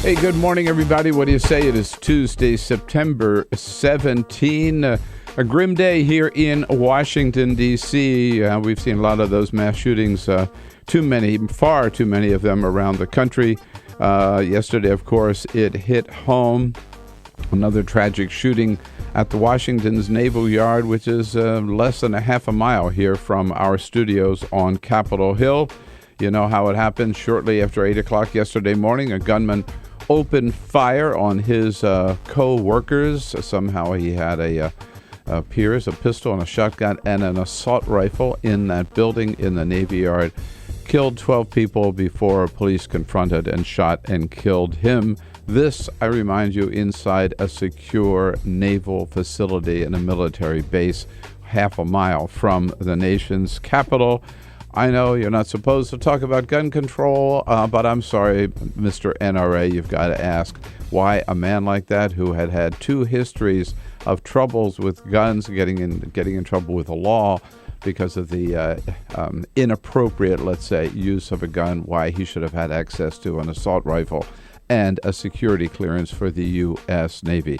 Hey, good morning, everybody. What do you say? It is Tuesday, September 17. A grim day here in Washington, D.C. We've seen a lot of those mass shootings, far too many of them around the country. Yesterday, of course, it hit home. Another tragic shooting at the Washington's Naval Yard, which is less than a half a mile here from our studios on Capitol Hill. You know how it happened. Shortly after 8 o'clock yesterday morning, a gunman opened fire on his co-workers. Somehow he had a pistol and a shotgun and an assault rifle in that building in the Navy Yard. Killed 12 people before police confronted and shot and killed him. This, I remind you, inside a secure naval facility and a military base half a mile from the nation's capital. I know you're not supposed to talk about gun control, but I'm sorry, Mr. NRA, you've got to ask why a man like that, who had two histories of troubles with guns, getting in trouble with the law because of the inappropriate, let's say, use of a gun, why he should have had access to an assault rifle and a security clearance for the U.S. Navy.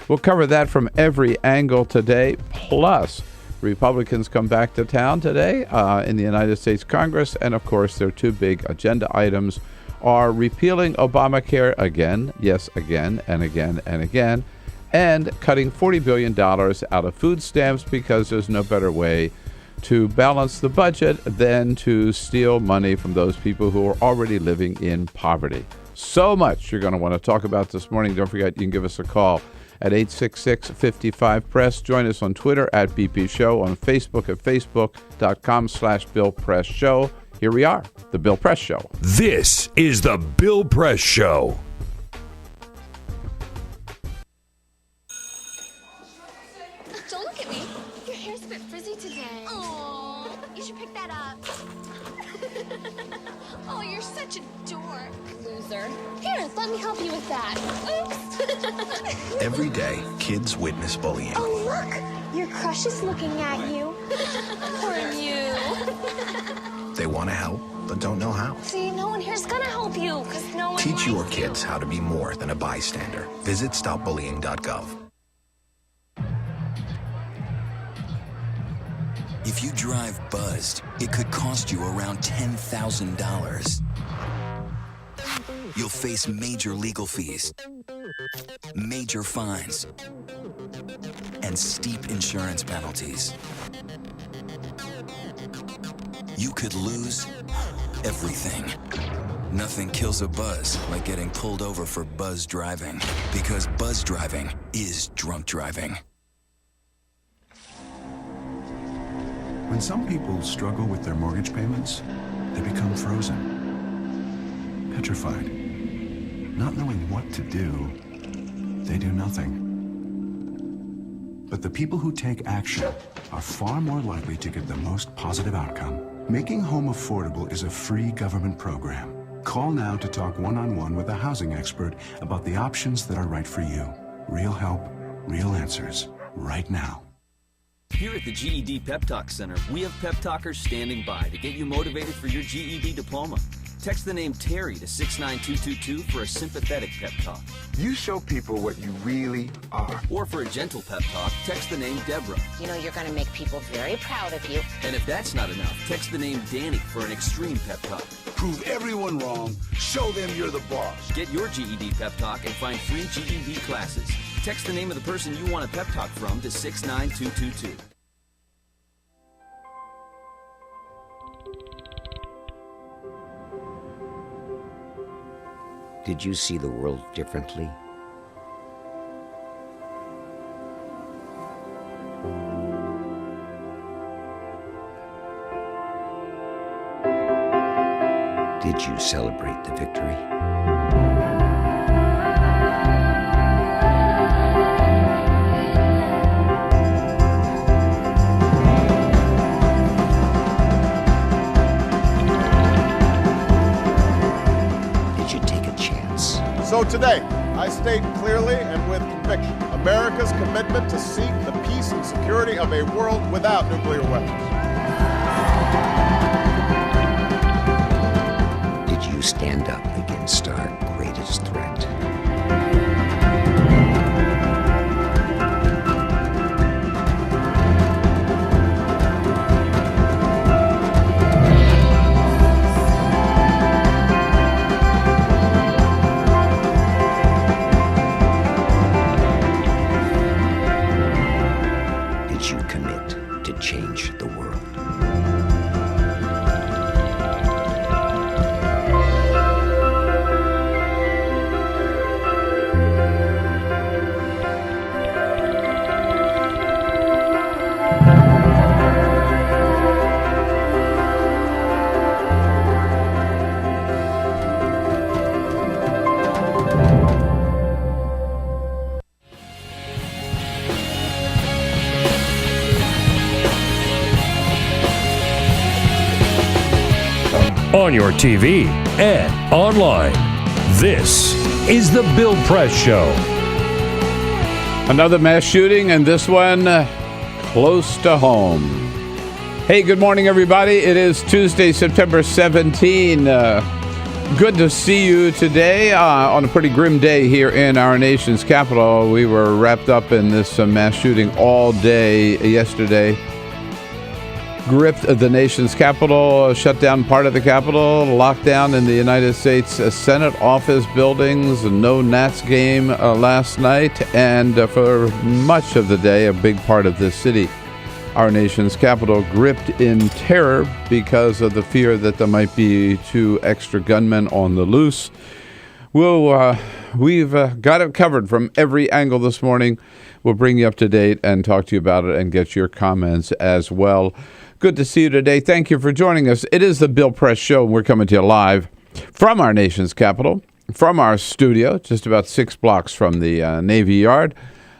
We'll cover that from every angle today, plus Republicans come back to town today in the United States Congress, and of course their two big agenda items are repealing Obamacare again, yes, again and again and again, and cutting $40 billion out of food stamps because there's no better way to balance the budget than to steal money from those people who are already living in poverty. So much you're going to want to talk about this morning. Don't forget, you can give us a call at 866-55-PRESS. Join us on Twitter at BP Show, on Facebook at facebook.com/Bill Press Show. Here we are, The Bill Press Show. This is The Bill Press Show. Don't look at me. Your hair's a bit frizzy today. Oh, you should pick that up. Oh, you're such a dork. Loser. Here, let me help you with that. Oops. Every day, kids witness bullying. Oh, look. Your crush is looking at you. Poor you. They want to help, but don't know how. See, no one here's gonna help you, because no one Teach likes your you. kids how to be more than a bystander. Visit stopbullying.gov. If you drive buzzed, it could cost you around $10,000. You'll face major legal fees, major fines, and steep insurance penalties. You could lose everything. Nothing kills a buzz like getting pulled over for buzz driving, because buzz driving is drunk driving. When some people struggle with their mortgage payments, they become frozen, petrified. Not knowing what to do, they do nothing. But the people who take action are far more likely to get the most positive outcome. Making home affordable is a free government program. Call now to talk one-on-one with a housing expert about the options that are right for you. Real help, real answers, right now. Here at the GED Pep Talk Center, we have Pep Talkers standing by to get you motivated for your GED diploma. Text the name Terry to 69222 for a sympathetic pep talk. You show people what you really are. Or for a gentle pep talk, text the name Deborah. You know you're going to make people very proud of you. And if that's not enough, text the name Danny for an extreme pep talk. Prove everyone wrong. Show them you're the boss. Get your GED pep talk and find free GED classes. Text the name of the person you want a pep talk from to 69222. Did you see the world differently? Did you celebrate the victory? So today, I state clearly and with conviction America's commitment to seek the peace and security of a world without nuclear weapons. Did you stand up against our greatest his threat. Did you commit to change the world? On your TV and online. This is the Bill Press Show. Another mass shooting, and this one close to home. Hey, good morning, everybody. It is Tuesday, September 17. Good to see you today on a pretty grim day here in our nation's capital. We were wrapped up in this mass shooting all day yesterday. Gripped the nation's capital, shut down part of the Capitol, lockdown in the United States Senate office buildings, no Nats game last night, and for much of the day, a big part of this city, our nation's capital, gripped in terror because of the fear that there might be 2 extra gunmen on the loose. We've got it covered from every angle this morning. We'll bring you up to date and talk to you about it and get your comments as well. Good to see you today. Thank you for joining us. It is the Bill Press Show, and we're coming to you live from our nation's capital, from our studio, just about 6 blocks from the Navy Yard.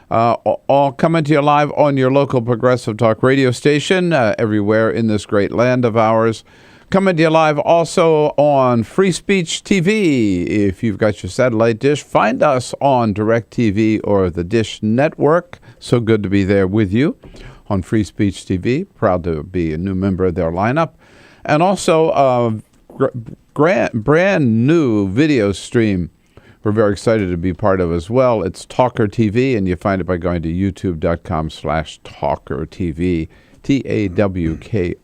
All coming to you live on your local Progressive Talk radio station, everywhere in this great land of ours. Coming to you live also on Free Speech TV. If you've got your satellite dish, find us on DirecTV or the Dish Network. So good to be there with you on Free Speech TV. Proud to be a new member of their lineup. And also a brand new video stream we're very excited to be part of as well. It's TawkrTV, and you find it by going to youtube.com/TawkrTV. TAWKRTV.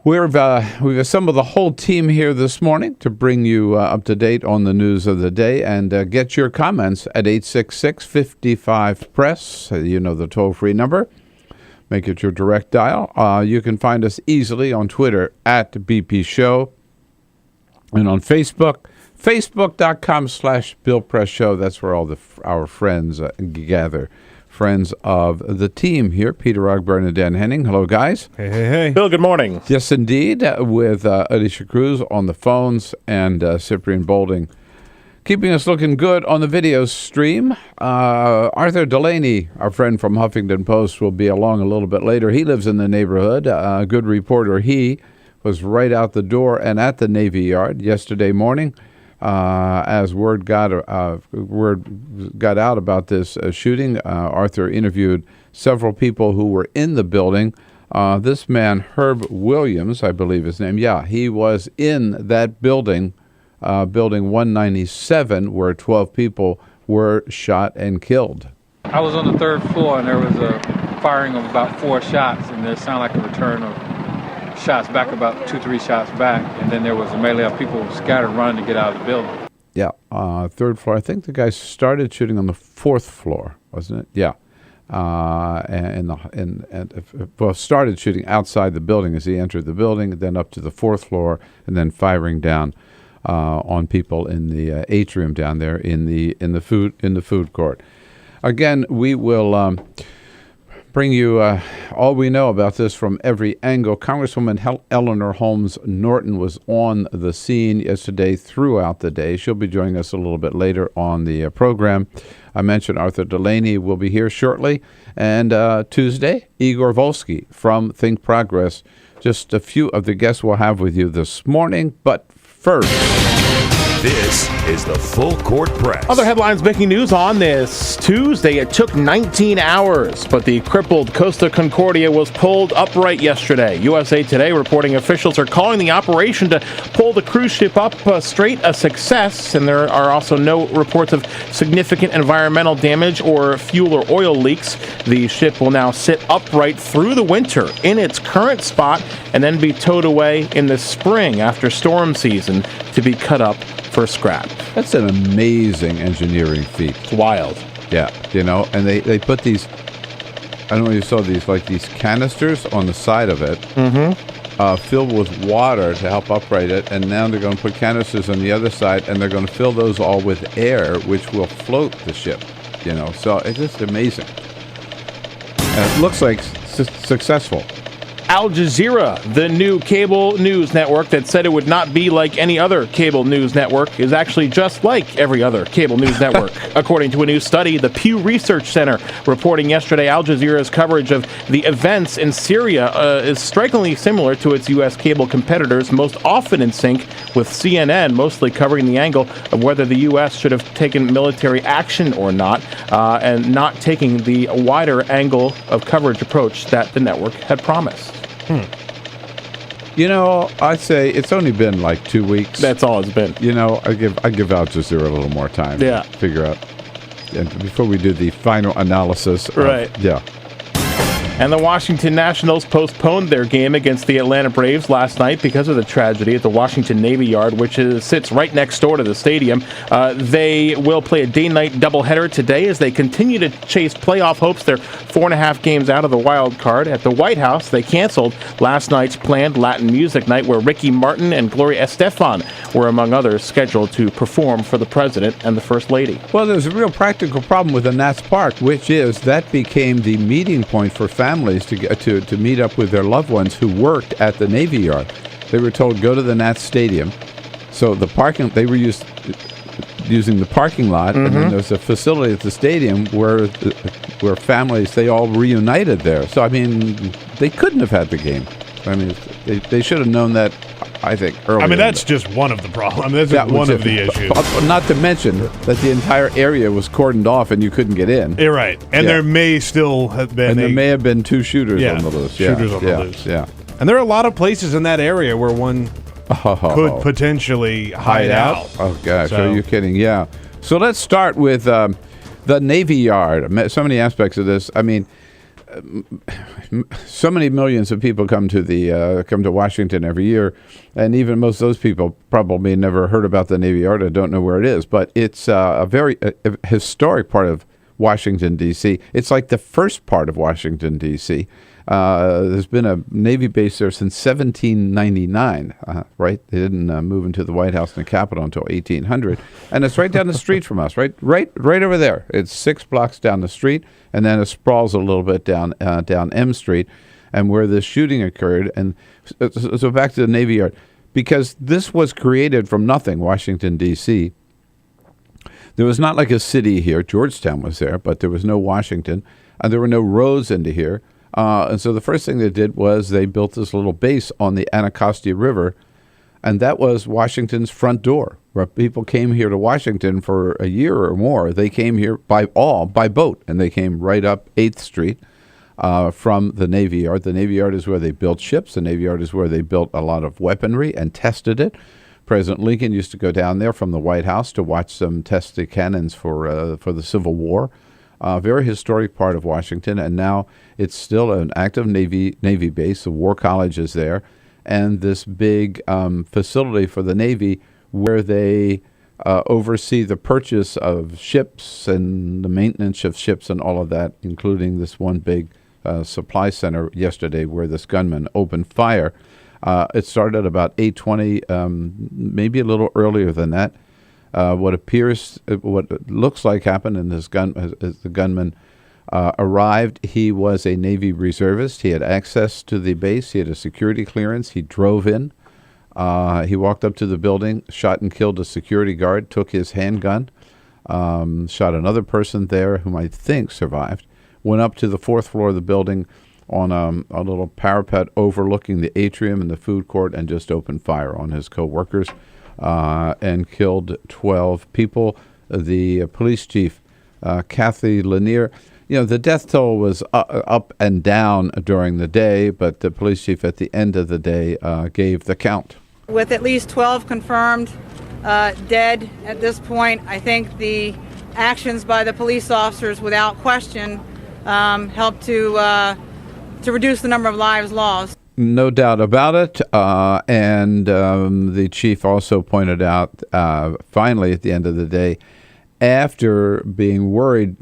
We've assembled the whole team here this morning to bring you up to date on the news of the day and get your comments at 866-55-PRESS. You know the toll-free number. Make it your direct dial. You can find us easily on Twitter at BP Show and on Facebook, facebook.com/Bill Press Show. That's where all our friends gather. Friends of the team here, Peter Ogburn and Dan Henning. Hello, guys. Hey, hey, hey. Bill, good morning. Yes, indeed, with Alicia Cruz on the phones and Cyprian Bolding keeping us looking good on the video stream. Arthur Delaney, our friend from Huffington Post, will be along a little bit later. He lives in the neighborhood. A good reporter. He was right out the door and at the Navy Yard yesterday morning. As word got out about this shooting, Arthur interviewed several people who were in the building. This man, Herb Williams, I believe his name, he was in that building, building 197, where 12 people were shot and killed. I was on the 3rd floor, and there was a firing of about 4 shots, and there sounded like a return of shots back, about 2-3 shots back, and then there was a melee of people scattered running to get out of the building. 3rd floor. I think the guy started shooting on the 4th floor, wasn't it? Yeah. Started shooting outside the building as he entered the building, then up to the 4th floor, and then firing down on people in the atrium down there in the food court. Again, we will bring you all we know about this from every angle. Congresswoman Eleanor Holmes Norton was on the scene yesterday throughout the day. She'll be joining us a little bit later on the program. I mentioned Arthur Delaney will be here shortly. And Tuesday, Igor Volsky from Think Progress. Just a few of the guests we'll have with you this morning. But first, This is the Full Court Press. Other headlines making news on this Tuesday. It took 19 hours, but the crippled Costa Concordia was pulled upright yesterday. USA Today reporting officials are calling the operation to pull the cruise ship up straight a success, and there are also no reports of significant environmental damage or fuel or oil leaks. The ship will now sit upright through the winter in its current spot and then be towed away in the spring after storm season to be cut up for scrap. That's an amazing engineering feat. It's wild. Yeah, and they put these, I don't know if you saw these, like these canisters on the side of it, filled with water to help upright it, and now they're going to put canisters on the other side, and they're going to fill those all with air, which will float the ship, So it's just amazing. And it looks like successful. Al Jazeera, the new cable news network that said it would not be like any other cable news network, is actually just like every other cable news network. According to a new study, the Pew Research Center reporting yesterday, Al Jazeera's coverage of the events in Syria is strikingly similar to its U.S. cable competitors, most often in sync with CNN, mostly covering the angle of whether the U.S. should have taken military action or not, and not taking the wider angle of coverage approach that the network had promised. I'd say it's only been like 2 weeks. That's all it's been. I give Al Jazeera a little more time to figure out. And before we do the final analysis. Right. And the Washington Nationals postponed their game against the Atlanta Braves last night because of the tragedy at the Washington Navy Yard, which sits right next door to the stadium. They will play a day-night doubleheader today as they continue to chase playoff hopes. They're 4.5 games out of the wild card. At the White House, they canceled last night's planned Latin music night where Ricky Martin and Gloria Estefan were, among others, scheduled to perform for the president and the First Lady. Well, there's a real practical problem with the Nats Park, which is that became the meeting point for families to meet up with their loved ones who worked at the Navy Yard. They were told, go to the Nats Stadium. So they were using the parking lot, and then there's a facility at the stadium where families, they all reunited there. So, they couldn't have had the game. They should have known that, I think, earlier. That's just one of the problems. That's one of the issues. Not to mention that the entire area was cordoned off and you couldn't get in. You're right. And there may still have been... And there may have been 2 shooters on the loose. Shooters on the loose. Yeah. And there are a lot of places in that area where one could potentially hide out. Oh, gosh. Are you kidding? Yeah. So let's start with the Navy Yard. So many aspects of this. So many millions of people come to Washington every year, and even most of those people probably never heard about the Navy Yard. I don't know where it is, but it's a very historic part of Washington, D.C. It's like the first part of Washington, D.C. There's been a Navy base there since 1799, right? They didn't move into the White House and the Capitol until 1800. And it's right down the street from us, right over there. It's 6 blocks down the street, and then it sprawls a little bit down M Street, and where this shooting occurred. And so back to the Navy Yard, because this was created from nothing, Washington, D.C. There was not like a city here. Georgetown was there, but there was no Washington, and there were no roads into here. And so the first thing they did was they built this little base on the Anacostia River, and that was Washington's front door, where people came here to Washington for a year or more. They came here by boat, and they came right up 8th Street from the Navy Yard. The Navy Yard is where they built ships. The Navy Yard is where they built a lot of weaponry and tested it. President Lincoln used to go down there from the White House to watch them test the cannons for the Civil War. Very historic part of Washington, and now it's still an active Navy base. The War College is there, and this big facility for the Navy where they oversee the purchase of ships and the maintenance of ships and all of that, including this one big supply center yesterday where this gunman opened fire. It started about 8:20, maybe a little earlier than that. What looks like happened, and as the gunman arrived, he was a Navy reservist. He had access to the base. He had a security clearance. He drove in. He walked up to the building, shot and killed a security guard, took his handgun, shot another person there whom I think survived, went up to the 4th floor of the building on a little parapet overlooking the atrium and the food court, and just opened fire on his co-workers. and killed 12 people. The police chief, Kathy Lanier, the death toll was up and down during the day, but the police chief at the end of the day gave the count. With at least 12 confirmed dead at this point, I think the actions by the police officers, without question, helped to reduce the number of lives lost. No doubt about it. And the chief also pointed out, finally, at the end of the day, after being worried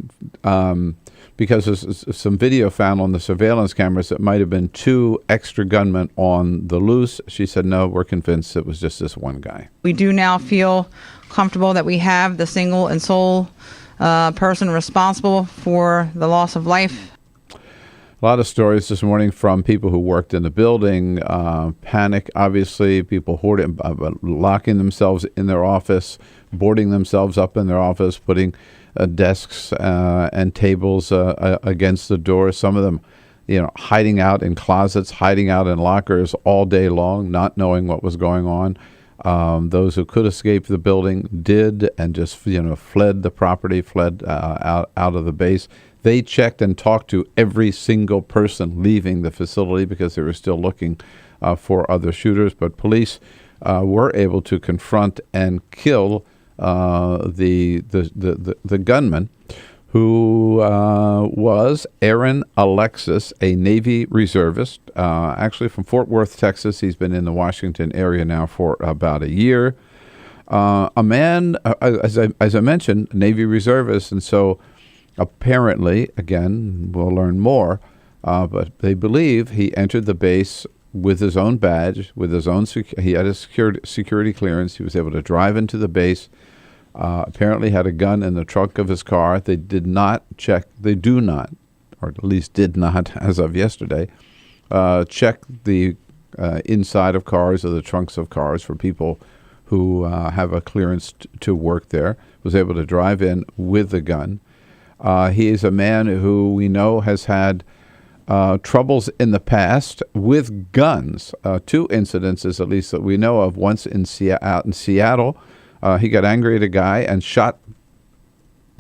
because of some video found on the surveillance cameras that might have been 2 extra gunmen on the loose, she said, no, we're convinced it was just this one guy. We do now feel comfortable that we have the single and sole person responsible for the loss of life. A lot of stories this morning from people who worked in the building. Panic, obviously, people hoarding, locking themselves in their office, boarding themselves up in their office, putting desks and tables against the door. Some of them, hiding out in closets, hiding out in lockers all day long, not knowing what was going on. Those who could escape the building did, and just fled the property, fled out of the base. They checked and talked to every single person leaving the facility because they were still looking for other shooters. But police were able to confront and kill the gunman, who was Aaron Alexis, a Navy reservist, actually from Fort Worth, Texas. He's been in the Washington area now for about a year. A man, as I mentioned, Navy reservist, and so apparently, again, we'll learn more, but they believe he entered the base with his own badge, with his own he had a security clearance. He was able to drive into the base. Apparently had a gun in the trunk of his car. They do not, or at least did not as of yesterday, check the inside of cars or the trunks of cars for people who have a clearance to work there. Was able to drive in with the gun. He is a man who we know has had troubles in the past with guns. 2 incidences, at least, that we know of. Once out in Seattle, he got angry at a guy and shot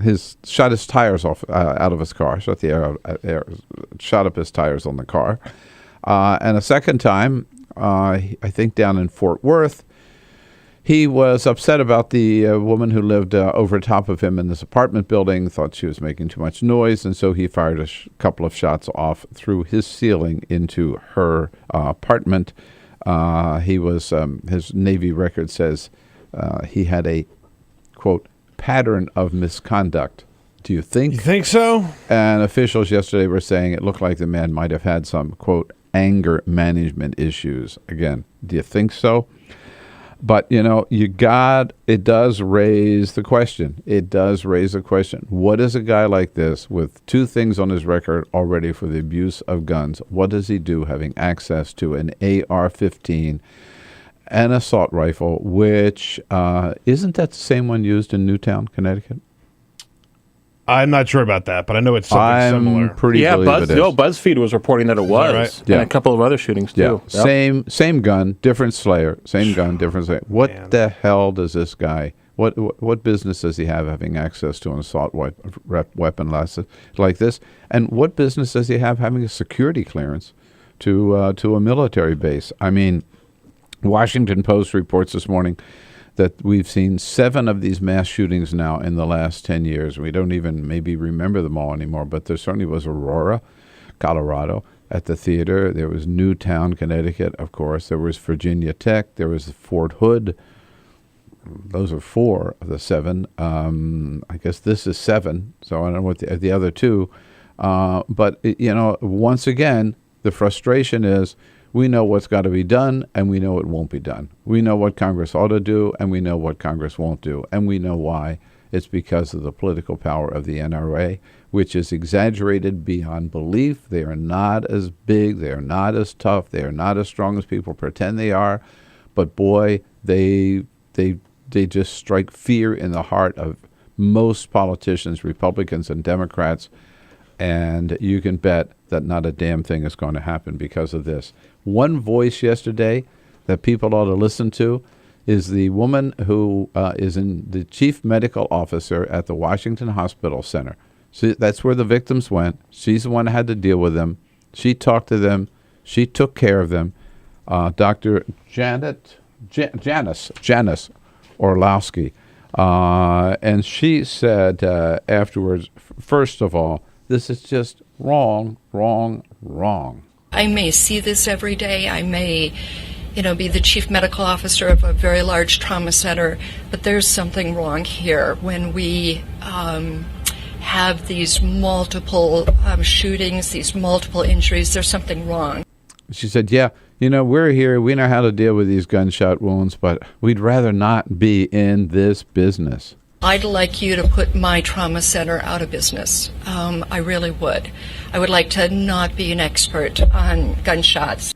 his tires off out of his car. Shot up his tires on the car. And a second time, I think down in Fort Worth, he was upset about the woman who lived over top of him in this apartment building, thought she was making too much noise, and so he fired a couple of shots off through his ceiling into her apartment. He was, his Navy record says he had a, quote, pattern of misconduct. Do you think? You think so? And officials yesterday were saying it looked like the man might have had some, quote, anger management issues. Again, do you think so? But, it does raise the question. It does raise the question. What is a guy like this with 2 things on his record already for the abuse of guns? What does he do having access to an AR-15, an assault rifle, which isn't that the same one used in Newtown, Connecticut? I'm not sure about that, but I know it's something similar. BuzzFeed was reporting that it was, right? and a couple of other shootings too. Yeah. Yep. Same gun, different slayer. Same gun, different slayer. What the hell does this guy? What business does he have having access to an assault weapon like this? And what business does he have having a security clearance to a military base? I mean, Washington Post reports this morning that we've seen 7 of these mass shootings now in the last 10 years. We don't even maybe remember them all anymore, but there certainly was Aurora, Colorado, at the theater. There was Newtown, Connecticut, of course. There was Virginia Tech. There was Fort Hood. Those are 4 of the 7. I guess this is 7, so I don't know what the other 2. But, once again, the frustration is, we know what's got to be done, and we know it won't be done. We know what Congress ought to do, and we know what Congress won't do, and we know why. It's because of the political power of the NRA, which is exaggerated beyond belief. They are not as big. They are not as tough. They are not as strong as people pretend they are. But boy, they just strike fear in the heart of most politicians, Republicans and Democrats, and you can bet that not a damn thing is going to happen because of this. One voice yesterday that people ought to listen to is the woman who is the chief medical officer at the Washington Hospital Center. That's where the victims went. She's the one who had to deal with them. She talked to them. She took care of them. Dr. Janice Orlowski. And she said afterwards, first of all, this is just wrong. I may see this every day. I may, be the chief medical officer of a very large trauma center, but there's something wrong here when we have these multiple shootings, these multiple injuries. There's something wrong. She said, yeah, we're here. We know how to deal with these gunshot wounds, but we'd rather not be in this business. I'd like you to put my trauma center out of business. I really would. I would like to not be an expert on gunshots.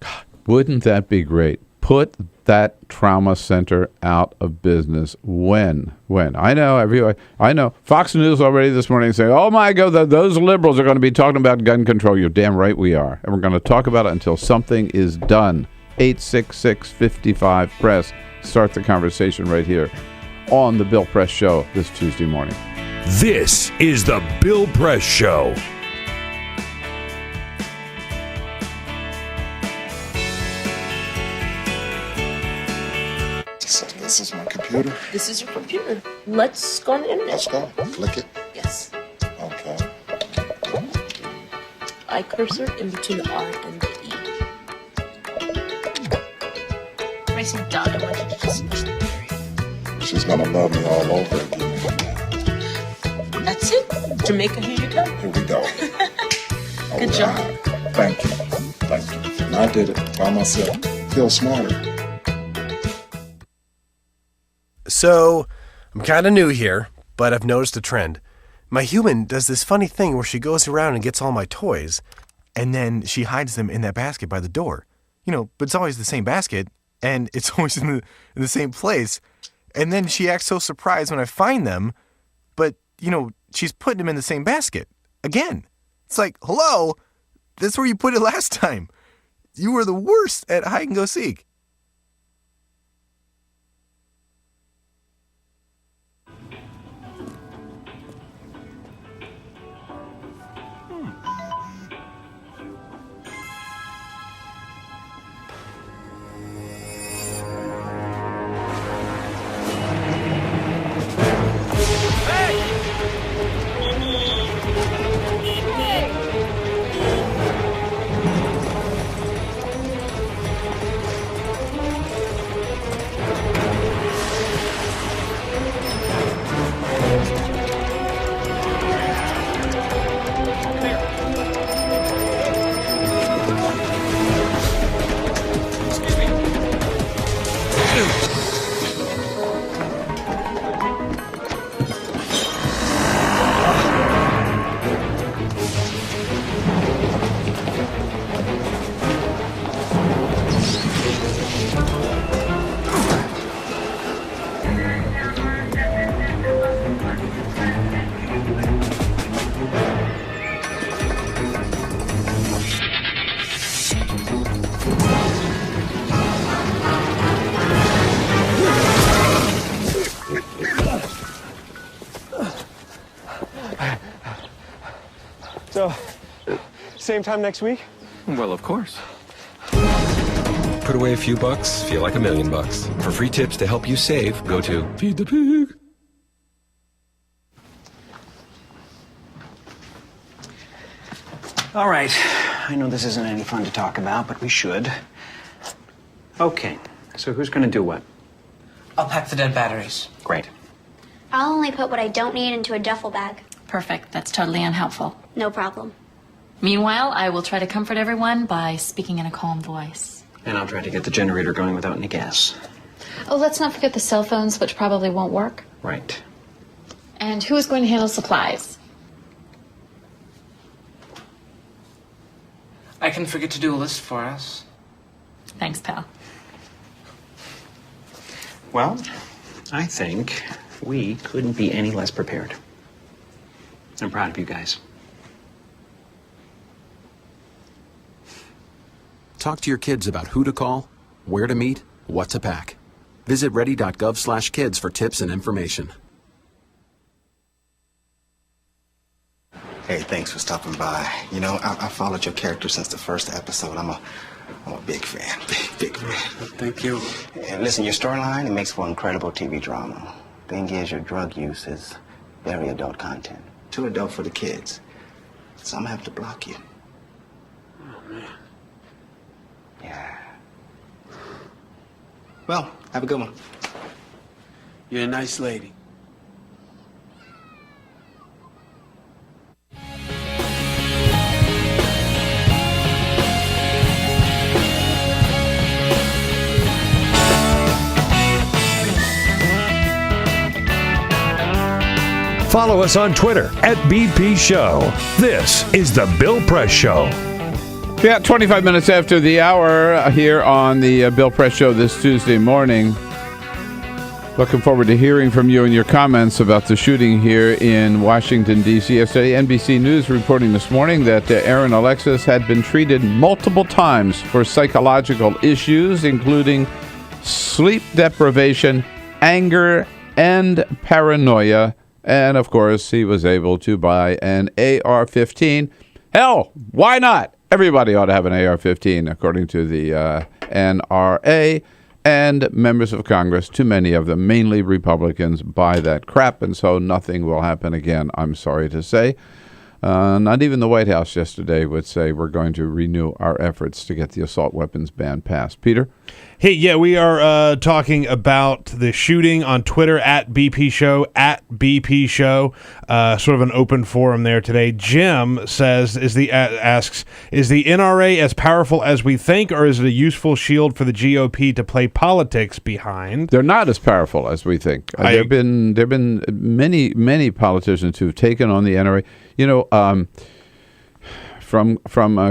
God, wouldn't that be great? Put that trauma center out of business. When? I know. Fox News already this morning saying, oh my God, those liberals are going to be talking about gun control. You're damn right we are. And we're going to talk about it until something is done. 866-55-PRESS. Start the conversation right here on the Bill Press Show this Tuesday morning. This is the Bill Press Show. So this is my computer. This is your computer. Let's go on the internet. Let's go. Click it. Yes. Okay. I cursor in between the R and the E. Pressing down, I want you to just push the area. She's gonna love me all over again. That's it. Jamaica, here you go. Here we go. Good job. Thank you. And I did it by myself. Feel smarter. So, I'm kind of new here, but I've noticed a trend. My human does this funny thing where she goes around and gets all my toys, and then she hides them in that basket by the door. But it's always the same basket, and it's always in the same place. And then she acts so surprised when I find them, but, she's putting them in the same basket. Again. It's like, hello, that's where you put it last time. You were the worst at hide and go seek. So, same time next week? Well, of course. Put away a few bucks, feel like $1 million. For free tips to help you save, go to Feed the Pig. All right. I know this isn't any fun to talk about, but we should. Okay. So who's going to do what? I'll pack the dead batteries. Great. I'll only put what I don't need into a duffel bag. Perfect. That's totally unhelpful. No problem. Meanwhile, I will try to comfort everyone by speaking in a calm voice. And I'll try to get the generator going without any gas. Oh, let's not forget the cell phones, which probably won't work. Right. And who is going to handle supplies? I can forget to do a list for us. Thanks, pal. Well, I think we couldn't be any less prepared. I'm proud of you guys. Talk to your kids about who to call, where to meet, what to pack. Visit ready.gov/kids for tips and information. Hey, thanks for stopping by. You know, I followed your character since the first episode. I'm a big fan. Big fan. Thank you. And listen, your storyline, it makes for incredible TV drama. Thing is, your drug use is very adult content. Too adult for the kids. So I'm gonna have to block you. Oh, man. Yeah. Well, have a good one. You're a nice lady. Follow us on Twitter @BP Show. This is The Bill Press Show. Yeah, 25 minutes after the hour here on the Bill Press Show this Tuesday morning. Looking forward to hearing from you and your comments about the shooting here in Washington, D.C. Yesterday, NBC News reporting this morning that Aaron Alexis had been treated multiple times for psychological issues, including sleep deprivation, anger, and paranoia. And, of course, he was able to buy an AR-15. Hell, why not? Everybody ought to have an AR-15, according to the NRA. And members of Congress, too many of them, mainly Republicans, buy that crap. And so nothing will happen again, I'm sorry to say. Not even the White House yesterday would say we're going to renew our efforts to get the assault weapons ban passed. Peter? Hey, yeah, we are talking about the shooting on Twitter @BP Show, @BP Show. Sort of an open forum there today. Jim says, asks, is the NRA as powerful as we think, or is it a useful shield for the GOP to play politics behind? They're not as powerful as we think. There have been many politicians who've taken on the NRA. You know, from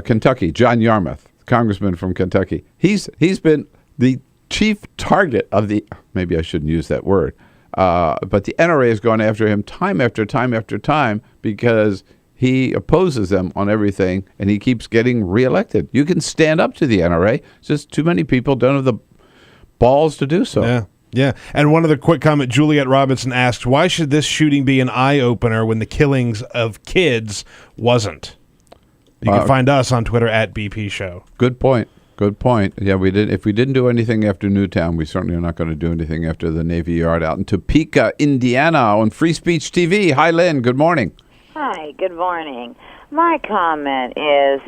Kentucky, John Yarmouth, congressman from Kentucky. He's been the chief target of the, maybe I shouldn't use that word, but the NRA has gone after him time after time after time because he opposes them on everything, and he keeps getting reelected. You can stand up to the NRA. It's just too many people don't have the balls to do so. Yeah. Yeah, and one other quick comment. Juliet Robinson asks, why should this shooting be an eye-opener when the killings of kids wasn't? You can find us on Twitter @BP Show. Good point. Good point. Yeah, we did. If we didn't do anything after Newtown, we certainly are not going to do anything after the Navy Yard out in Topeka, Indiana, on Free Speech TV. Hi, Lynn. Good morning. Hi. Good morning. My comment is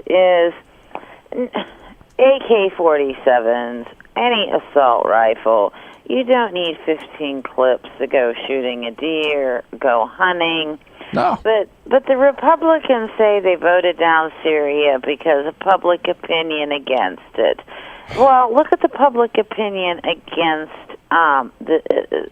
AK-47s, any assault rifle. You don't need 15 clips to go shooting a deer, go hunting. No. But the Republicans say they voted down Syria because of public opinion against it. Well, look at the public opinion against the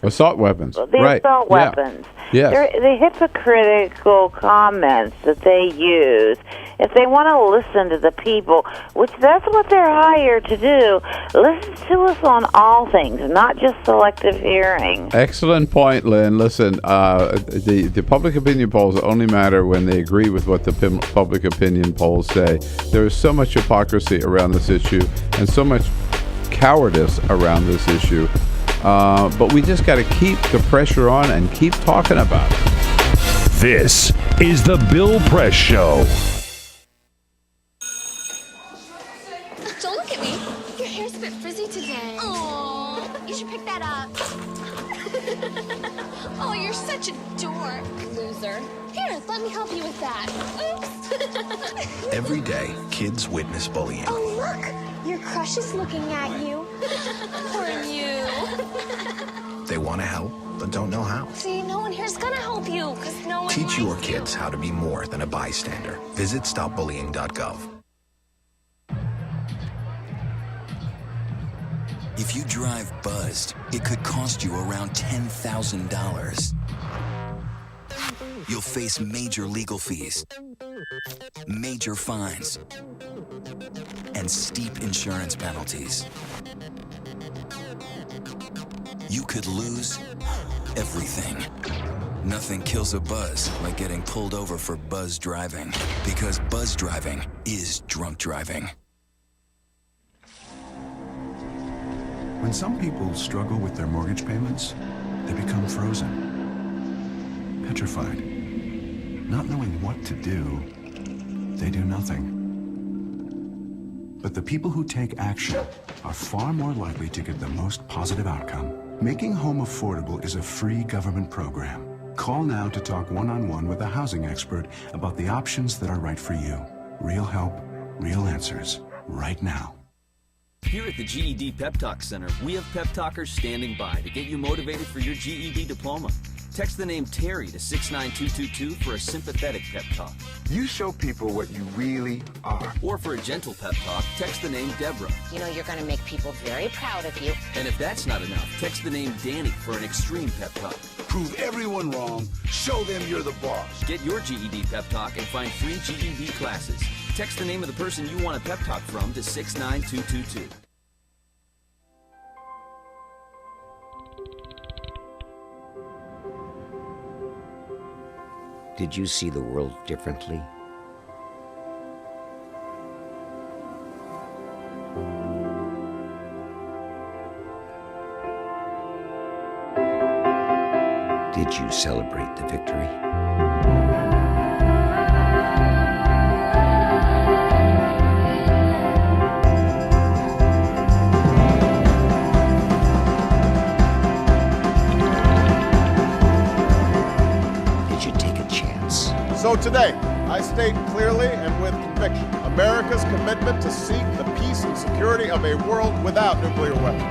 assault weapons. The right. assault weapons. Yes. The hypocritical comments that they use. If they want to listen to the people, which that's what they're hired to do, listen to us on all things, not just selective hearing. Excellent point, Lynn. Listen, the public opinion polls only matter when they agree with what the public opinion polls say. There is so much hypocrisy around this issue and so much cowardice around this issue. But we just got to keep the pressure on and keep talking about it. This is the Bill Press Show. Don't look at me. Your hair's a bit frizzy today. Aww, you should pick that up. Oh, you're such a dork, loser. Here, let me help you with that. Oops. Every day, kids witness bullying. Oh, look. Your crush is looking at you. Poor you. They want to help, but don't know how. See, no one here's gonna help you, because no one Teach your likes kids how to be more than a bystander. Visit stopbullying.gov. If you drive buzzed, it could cost you around $10,000. You'll face major legal fees, major fines, and steep insurance penalties. You could lose everything. Nothing kills a buzz like getting pulled over for buzz driving, because buzz driving is drunk driving. When some people struggle with their mortgage payments, they become frozen, petrified. Not knowing what to do, they do nothing. But the people who take action are far more likely to get the most positive outcome. Making home affordable is a free government program. Call now to talk one-on-one with a housing expert about the options that are right for you. Real help, real answers, right now. Here at the GED Pep Talk Center, we have pep talkers standing by to get you motivated for your GED diploma. Text the name Terry to 69222 for a sympathetic pep talk. You show people what you really are. Or for a gentle pep talk, text the name Deborah. You know you're going to make people very proud of you. And if that's not enough, text the name Danny for an extreme pep talk. Prove everyone wrong. Show them you're the boss. Get your GED pep talk and find free GED classes. Text the name of the person you want a pep talk from to 69222. Did you see the world differently? Did you celebrate the victory? So today, I state clearly and with conviction America's commitment to seek the peace and security of a world without nuclear weapons.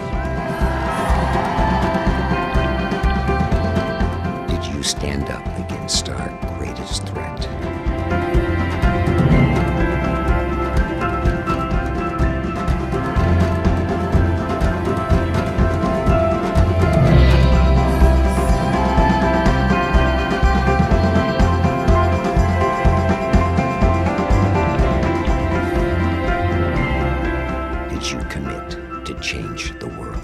Did you stand up against our greatest threat? Change the world.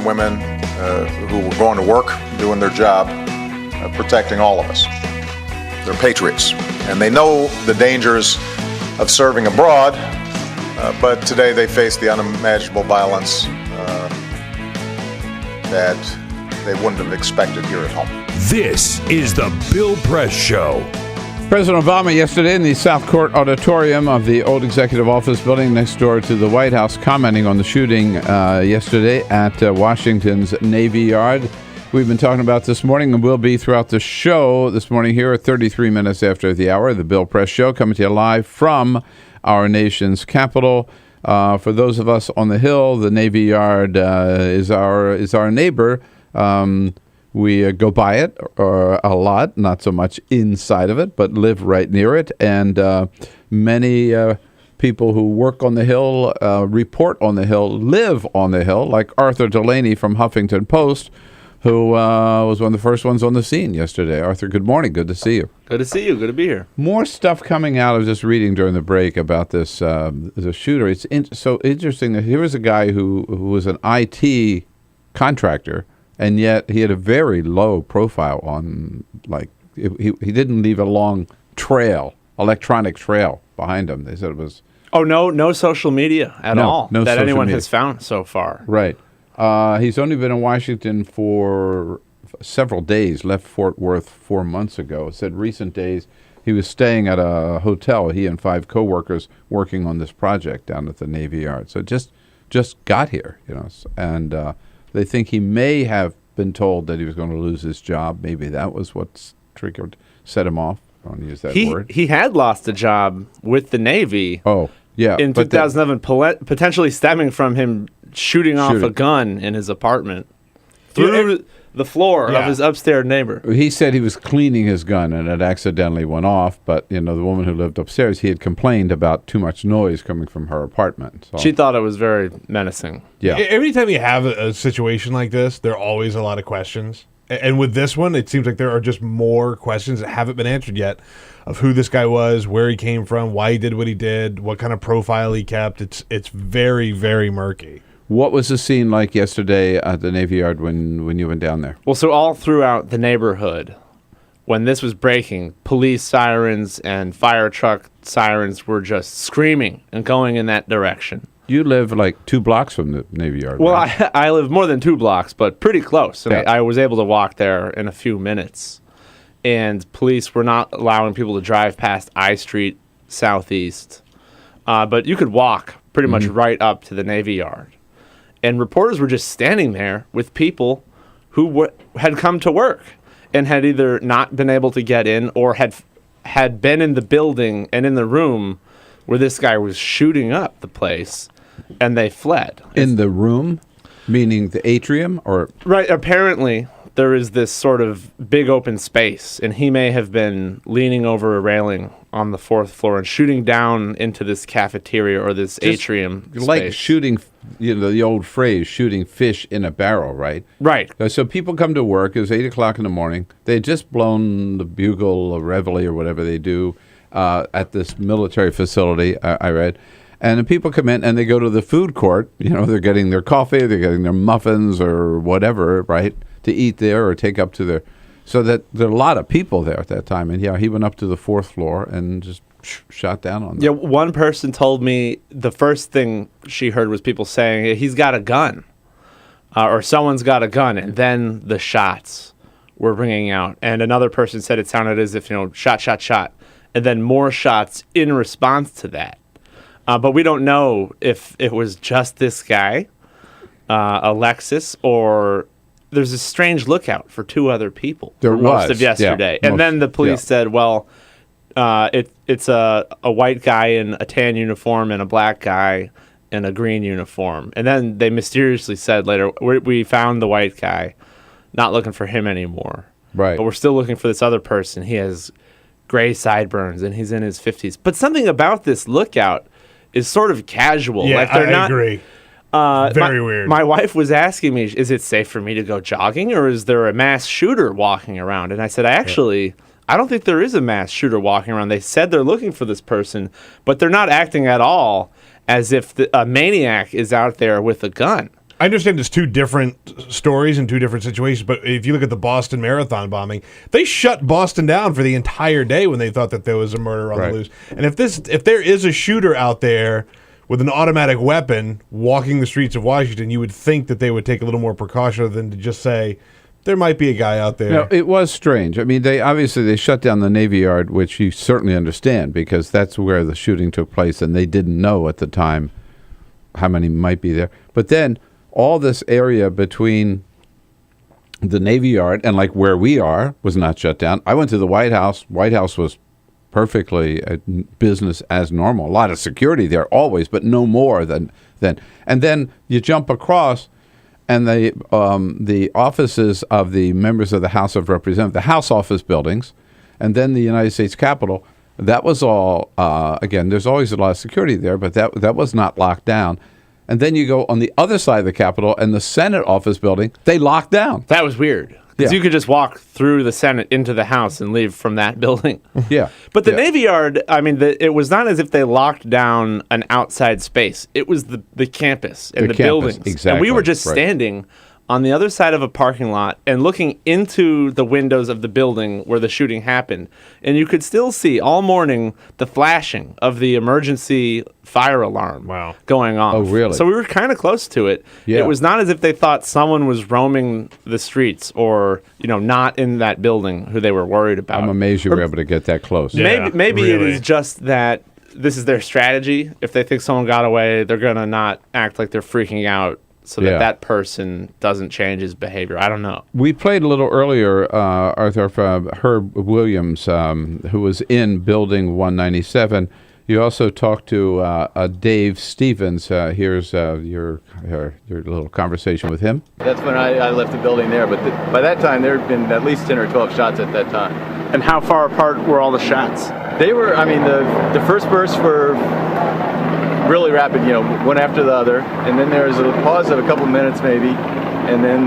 Women who were going to work, doing their job, protecting all of us. They're patriots, and they know the dangers of serving abroad, but today they face the unimaginable violence that they wouldn't have expected here at home. This is the Bill Press Show. President Obama yesterday in the South Court Auditorium of the old Executive Office building next door to the White House, commenting on the shooting yesterday at Washington's Navy Yard. We've been talking about this morning and will be throughout the show this morning here at 33 minutes after the hour. The Bill Press Show coming to you live from our nation's capital. For those of us on the Hill, the Navy Yard is our neighbor. We go by it a lot, not so much inside of it, but live right near it. And many people who work on the Hill, report on the Hill, live on the Hill, like Arthur Delaney from Huffington Post, who was one of the first ones on the scene yesterday. Arthur, good morning. Good to see you. Good to see you. Good to be here. More stuff coming out. I was just reading during the break about this the shooter. It's so interesting that here was a guy who was an IT contractor, and yet he had a very low profile on, like, he didn't leave a long trail, electronic trail behind him. They said it was... Oh, no social media at all that anyone has found so far. Right. He's only been in Washington for several days, left Fort Worth 4 months ago. It said recent days he was staying at a hotel, he and 5 coworkers working on this project down at the Navy Yard. So just got here, and They think he may have been told that he was going to lose his job. Maybe that was what set him off. I don't use that word. He had lost a job with the Navy. Oh, yeah. In 2011, potentially stemming from him shooting off a gun in his apartment through the floor of his upstairs neighbor. He said he was cleaning his gun and it accidentally went off, but the woman who lived upstairs, he had complained about too much noise coming from her apartment. So. She thought it was very menacing. Yeah. Every time you have a situation like this, there are always a lot of questions. And with this one, it seems like there are just more questions that haven't been answered yet of who this guy was, where he came from, why he did what he did, what kind of profile he kept. It's very, very murky. What was the scene like yesterday at the Navy Yard when you went down there? Well, so all throughout the neighborhood, when this was breaking, police sirens and fire truck sirens were just screaming and going in that direction. You live like 2 blocks from the Navy Yard. Well, right? I live more than 2 blocks, but pretty close. And I was able to walk there in a few minutes. And police were not allowing people to drive past I Street Southeast. But you could walk pretty much right up to the Navy Yard. And reporters were just standing there with people who had come to work and had either not been able to get in or had been in the building and in the room where this guy was shooting up the place, and they fled. In the room? Meaning the atrium? Or right, apparently there is this sort of big open space, and he may have been leaning over a railing on the 4th floor and shooting down into this cafeteria or this atrium like space. Shooting, the old phrase, shooting fish in a barrel, right? Right. So people come to work. It was 8 o'clock in the morning. They had just blown the bugle or reveille or whatever they do at this military facility, I read. And the people come in and they go to the food court. They're getting their coffee, they're getting their muffins or whatever, right, to eat there or take up to their... So that there are a lot of people there at that time. And, he went up to the 4th floor and just shot down on them. Yeah, one person told me the first thing she heard was people saying, he's got a gun, or someone's got a gun. And then the shots were ringing out. And another person said it sounded as if, shot, shot, shot. And then more shots in response to that. But we don't know if it was just this guy, Alexis, or... There's a strange lookout for 2 other people for most of yesterday. And then the police said, well, it's a white guy in a tan uniform and a black guy in a green uniform. And then they mysteriously said later, we found the white guy, not looking for him anymore. Right. But we're still looking for this other person. He has gray sideburns and he's in his 50s. But something about this lookout is sort of casual. Yeah, like they're I agree. Very weird. My wife was asking me, is it safe for me to go jogging or is there a mass shooter walking around? And I said, I don't think there is a mass shooter walking around. They said they're looking for this person, but they're not acting at all as if a maniac is out there with a gun. I understand there's 2 different stories and 2 different situations, but if you look at the Boston Marathon bombing, they shut Boston down for the entire day when they thought that there was a murder on the loose. And if there is a shooter out there with an automatic weapon walking the streets of Washington, you would think that they would take a little more precaution than to just say, there might be a guy out there. No, it was strange. I mean, they shut down the Navy Yard, which you certainly understand because that's where the shooting took place, and they didn't know at the time how many might be there. But then all this area between the Navy Yard and like where we are was not shut down. I went to the White House. White House was perfectly business as normal. A lot of security there always, but no more than then. And then you jump across, and the offices of the members of the House of Representatives, the House office buildings, and then the United States Capitol. That was all. Again, there's always a lot of security there, but that was not locked down. And then you go on the other side of the Capitol and the Senate office building. They locked down. That was weird. Because you could just walk through the Senate into the House and leave from that building. Yeah. But the Navy Yard, I mean, it was not as if they locked down an outside space. It was the campus and the buildings. Exactly. And we were just standing on the other side of a parking lot and looking into the windows of the building where the shooting happened. And you could still see all morning the flashing of the emergency fire alarm going off. Oh, really? So we were kind of close to it. Yeah. It was not as if they thought someone was roaming the streets or, not in that building who they were worried about. I'm amazed you were able to get that close. Maybe really. It is just that this is their strategy. If they think someone got away, they're going to not act like they're freaking out so that person doesn't change his behavior. I don't know. We played a little earlier, Arthur, from Herb Williams, who was in Building 197. You also talked to Dave Stevens. Here's your little conversation with him. That's when I left the building there, but by that time there had been at least 10 or 12 shots at that time. And how far apart were all the shots? They were, I mean, the first bursts were really rapid, one after the other, and then there was a pause of a couple minutes maybe, and then,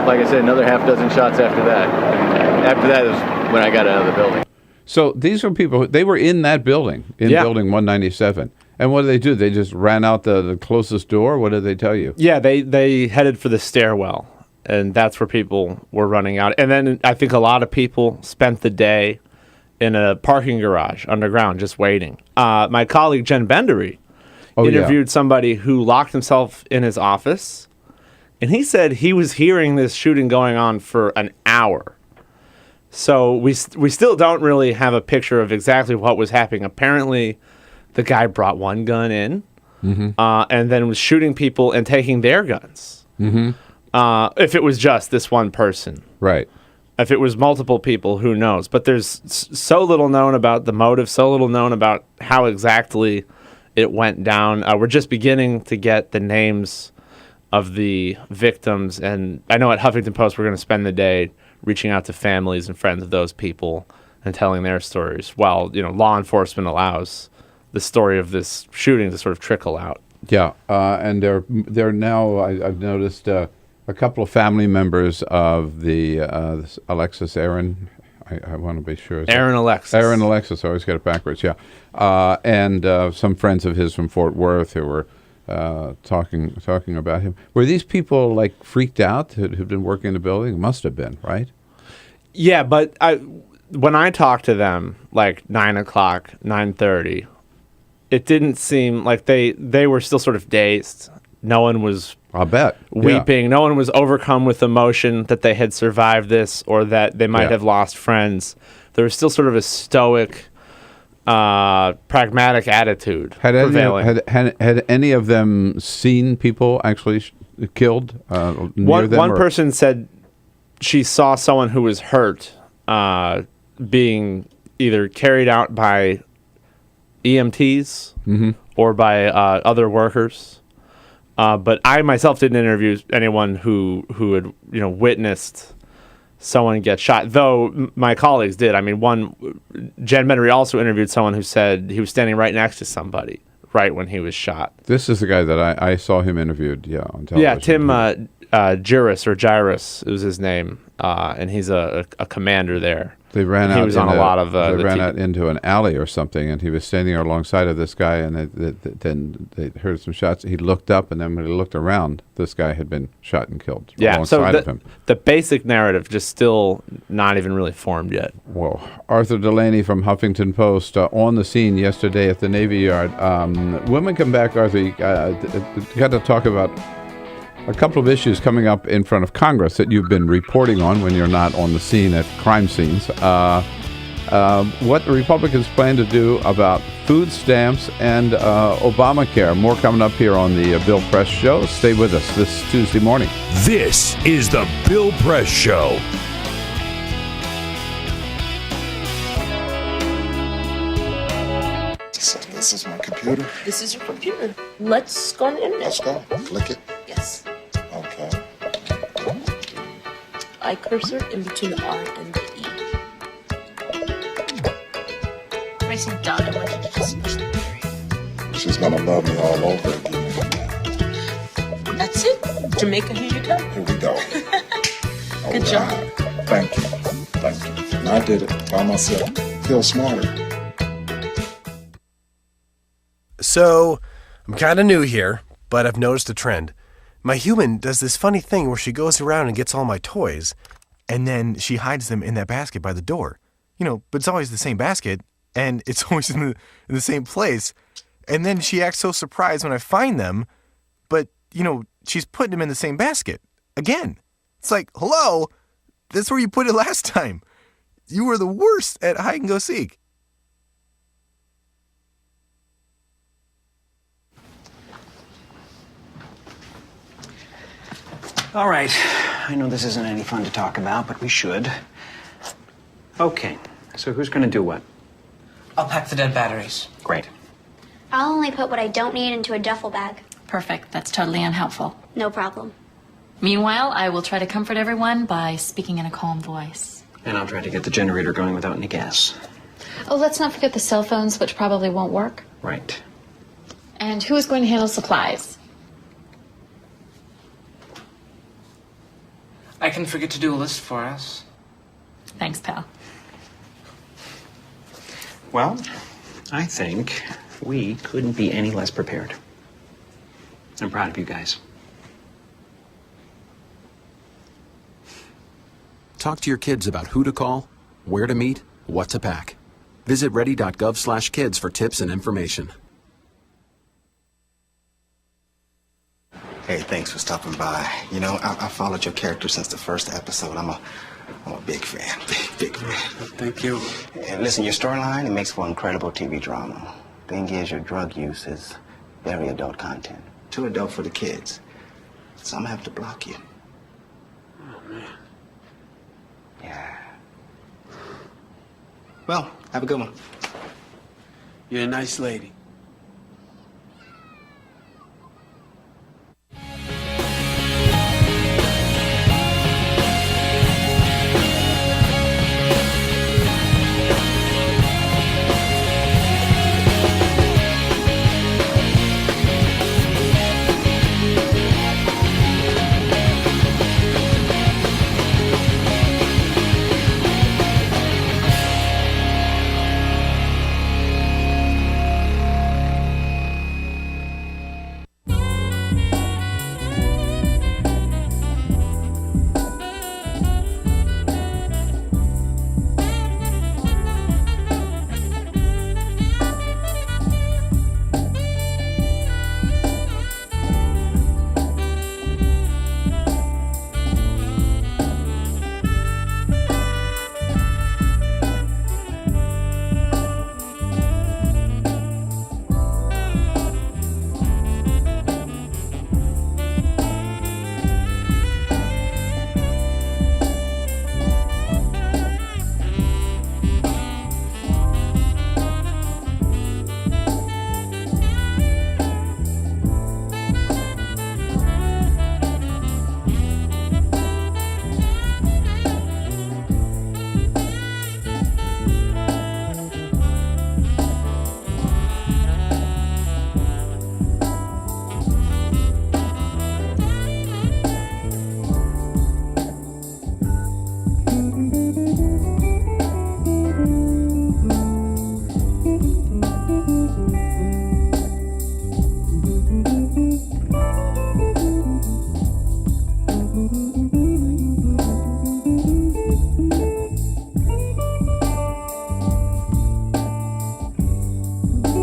like I said, another half dozen shots after that. And after that is when I got out of the building. So these were people, they were in that building, Building 197. And what did they do? They just ran out the closest door? What did they tell you? Yeah, they headed for the stairwell, and that's where people were running out. And then I think a lot of people spent the day in a parking garage underground just waiting. My colleague Jen Bendery interviewed somebody who locked himself in his office, and he said he was hearing this shooting going on for an hour. So we still don't really have a picture of exactly what was happening. Apparently, the guy brought one gun in, and then was shooting people and taking their guns. If it was just this one person. Right. If it was multiple people, who knows? But there's so little known about the motive, so little known about how exactly it went down. We're just beginning to get the names of the victims. And I know at Huffington Post we're going to spend the day reaching out to families and friends of those people and telling their stories while, law enforcement allows the story of this shooting to sort of trickle out. Yeah, and they're now, I've noticed a couple of family members of the Alexis Aaron. I want to be sure. Aaron Alexis. Aaron Alexis. I always get it backwards, yeah. And some friends of his from Fort Worth who were talking about him. Were these people like freaked out who've been working in the building? Must have been, right? Yeah, but when I talked to them, like 9 o'clock, 9:30, it didn't seem like they were still sort of dazed. No one was, I'll bet, weeping. Yeah. No one was overcome with emotion that they had survived this or that they might have lost friends. There was still sort of a stoic, pragmatic attitude prevailing. Had any of them seen people actually killed near them? One person said she saw someone who was hurt being either carried out by EMTs or by other workers. But I myself didn't interview anyone who had witnessed someone get shot, though my colleagues did. I mean, Jen Bendery also interviewed someone who said he was standing right next to somebody right when he was shot. This is the guy that I saw him interviewed, on television. Yeah, Tim Gyrus was his name, and he's a commander there. They ran out. He was on a lot of. They ran out into an alley or something, and he was standing there alongside of this guy. And then they heard some shots. He looked up, and then when he looked around, this guy had been shot and killed alongside of him. The basic narrative just still not even really formed yet. Well, Arthur Delaney from Huffington Post on the scene yesterday at the Navy Yard. When we come back, Arthur, you got to talk about a couple of issues coming up in front of Congress that you've been reporting on when you're not on the scene at crime scenes. What the Republicans plan to do about food stamps and Obamacare. More coming up here on the Bill Press Show. Stay with us this Tuesday morning. This is the Bill Press Show. So this is my computer. This is your computer. Let's go on the internet. Let's go. Click it. Yes. Okay. I cursor in between the R and the E. Pressing dot, I want you to just push the period. She's gonna love me all over again. That's it. Jamaica, here you go. Here we go. Good job. Thank you. Thank you. And I did it by myself. Feel smarter. So, I'm kind of new here, but I've noticed a trend. My human does this funny thing where she goes around and gets all my toys, and then she hides them in that basket by the door. But it's always the same basket, and it's always in the same place. And then she acts so surprised when I find them, but, she's putting them in the same basket. Again. It's like, hello? That's where you put it last time. You were the worst at hide and go seek. All right. I know this isn't any fun to talk about, but we should. Okay. So who's going to do what? I'll pack the dead batteries. Great. I'll only put what I don't need into a duffel bag. Perfect. That's totally unhelpful. No problem. Meanwhile, I will try to comfort everyone by speaking in a calm voice. And I'll try to get the generator going without any gas. Oh, let's not forget the cell phones, which probably won't work. Right. And who is going to handle supplies? I can forget to do a list for us. Thanks, pal. Well, I think we couldn't be any less prepared. I'm proud of you guys. Talk to your kids about who to call, where to meet, what to pack. Visit ready.gov/kids for tips and information. Hey, thanks for stopping by. You know, I followed your character since the first episode. I'm a big fan. Big fan. Thank you. And listen, your storyline, it makes for incredible TV drama. Thing is, your drug use is very adult content. Too adult for the kids. So I'm gonna have to block you. Oh, man. Yeah. Well, have a good one. You're a nice lady.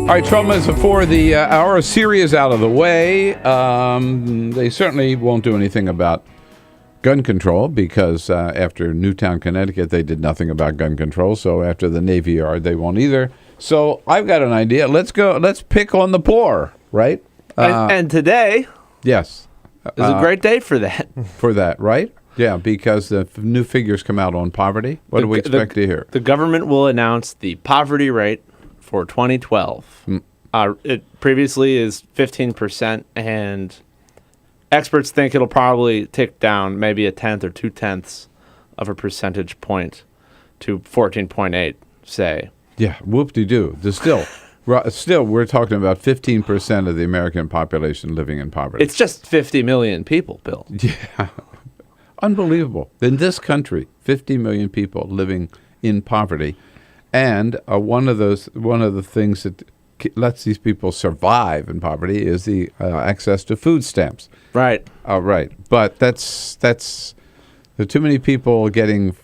All right, Trump, before the hour, Syria is out of the way. They certainly won't do anything about gun control because after Newtown, Connecticut, they did nothing about gun control. So after the Navy Yard, they won't either. So I've got an idea. Let's pick on the poor, right? And today, yes, is a great day for that. For that, right? Yeah, because the new figures come out on poverty. What do we expect to hear? The government will announce the poverty rate for 2012. It previously is 15%, and experts think it'll probably tick down maybe a tenth or 2/10 of a percentage point to 14.8, say. Yeah, whoop-de-doo. Still, we're talking about 15% of the American population living in poverty. It's just 50 million people, Bill. Yeah. Unbelievable. In this country, 50 million people living in poverty. And one of the things that lets these people survive in poverty is the access to food stamps. Right. Right. But that's there are too many people getting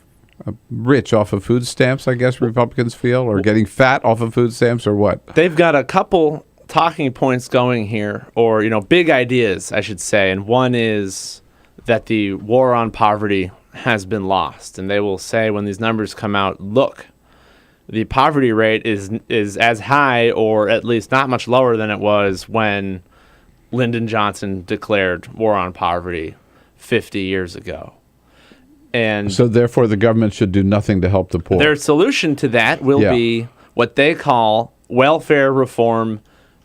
rich off of food stamps, I guess Republicans feel, or getting fat off of food stamps, or what? They've got a couple talking points going here, or big ideas, I should say. And one is that the war on poverty has been lost, and they will say when these numbers come out, look, the poverty rate is as high, or at least not much lower than it was when Lyndon Johnson declared war on poverty 50 years ago. And so therefore the government should do nothing to help the poor. Their solution to that will be what they call welfare reform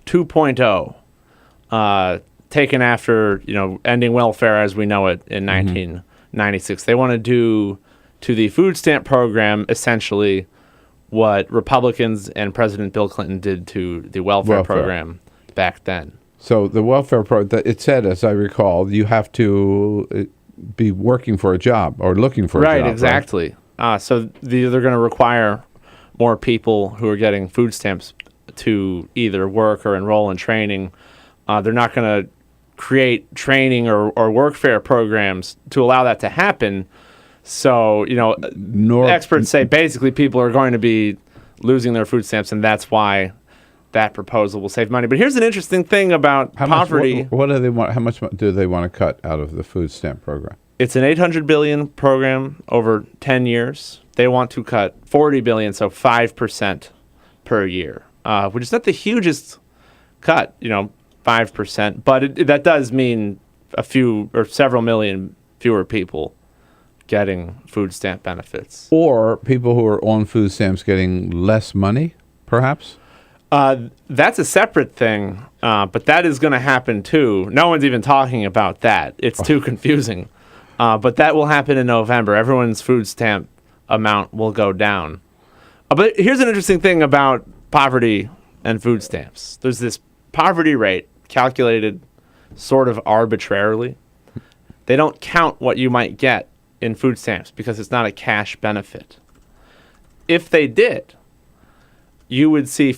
2.0, taken after, ending welfare as we know it in 1996. They want to do to the food stamp program essentially what Republicans and President Bill Clinton did to the welfare program back then. So the welfare program, it said, as I recall, you have to be working for a job or looking for a job. Right, exactly. So they're going to require more people who are getting food stamps to either work or enroll in training. They're not going to create training or workfare programs to allow that to happen. So, experts say basically people are going to be losing their food stamps, and that's why that proposal will save money. But here's an interesting thing about poverty. What do they want? How much do they want to cut out of the food stamp program? It's an $800 billion program over 10 years. They want to cut $40 billion, so 5% per year, which is not the hugest cut, 5%, but that does mean a few or several million fewer people getting food stamp benefits. Or people who are on food stamps getting less money, perhaps? That's a separate thing, but that is going to happen too. No one's even talking about that. It's too confusing. But that will happen in November. Everyone's food stamp amount will go down. But here's an interesting thing about poverty and food stamps. There's this poverty rate calculated sort of arbitrarily. They don't count what you might get in food stamps because it's not a cash benefit. If they did, you would see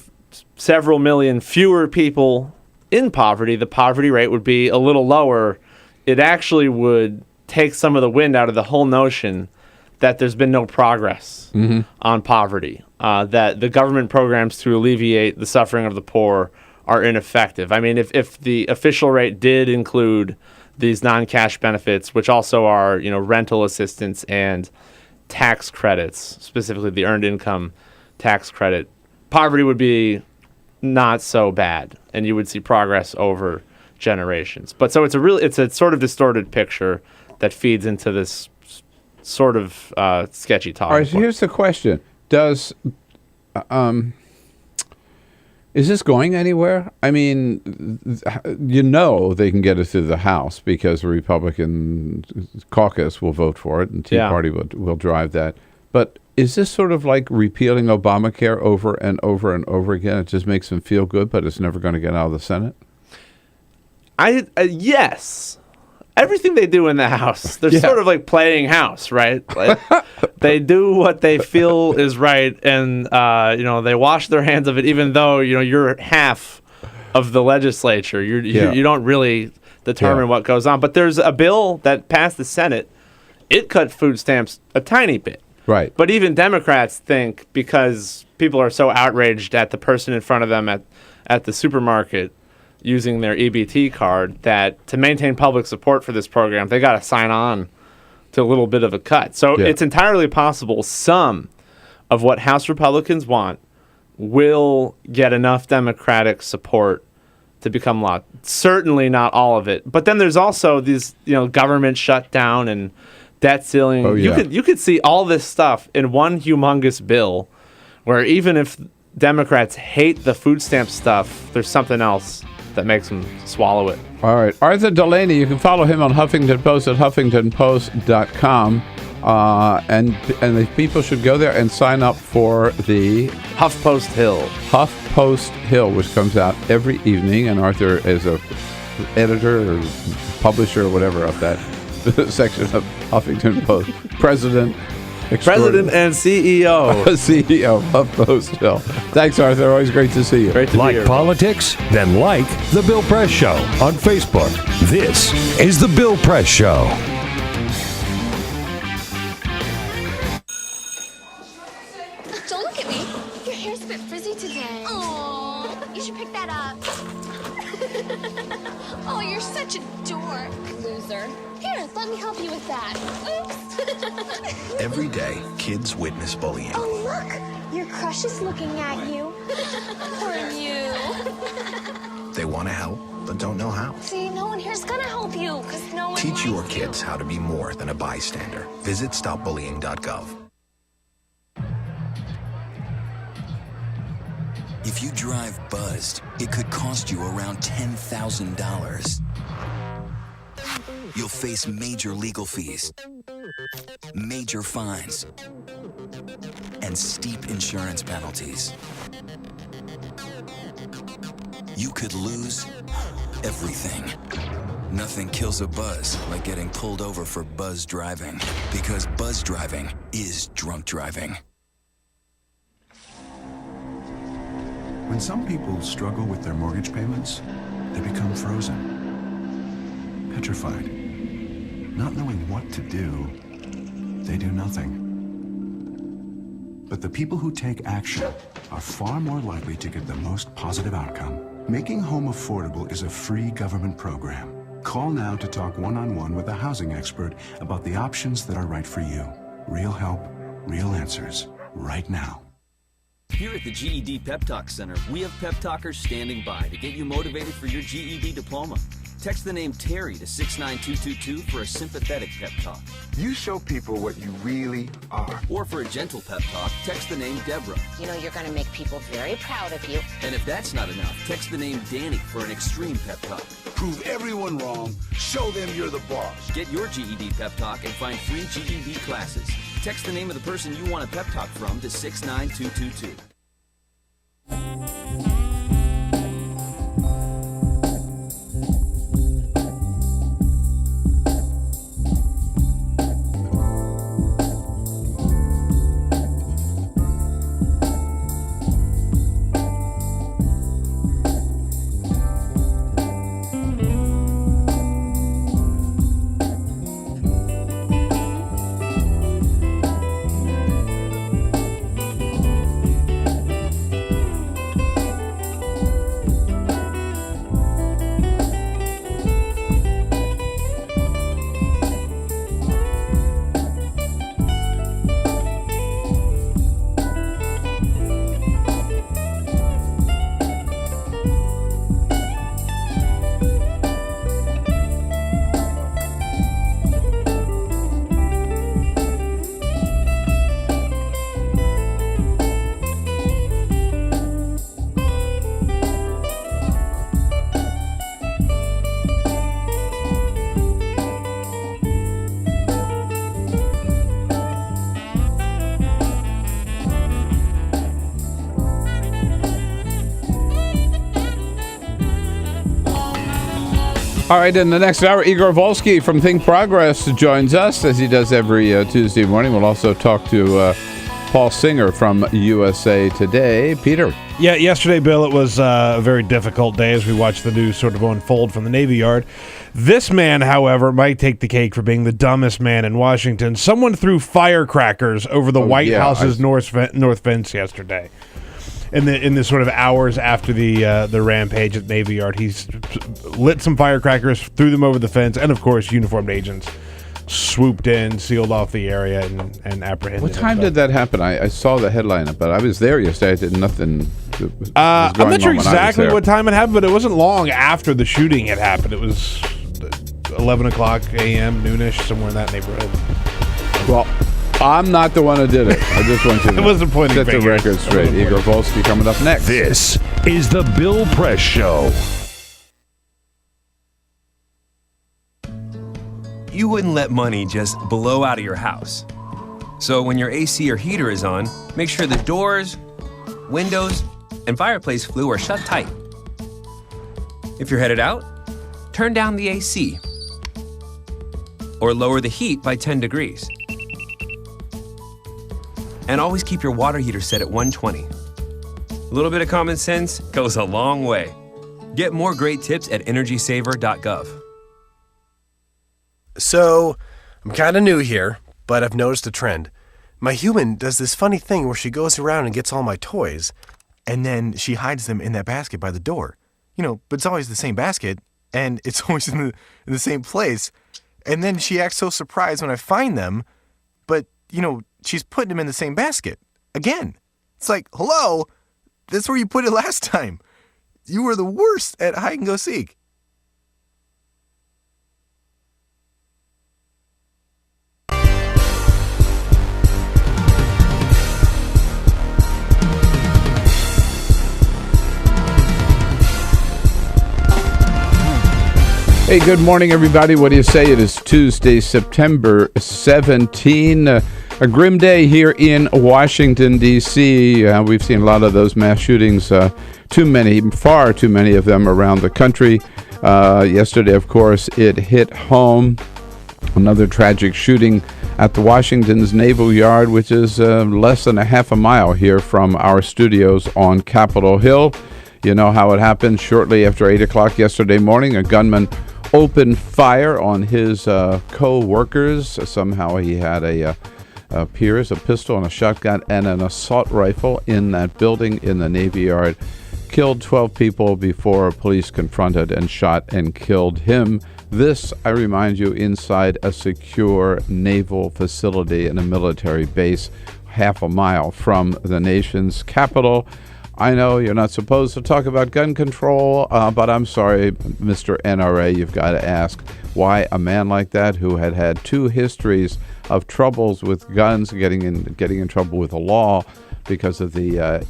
several million fewer people in poverty. The poverty rate would be a little lower. It actually would take some of the wind out of the whole notion that there's been no progress on poverty, that the government programs to alleviate the suffering of the poor are ineffective. I mean, if the official rate did include these non-cash benefits, which also are, rental assistance and tax credits, specifically the earned income tax credit, poverty would be not so bad, and you would see progress over generations. But so it's a sort of distorted picture that feeds into this sort of sketchy talk. All right, so here's the question. Is this going anywhere? I mean, they can get it through the House because the Republican caucus will vote for it and Tea Party will drive that. But is this sort of like repealing Obamacare over and over and over again? It just makes them feel good, but it's never going to get out of the Senate? Yes. Everything they do in the House, they're sort of like playing house, right? Like, they do what they feel is right, and they wash their hands of it, even though you're half of the legislature. You don't really determine what goes on. But there's a bill that passed the Senate. It cut food stamps a tiny bit, right? But even Democrats think, because people are so outraged at the person in front of them at the supermarket using their EBT card, that to maintain public support for this program, they got to sign on to a little bit of a cut. So it's entirely possible some of what House Republicans want will get enough Democratic support to become law. Certainly not all of it. But then there's also these, government shutdown and debt ceiling. You could see all this stuff in one humongous bill where even if Democrats hate the food stamp stuff, there's something else that makes them swallow it. All right. Arthur Delaney, you can follow him on Huffington Post at HuffingtonPost.com. And the people should go there and sign up for the HuffPost Hill. HuffPost Hill, which comes out every evening. And Arthur is a editor or publisher or whatever of that section of Huffington Post. President and CEO. CEO of HuffPost Hill. Thanks, Arthur. Always great to see you. Great to like politics? Then like The Bill Press Show on Facebook. This is The Bill Press Show. Don't look at me. Your hair's a bit frizzy today. Oh, you should pick that up. Oh, you're such a dork. Loser. Here, let me help you with that. Oops. Every day, kids witness bullying. Oh, look. Your crush is looking at you. Poor you. They want to help, but don't know how. See, no one here's gonna help you, because no one Teach your likes you. kids how to be more than a bystander. Visit stopbullying.gov. If you drive buzzed, it could cost you around $10,000. You'll face major legal fees, major fines, and steep insurance penalties. You could lose everything. Nothing kills a buzz like getting pulled over for buzz driving, because buzz driving is drunk driving. When some people struggle with their mortgage payments, they become frozen, petrified. Not knowing what to do, they do nothing. But the people who take action are far more likely to get the most positive outcome. Making home affordable is a free government program. Call now to talk one-on-one with a housing expert about the options that are right for you. Real help, real answers, right now. Here at the GED Pep Talk Center, we have pep talkers standing by to get you motivated for your GED diploma. Text the name Terry to 69222 for a sympathetic pep talk. You show people what you really are. Or for a gentle pep talk, text the name Deborah. You know you're going to make people very proud of you. And if that's not enough, text the name Danny for an extreme pep talk. Prove everyone wrong. Show them you're the boss. Get your GED pep talk and find free GED classes. Text the name of the person you want a pep talk from to 69222. All right, in the next hour, Igor Volsky from Think Progress joins us, as he does every Tuesday morning. We'll also talk to Paul Singer from USA Today. Peter. Yeah, yesterday, Bill, it was a very difficult day as we watched the news sort of unfold from the Navy Yard. This man, however, might take the cake for being the dumbest man in Washington. Someone threw firecrackers over the White House's north fence yesterday. In the sort of hours after the rampage at Navy Yard, he's lit some firecrackers, threw them over the fence, and of course, uniformed agents swooped in, sealed off the area, and apprehended. What time did that happen? I saw the headline, but I was there yesterday. I did nothing. I'm not sure exactly what time it happened, but it wasn't long after the shooting had happened. It was 11 o'clock a.m., noonish, somewhere in that neighborhood. Well, I'm not the one who did it. I just want you to I wasn't pointing set the fingers. record straight. Igor Volsky coming up next. This is the Bill Press Show. You wouldn't let money just blow out of your house. So when your AC or heater is on, make sure the doors, windows, and fireplace flue are shut tight. If you're headed out, turn down the AC or lower the heat by 10 degrees. And always keep your water heater set at 120. A little bit of common sense goes a long way. Get more great tips at energysaver.gov. So, I'm kind of new here, but I've noticed a trend. My human does this funny thing where she goes around and gets all my toys, and then she hides them in that basket by the door. You know, but it's always the same basket, and it's always in the same place. And then she acts so surprised when I find them, but, you know, she's putting them in the same basket. Again. It's like, hello, that's where you put it last time. You were the worst at hide and go seek. Hey, good morning, everybody. What do you say? It is Tuesday, September 17. A grim day here in Washington, D.C. We've seen a lot of those mass shootings, too many, far too many of them around the country. Yesterday, of course, it hit home. Another tragic shooting at the Washington's Naval Yard, which is less than a half a mile here from our studios on Capitol Hill. You know how it happened. Shortly after 8 o'clock yesterday morning, a gunman opened fire on his co-workers. Somehow he had a pistol and a shotgun and an assault rifle in that building in the Navy Yard. Killed 12 people before police confronted and shot and killed him. This, I remind you, inside a secure naval facility and a military base half a mile from the nation's capital. I know you're not supposed to talk about gun control, but I'm sorry, Mr. NRA, you've got to ask why a man like that, who had two histories of troubles with guns, getting in trouble with the law because of the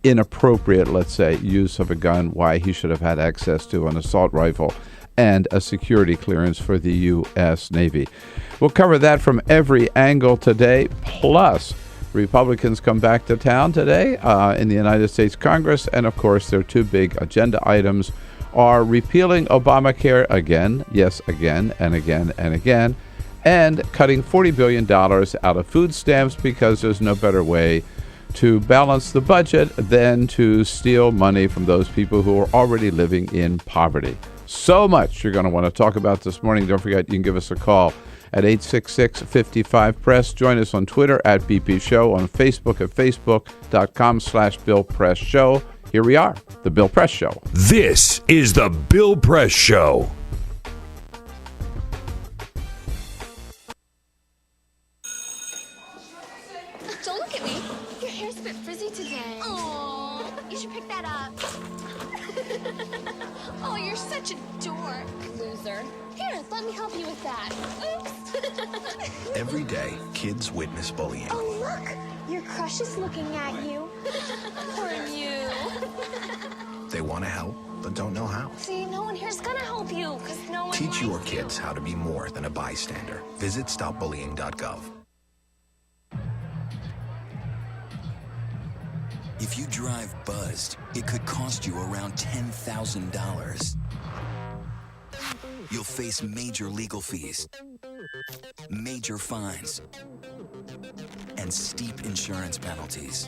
inappropriate, let's say, use of a gun, why he should have had access to an assault rifle and a security clearance for the U.S. Navy. We'll cover that from every angle today, plus Republicans come back to town today in the United States Congress, and of course their two big agenda items are repealing Obamacare again, yes, again and again and again, and cutting $40 billion out of food stamps because there's no better way to balance the budget than to steal money from those people who are already living in poverty. So much you're going to want to talk about this morning. Don't forget, you can give us a call at 866-55-PRESS. Join us on Twitter at BP Show, on Facebook at facebook.com/Bill Press Show. Here we are, The Bill Press Show. This is The Bill Press Show. Don't look at me. Your hair's a bit frizzy today. Oh, you should pick that up. Oh, you're such a dork. Loser. Here, let me help you with that. Oops. Every day, kids witness bullying. Oh, look. Your crush is looking at you. Poor you. They want to help, but don't know how. See, no one here's gonna help you, because no one Teach your likes kids how to be more than a bystander. Visit stopbullying.gov. If you drive buzzed, it could cost you around $10,000. You'll face major legal fees, major fines, and steep insurance penalties.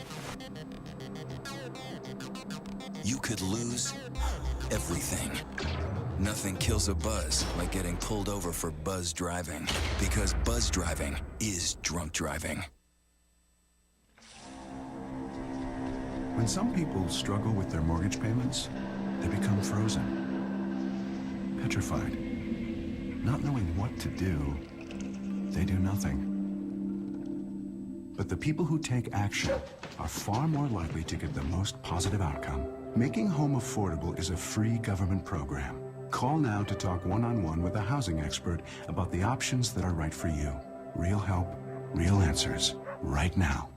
You could lose everything. Nothing kills a buzz like getting pulled over for buzz driving, because buzz driving is drunk driving. When some people struggle with their mortgage payments, they become frozen, petrified. Not knowing what to do, they do nothing. But the people who take action are far more likely to get the most positive outcome. Making home affordable is a free government program. Call now to talk one-on-one with a housing expert about the options that are right for you. Real help, real answers, right now.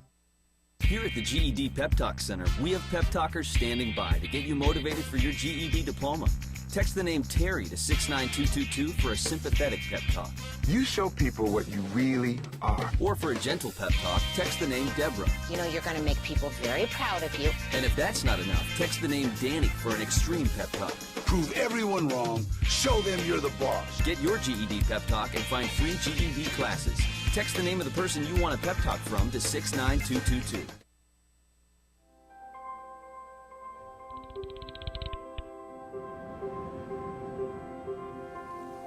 Here at the GED Pep Talk Center, we have pep talkers standing by to get you motivated for your GED diploma. Text the name Terry to 69222 for a sympathetic pep talk. You show people what you really are. Or for a gentle pep talk, text the name Deborah. You know you're going to make people very proud of you. And if that's not enough, text the name Danny for an extreme pep talk. Prove everyone wrong. Show them you're the boss. Get your GED pep talk and find free GED classes. Text the name of the person you want a pep talk from to 69222.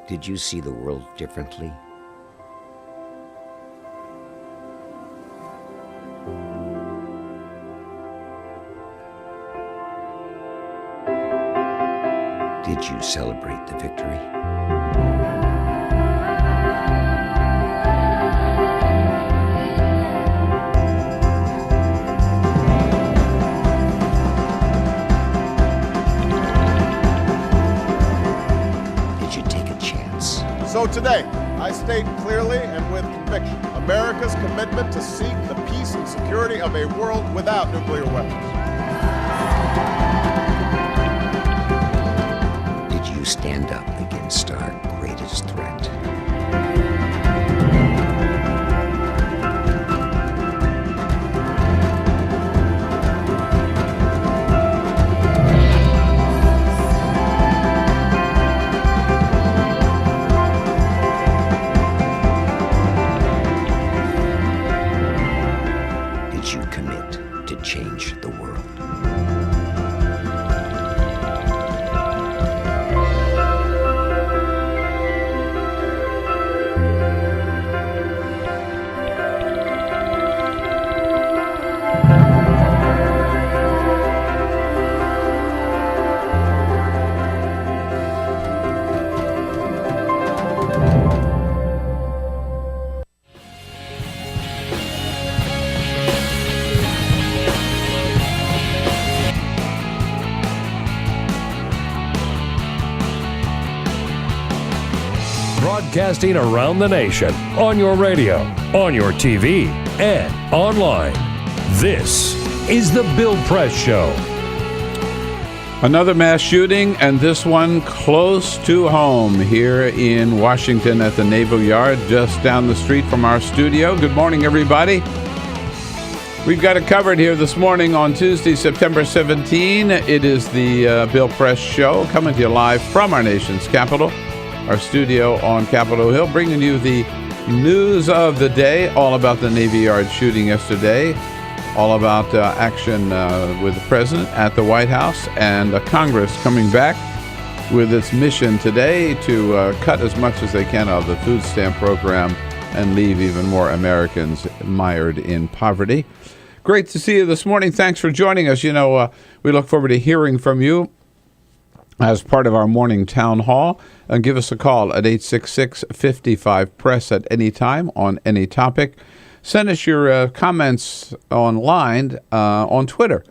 Did you see the world differently? Did you celebrate the victory? So today, I state clearly and with conviction America's commitment to seek the peace and security of a world without nuclear weapons. Did you stand up against Broadcasting around the nation, on your radio, on your TV, and online. This is The Bill Press Show. Another mass shooting, and this one close to home here in Washington at the Naval Yard, just down the street from our studio. Good morning, everybody. We've got it covered here this morning on Tuesday, September 17. It is the Bill Press Show, coming to you live from our nation's capital, our studio on Capitol Hill, bringing you the news of the day, all about the Navy Yard shooting yesterday, all about action with the president at the White House, and Congress coming back with its mission today to cut as much as they can out of the food stamp program and leave even more Americans mired in poverty. Great to see you this morning. Thanks for joining us. You know, we look forward to hearing from you as part of our morning town hall. And give us a call at 866-55-PRESS at any time on any topic. Send us your comments online on Twitter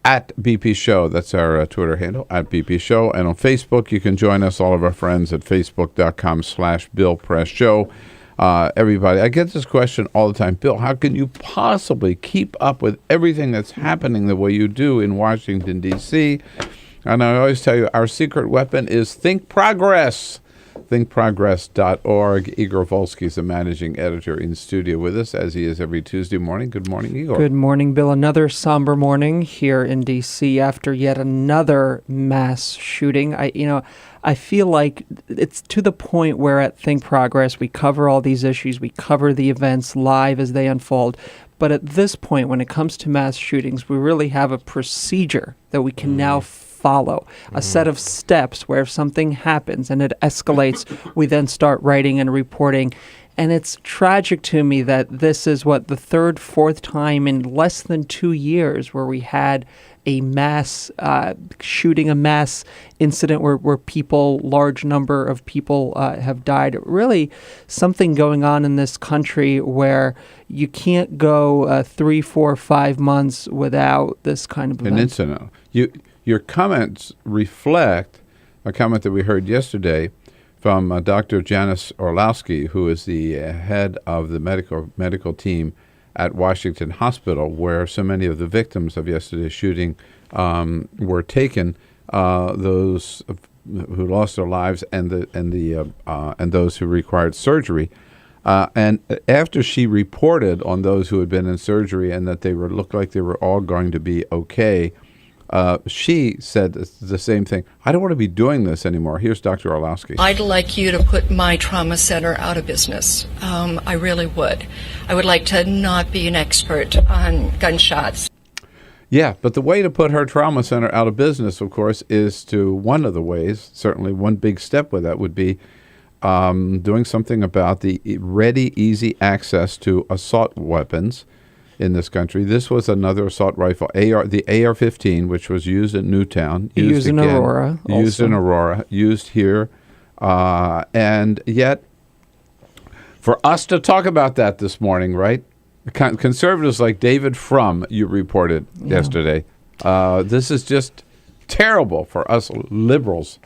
at BP Show. That's our Twitter handle, at BP Show. And on Facebook, you can join us, all of our friends, at facebook.com/Bill Press Show. Everybody, I get this question all the time. Bill, how can you possibly keep up with everything that's happening the way you do in Washington, D.C.? And I always tell you, our secret weapon is Think Progress. ThinkProgress.org. Igor Volsky is the managing editor in studio with us, as he is every Tuesday morning. Good morning, Igor. Good morning, Bill. Another somber morning here in D.C. after yet another mass shooting. I feel like it's to the point where at Think Progress, we cover all these issues, we cover the events live as they unfold. But at this point, when it comes to mass shootings, we really have a procedure that we can now follow, a set of steps where if something happens and it escalates, we then start writing and reporting. And it's tragic to me that this is the third, fourth time in less than 2 years where we had a mass shooting, a mass incident where people, large number of people have died. Really something going on in this country where you can't go 3, 4, 5 months without this kind of event. An incident. Your comments reflect a comment that we heard yesterday from Dr. Janice Orlowski, who is the head of the medical team at Washington Hospital, where so many of the victims of yesterday's shooting were taken, those who lost their lives and those who required surgery. And after she reported on those who had been in surgery and that they looked like they were all going to be okay, she said the same thing. I don't want to be doing this anymore. Here's Dr. Orlowski. I'd like you to put my trauma center out of business. I really would. I would like to not be an expert on gunshots. Yeah, but the way to put her trauma center out of business, of course, is one of the ways, certainly one big step with that would be doing something about the ready, easy access to assault weapons in this country. This was another assault rifle, the AR-15, which was used at Newtown. Used in Aurora. Used in Aurora. Used here. And yet, for us to talk about that this morning, right? Conservatives like David Frum, you reported yesterday. This is just terrible for us liberals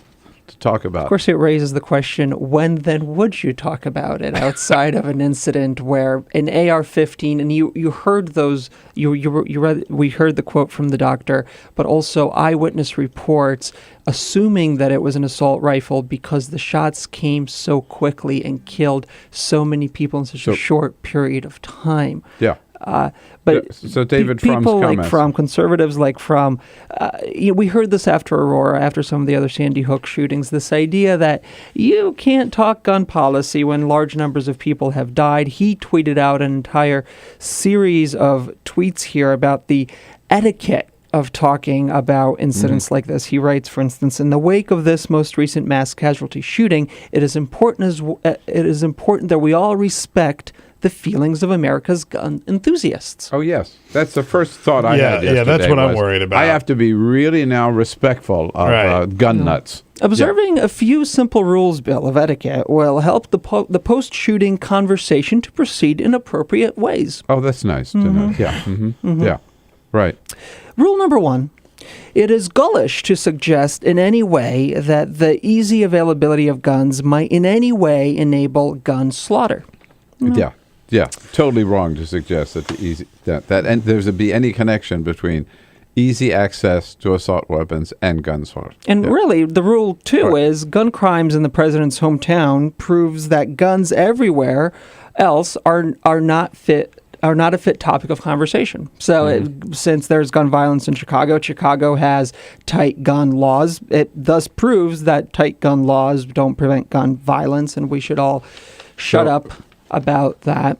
to talk about. Of course, it raises the question, when then would you talk about it outside of an incident where an AR-15, and you heard those, we heard the quote from the doctor, but also eyewitness reports assuming that it was an assault rifle because the shots came so quickly and killed so many people in such a short period of time. Yeah. But so David Frum's people like comments. Frum, conservatives like Frum, we heard this after Aurora, after some of the other Sandy Hook shootings, this idea that you can't talk gun policy when large numbers of people have died. He tweeted out an entire series of tweets here about the etiquette of talking about incidents like this. He writes, for instance, in the wake of this most recent mass casualty shooting, it is important that we all respect the feelings of America's gun enthusiasts. Oh, yes. That's the first thought I had yesterday. Yeah, that's what I'm worried about. I have to be really now respectful of gun nuts. Observing a few simple rules, Bill, of etiquette will help the post-shooting conversation to proceed in appropriate ways. Oh, that's nice to know. Yeah. Yeah. Right. Rule number 1. It is gullish to suggest in any way that the easy availability of guns might in any way enable gun slaughter. Yeah, totally wrong to suggest that and there's to be any connection between easy access to assault weapons and gun slaughter. And really, the rule too is gun crimes in the president's hometown proves that guns everywhere else are not a fit topic of conversation. So since there's gun violence in Chicago has tight gun laws. It thus proves that tight gun laws don't prevent gun violence, and we should all shut up about that.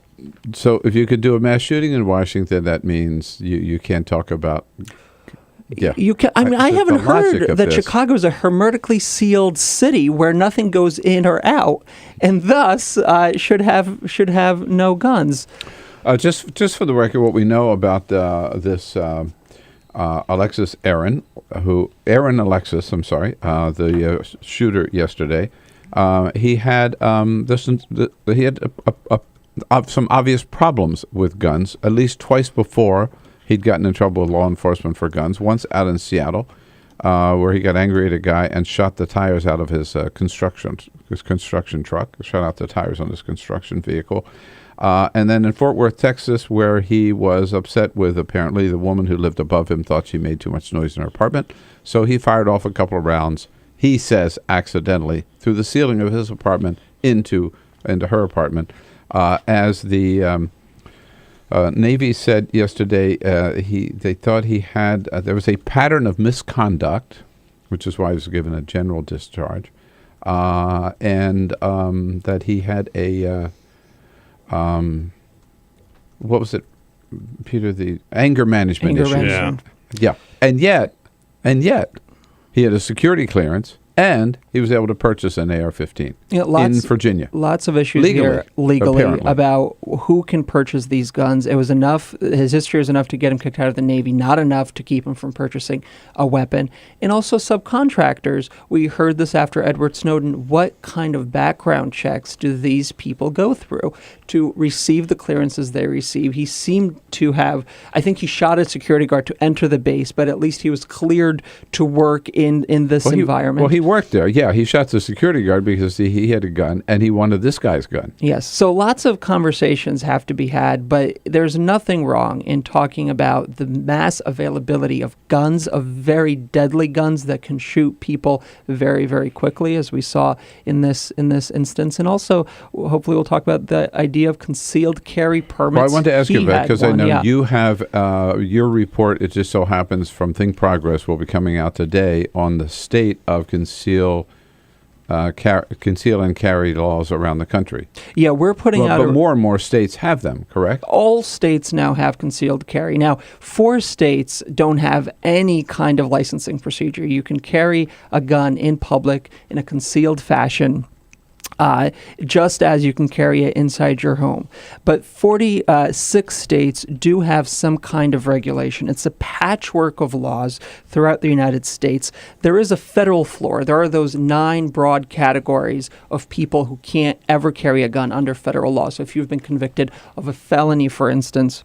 So if you could do a mass shooting in Washington, that means you can't talk about... Yeah, you can. I mean, I haven't heard that Chicago is a hermetically sealed city where nothing goes in or out, and thus should have no guns. Just for the record, what we know about this Alexis Aaron Alexis, I'm sorry, the shooter yesterday, he had some obvious problems with guns. At least twice before, he'd gotten in trouble with law enforcement for guns. Once out in Seattle, where he got angry at a guy and shot the tires out of his construction truck, shot out the tires on his construction vehicle. And then in Fort Worth, Texas, where he was upset with apparently the woman who lived above him, thought she made too much noise in her apartment. So he fired off a couple of rounds, he says accidentally, through the ceiling of his apartment into her apartment. As the Navy said yesterday, they thought he had, there was a pattern of misconduct, which is why he was given a general discharge, and that he had a... what was it, Peter? The anger management issue. Yeah. And yet, he had a security clearance, and he was able to purchase an AR-15 in Virginia. Lots of issues legally about who can purchase these guns. It was enough. His history was enough to get him kicked out of the Navy, not enough to keep him from purchasing a weapon. And also subcontractors. We heard this after Edward Snowden. What kind of background checks do these people go through to receive the clearances they receive? He seemed to have, I think he shot a security guard to enter the base, but at least he was cleared to work in this environment. He worked there. Yeah, he shot the security guard because he had a gun and he wanted this guy's gun. Yes. So lots of conversations have to be had, but there's nothing wrong in talking about the mass availability of guns, of very deadly guns that can shoot people very, very quickly, as we saw in this instance. And also, hopefully, we'll talk about the idea of concealed carry permits. Well, I want to ask you about, because I know you have your report, it just so happens, from Think Progress will be coming out today on the state of conceal and carry laws around the country. Yeah, we're putting out... But more and more states have them, correct? All states now have concealed carry. Now, 4 states don't have any kind of licensing procedure. You can carry a gun in public in a concealed fashion, just as you can carry it inside your home. But 46 states do have some kind of regulation. It's a patchwork of laws throughout the United States. There is a federal floor. There are those 9 broad categories of people who can't ever carry a gun under federal law. So if you've been convicted of a felony, for instance,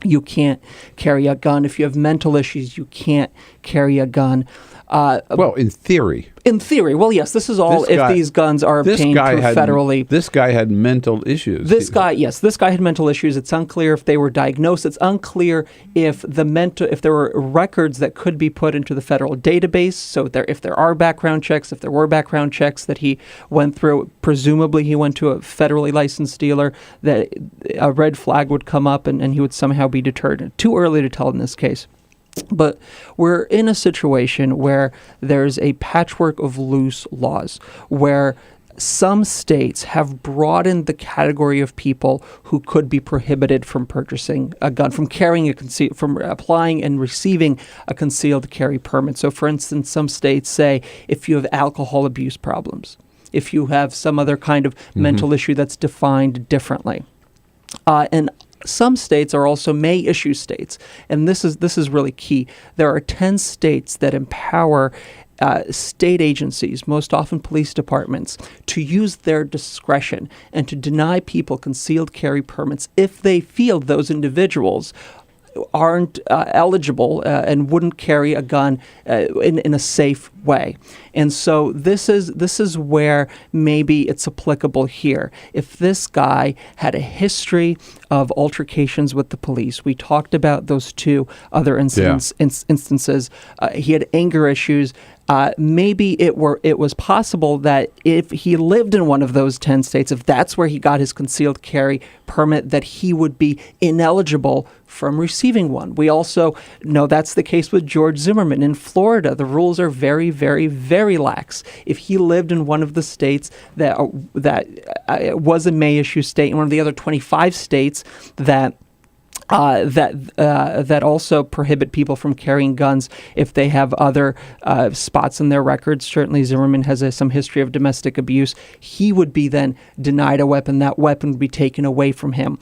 you can't carry a gun. If you have mental issues, you can't carry a gun. Well, in theory. In theory. Well, yes, this is all if these guns are obtained through federally. This guy had mental issues. This guy had mental issues. It's unclear if they were diagnosed. It's unclear if there were records that could be put into the federal database. So if there were background checks that he went through, presumably he went to a federally licensed dealer, that a red flag would come up and he would somehow be deterred. Too early to tell in this case. But we're in a situation where there's a patchwork of loose laws, where some states have broadened the category of people who could be prohibited from purchasing a gun, from applying and receiving a concealed carry permit. So, for instance, some states say if you have alcohol abuse problems, if you have some other kind of mental issue that's defined differently, and some states are also may issue states, and this is really key. There are 10 states that empower state agencies, most often police departments, to use their discretion and to deny people concealed carry permits if they feel those individuals aren't eligible and wouldn't carry a gun in a safe way. And so this is where maybe it's applicable here. If this guy had a history of altercations with the police, we talked about those two other instances. He had anger issues. Maybe it was possible that if he lived in one of those 10 states, if that's where he got his concealed carry permit, that he would be ineligible from receiving one. We also know that's the case with George Zimmerman in Florida. The rules are very, very, very lax. If he lived in one of the states that was a May issue state, and one of the other 25 states that also prohibit people from carrying guns if they have other spots in their records. Certainly Zimmerman has some history of domestic abuse. He would be then denied a weapon. That weapon would be taken away from him.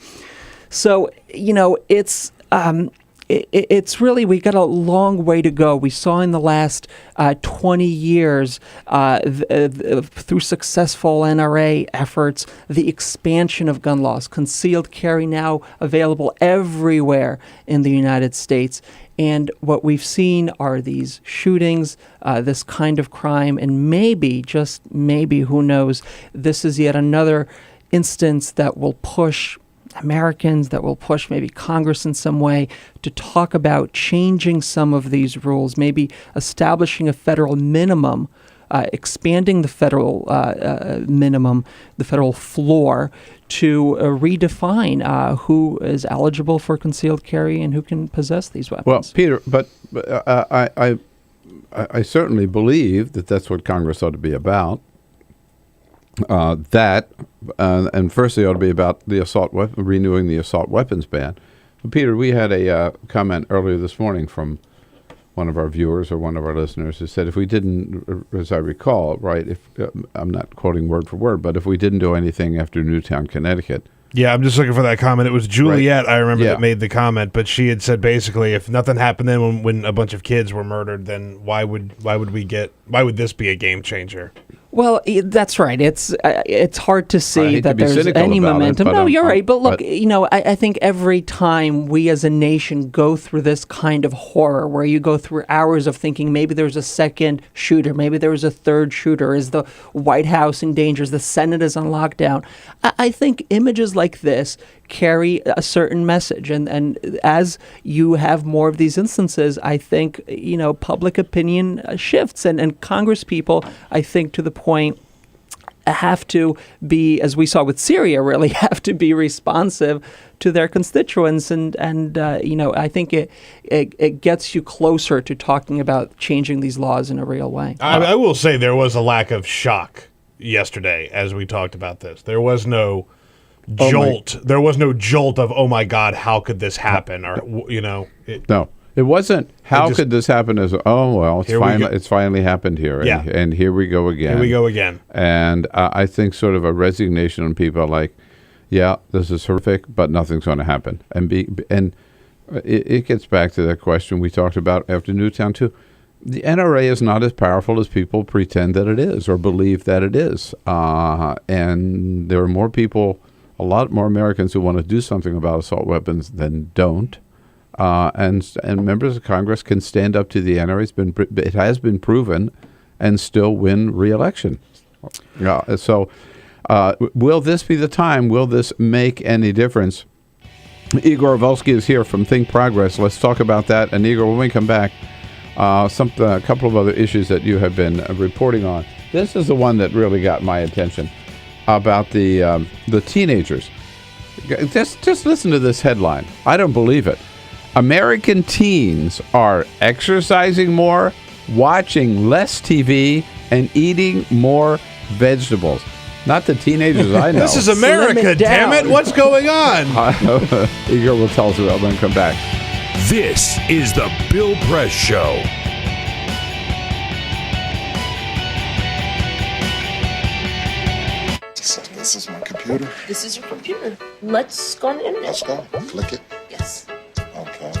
So, it's really, we got a long way to go. We saw in the last 20 years, through successful NRA efforts, the expansion of gun laws, concealed carry now available everywhere in the United States. And what we've seen are these shootings, this kind of crime, and maybe, just maybe, who knows, this is yet another instance that will push Americans, that will push maybe Congress in some way to talk about changing some of these rules, maybe establishing a federal minimum, expanding the federal minimum, the federal floor, to redefine who is eligible for concealed carry and who can possess these weapons. Well, Peter, but I certainly believe that that's what Congress ought to be about. And firstly, it ought to be about the assault weapon, renewing the assault weapons ban. But Peter, we had a comment earlier this morning from one of our viewers or one of our listeners who said if we didn't, as I recall, right, if I'm not quoting word for word, but if we didn't do anything after Newtown, Connecticut. Yeah, I'm just looking for that comment. It was Juliet, right. I remember, that made the comment, but she had said basically if nothing happened then when a bunch of kids were murdered, then why would this be a game changer? Well, that's right. It's hard to see that there's any momentum. No, you're right. But look, I think every time we as a nation go through this kind of horror, where you go through hours of thinking maybe there's a second shooter, maybe there was a third shooter, is the White House in danger, is the Senate is on lockdown. I think images like this carry a certain message. And as you have more of these instances, I think, public opinion shifts. And Congress people, I think, to the point, have to be, as we saw with Syria, really have to be responsive to their constituents. And I think it gets you closer to talking about changing these laws in a real way. I will say there was a lack of shock yesterday as we talked about this. There was no jolt. There was no jolt of, oh my God, how could this happen? Or no, it wasn't. How could this happen? As it's finally happened here. Yeah. And here we go again. Here we go again. And I think sort of a resignation on people like, yeah, this is horrific, but nothing's going to happen. And it gets back to that question we talked about after Newtown too. The NRA is not as powerful as people pretend that it is or believe that it is. And there are more people, a lot more Americans who want to do something about assault weapons than don't. And members of Congress can stand up to the NRA. It has been proven, and still win re-election. So will this be the time? Will this make any difference? Igor Volsky is here from Think Progress. Let's talk about that. And Igor, when we come back, a couple of other issues that you have been reporting on. This is the one that really got my attention about the teenagers. Just listen to this headline. I don't believe it. American teens are exercising more, watching less TV, and eating more vegetables. Not the teenagers I know. This is America, damn it. What's going on? Igor will tell us about when we come back. This is the Bill Press Show. This is my computer. This is your computer. Let's go on the internet. Let's go. Click it. Yes. Okay.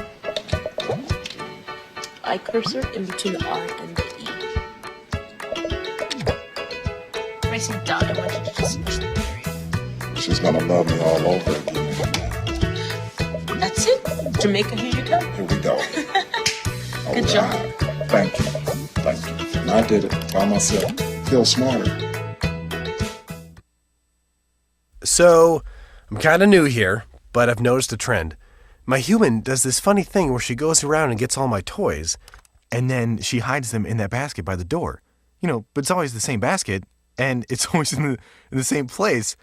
I cursor in between the R and the E. Pressing down, I want you to just push the period. She's gonna love me all over again. That's it. Jamaica, here you go. Here we go. Good job. Thank you. Thank you. And I did it by myself. Feel smarter. So, I'm kind of new here, but I've noticed a trend. My human does this funny thing where she goes around and gets all my toys, and then she hides them in that basket by the door. But it's always the same basket, and it's always in the same place.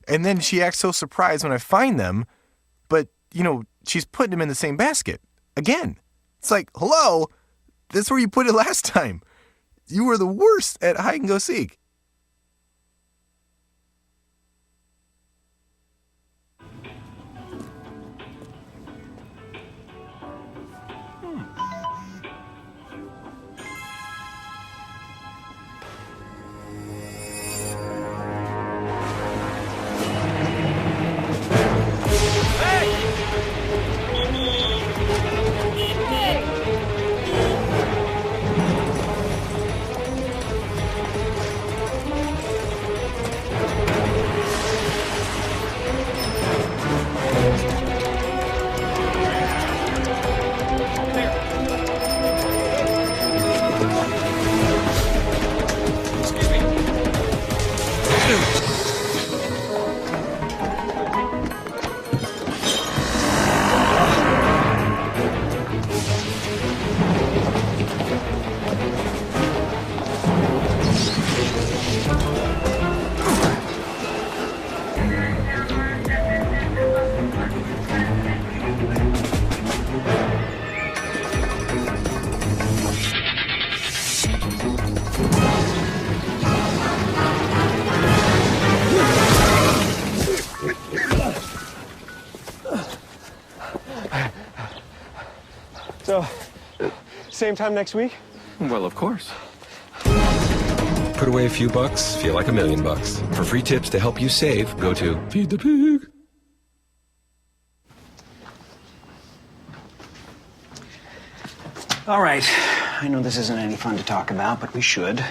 And then she acts so surprised when I find them, but, she's putting them in the same basket. Again. It's like, hello, that's where you put it last time. You were the worst at hide and go seek. So, same time next week? Well, of course. Put away a few bucks, feel like $1 million. For free tips to help you save, go to Feed the Pig. All right. I know this isn't any fun to talk about, but we should.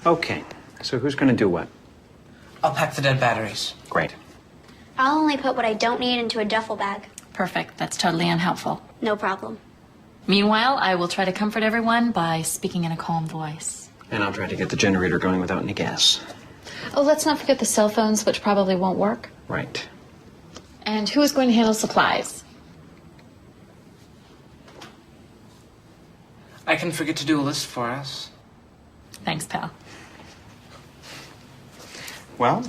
Okay. So who's going to do what? I'll pack the dead batteries. Great. I'll only put what I don't need into a duffel bag. Perfect. That's totally unhelpful. No problem. Meanwhile, I will try to comfort everyone by speaking in a calm voice. And I'll try to get the generator going without any gas. Oh, let's not forget the cell phones, which probably won't work. Right. And who is going to handle supplies? I can forget to do a list for us. Thanks, pal. Well,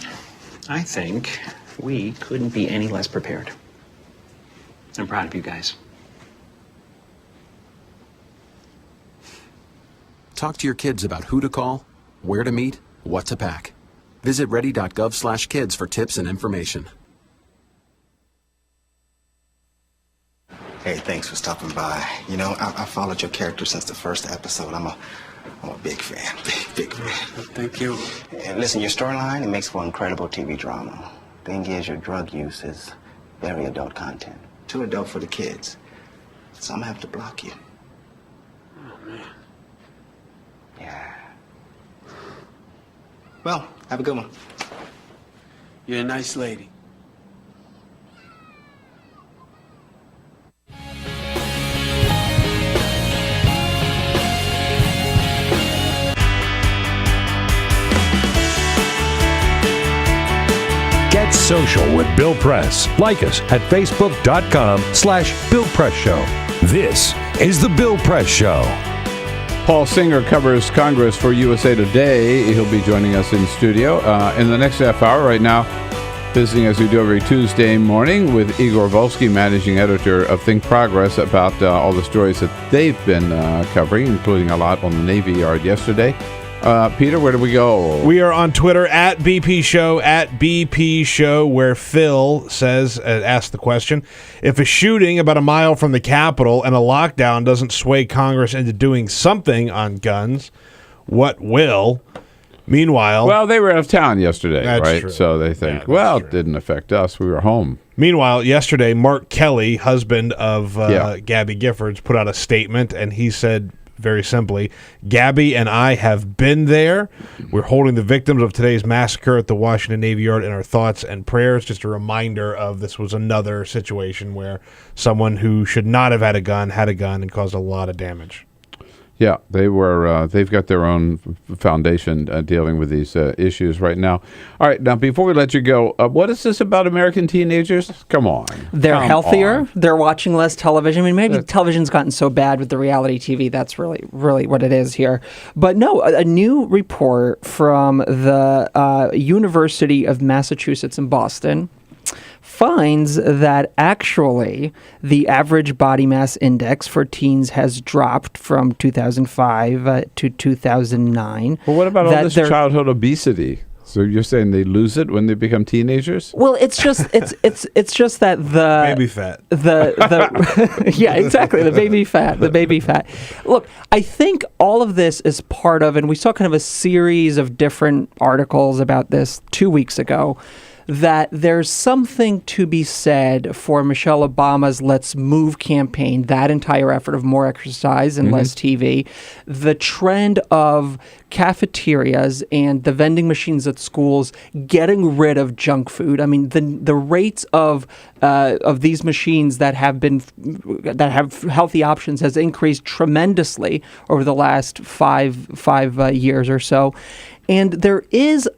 I think we couldn't be any less prepared. I'm proud of you guys. Talk to your kids about who to call, where to meet, what to pack. Visit ready.gov/kids for tips and information. Hey, thanks for stopping by. I followed your character since the first episode. I'm a big fan. Big fan. Thank you. And listen, your storyline, it makes for incredible TV drama. Thing is, your drug use is very adult content. Too adult for the kids. So I'm gonna have to block you. Oh, man. Yeah. Well, have a good one. You're a nice lady. Get social with Bill Press. Like us at facebook.com/Bill Press Show. This is the Bill Press Show. Paul Singer covers Congress for USA Today. He'll be joining us in studio in the next half hour. Right now, visiting as we do every Tuesday morning with Igor, Volsky, managing editor of Think Progress, about all the stories that they've been covering, including a lot on the Navy Yard yesterday. Peter, where do we go? We are on Twitter at BP Show, where Phil says, asks the question, if a shooting about a mile from the Capitol and a lockdown doesn't sway Congress into doing something on guns, what will? Meanwhile... Well, they were out of town yesterday, right? True. So they think, it didn't affect us. We were home. Meanwhile, yesterday, Mark Kelly, husband of Gabby Giffords, put out a statement, and he said very simply. Gabby and I have been there. We're holding the victims of today's massacre at the Washington Navy Yard in our thoughts and prayers. Just a reminder of this was another situation where someone who should not have had a gun and caused a lot of damage. Yeah, they've got their own foundation dealing with these issues right now. All right, now before we let you go, what is this about American teenagers? Come on. They're healthier. They're watching less television. I mean, maybe television's gotten so bad with the reality TV. That's really what it is here. But no, a new report from the University of Massachusetts in Boston finds that actually the average body mass index for teens has dropped from 2005 to 2009. Well, what about all this childhood obesity? So you're saying they lose it when they become teenagers? Well, it's just that the baby fat. The yeah, exactly, the baby fat. Look, I think all of this is part of, and we saw kind of a series of different articles about this 2 weeks ago, that there's something to be said for Michelle Obama's Let's Move campaign, that entire effort of more exercise and less TV, the trend of cafeterias and the vending machines at schools getting rid of junk food. I mean, the rates of these machines that have healthy options has increased tremendously over the last five years or so, and there is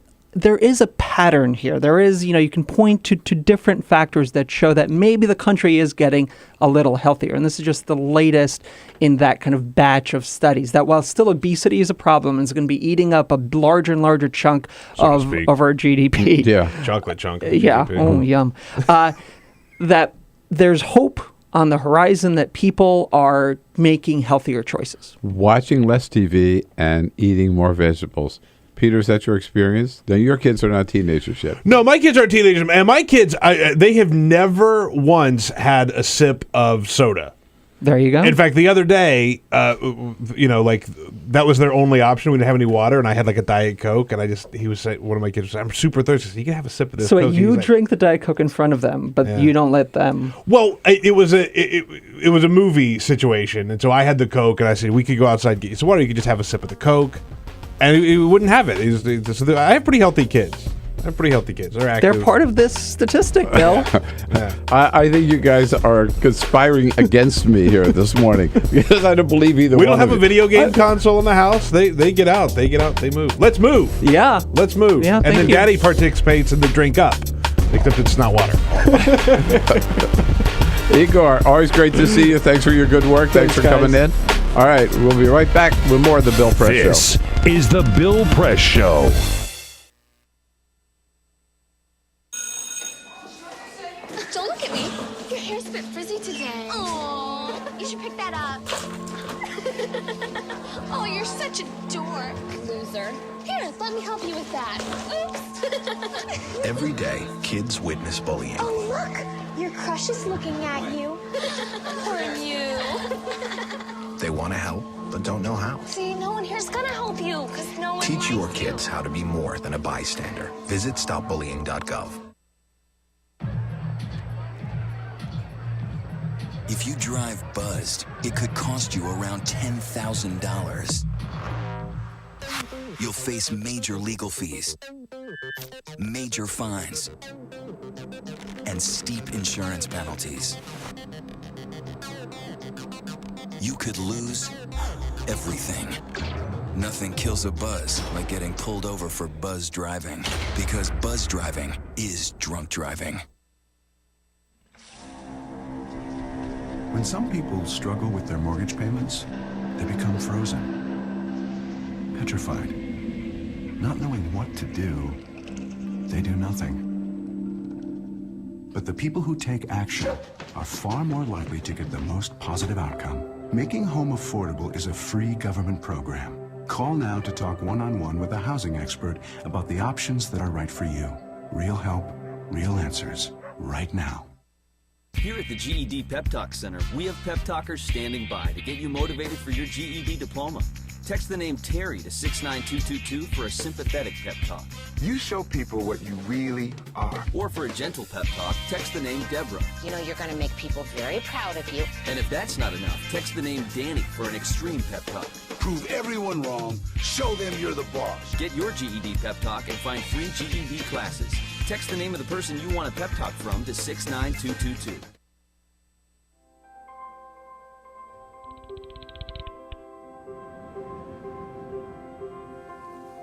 a pattern here. There is, you can point to different factors that show that maybe the country is getting a little healthier. And this is just the latest in that kind of batch of studies, that while still obesity is a problem and is going to be eating up a larger and larger chunk of our GDP. Yeah. Chocolate chunk. Yeah. GDP. Oh, yum. That there's hope on the horizon that people are making healthier choices. Watching less TV and eating more vegetables. Peter, is that your experience? Now, your kids are not teenagers yet. No, my kids are teenagers, and my kids, they have never once had a sip of soda. There you go. In fact, the other day, that was their only option. We didn't have any water, and I had like a Diet Coke, and he was saying, one of my kids was saying, I'm super thirsty. So you can have a sip of this. So Coke. you drink the Diet Coke in front of them, but you don't let them. Well, it was a movie situation, and so I had the Coke, and I said, we could go outside and get you some water. You could just have a sip of the Coke. And he wouldn't have it. So I have pretty healthy kids. They're active. They're part of this statistic, Bill. Yeah. I think you guys are conspiring against me here this morning because I don't believe either one. We don't have a video game console in the house. They get out. They move. Let's move. Yeah. Let's move. Yeah, and then Daddy participates in the drink up, except it's not water. Igor, always great to see you. Thanks for your good work. Thanks for coming in. All right, we'll be right back with more of the Bill Press Show. This is the Bill Press Show. Don't look at me. Your hair's a bit frizzy today. Oh, you should pick that up. Oh, you're such a dork, loser. Here, let me help you with that. Oops. Every day, kids witness bullying. Oh, look, your crush is looking at you. Poor you. They want to help, but don't know how. See, no one here's gonna help you, because no one Teach your likes kids how to be more than a bystander. Visit stopbullying.gov. If you drive buzzed, it could cost you around $10,000. You'll face major legal fees, major fines, and steep insurance penalties. You could lose everything. Nothing kills a buzz like getting pulled over for buzz driving, because buzz driving is drunk driving. When some people struggle with their mortgage payments, they become frozen, petrified. Not knowing what to do, they do nothing. But the people who take action are far more likely to get the most positive outcome. Making home affordable is a free government program. Call now to talk one-on-one with a housing expert about the options that are right for you. Real help, real answers, right now. Here at the GED Pep Talk Center, we have pep talkers standing by to get you motivated for your GED diploma. Text the name Terry to 69222 for a sympathetic pep talk. You show people what you really are. Or for a gentle pep talk, text the name Deborah. You know you're going to make people very proud of you. And if that's not enough, text the name Danny for an extreme pep talk. Prove everyone wrong. Show them you're the boss. Get your GED pep talk and find free GED classes. Text the name of the person you want a pep talk from to 69222.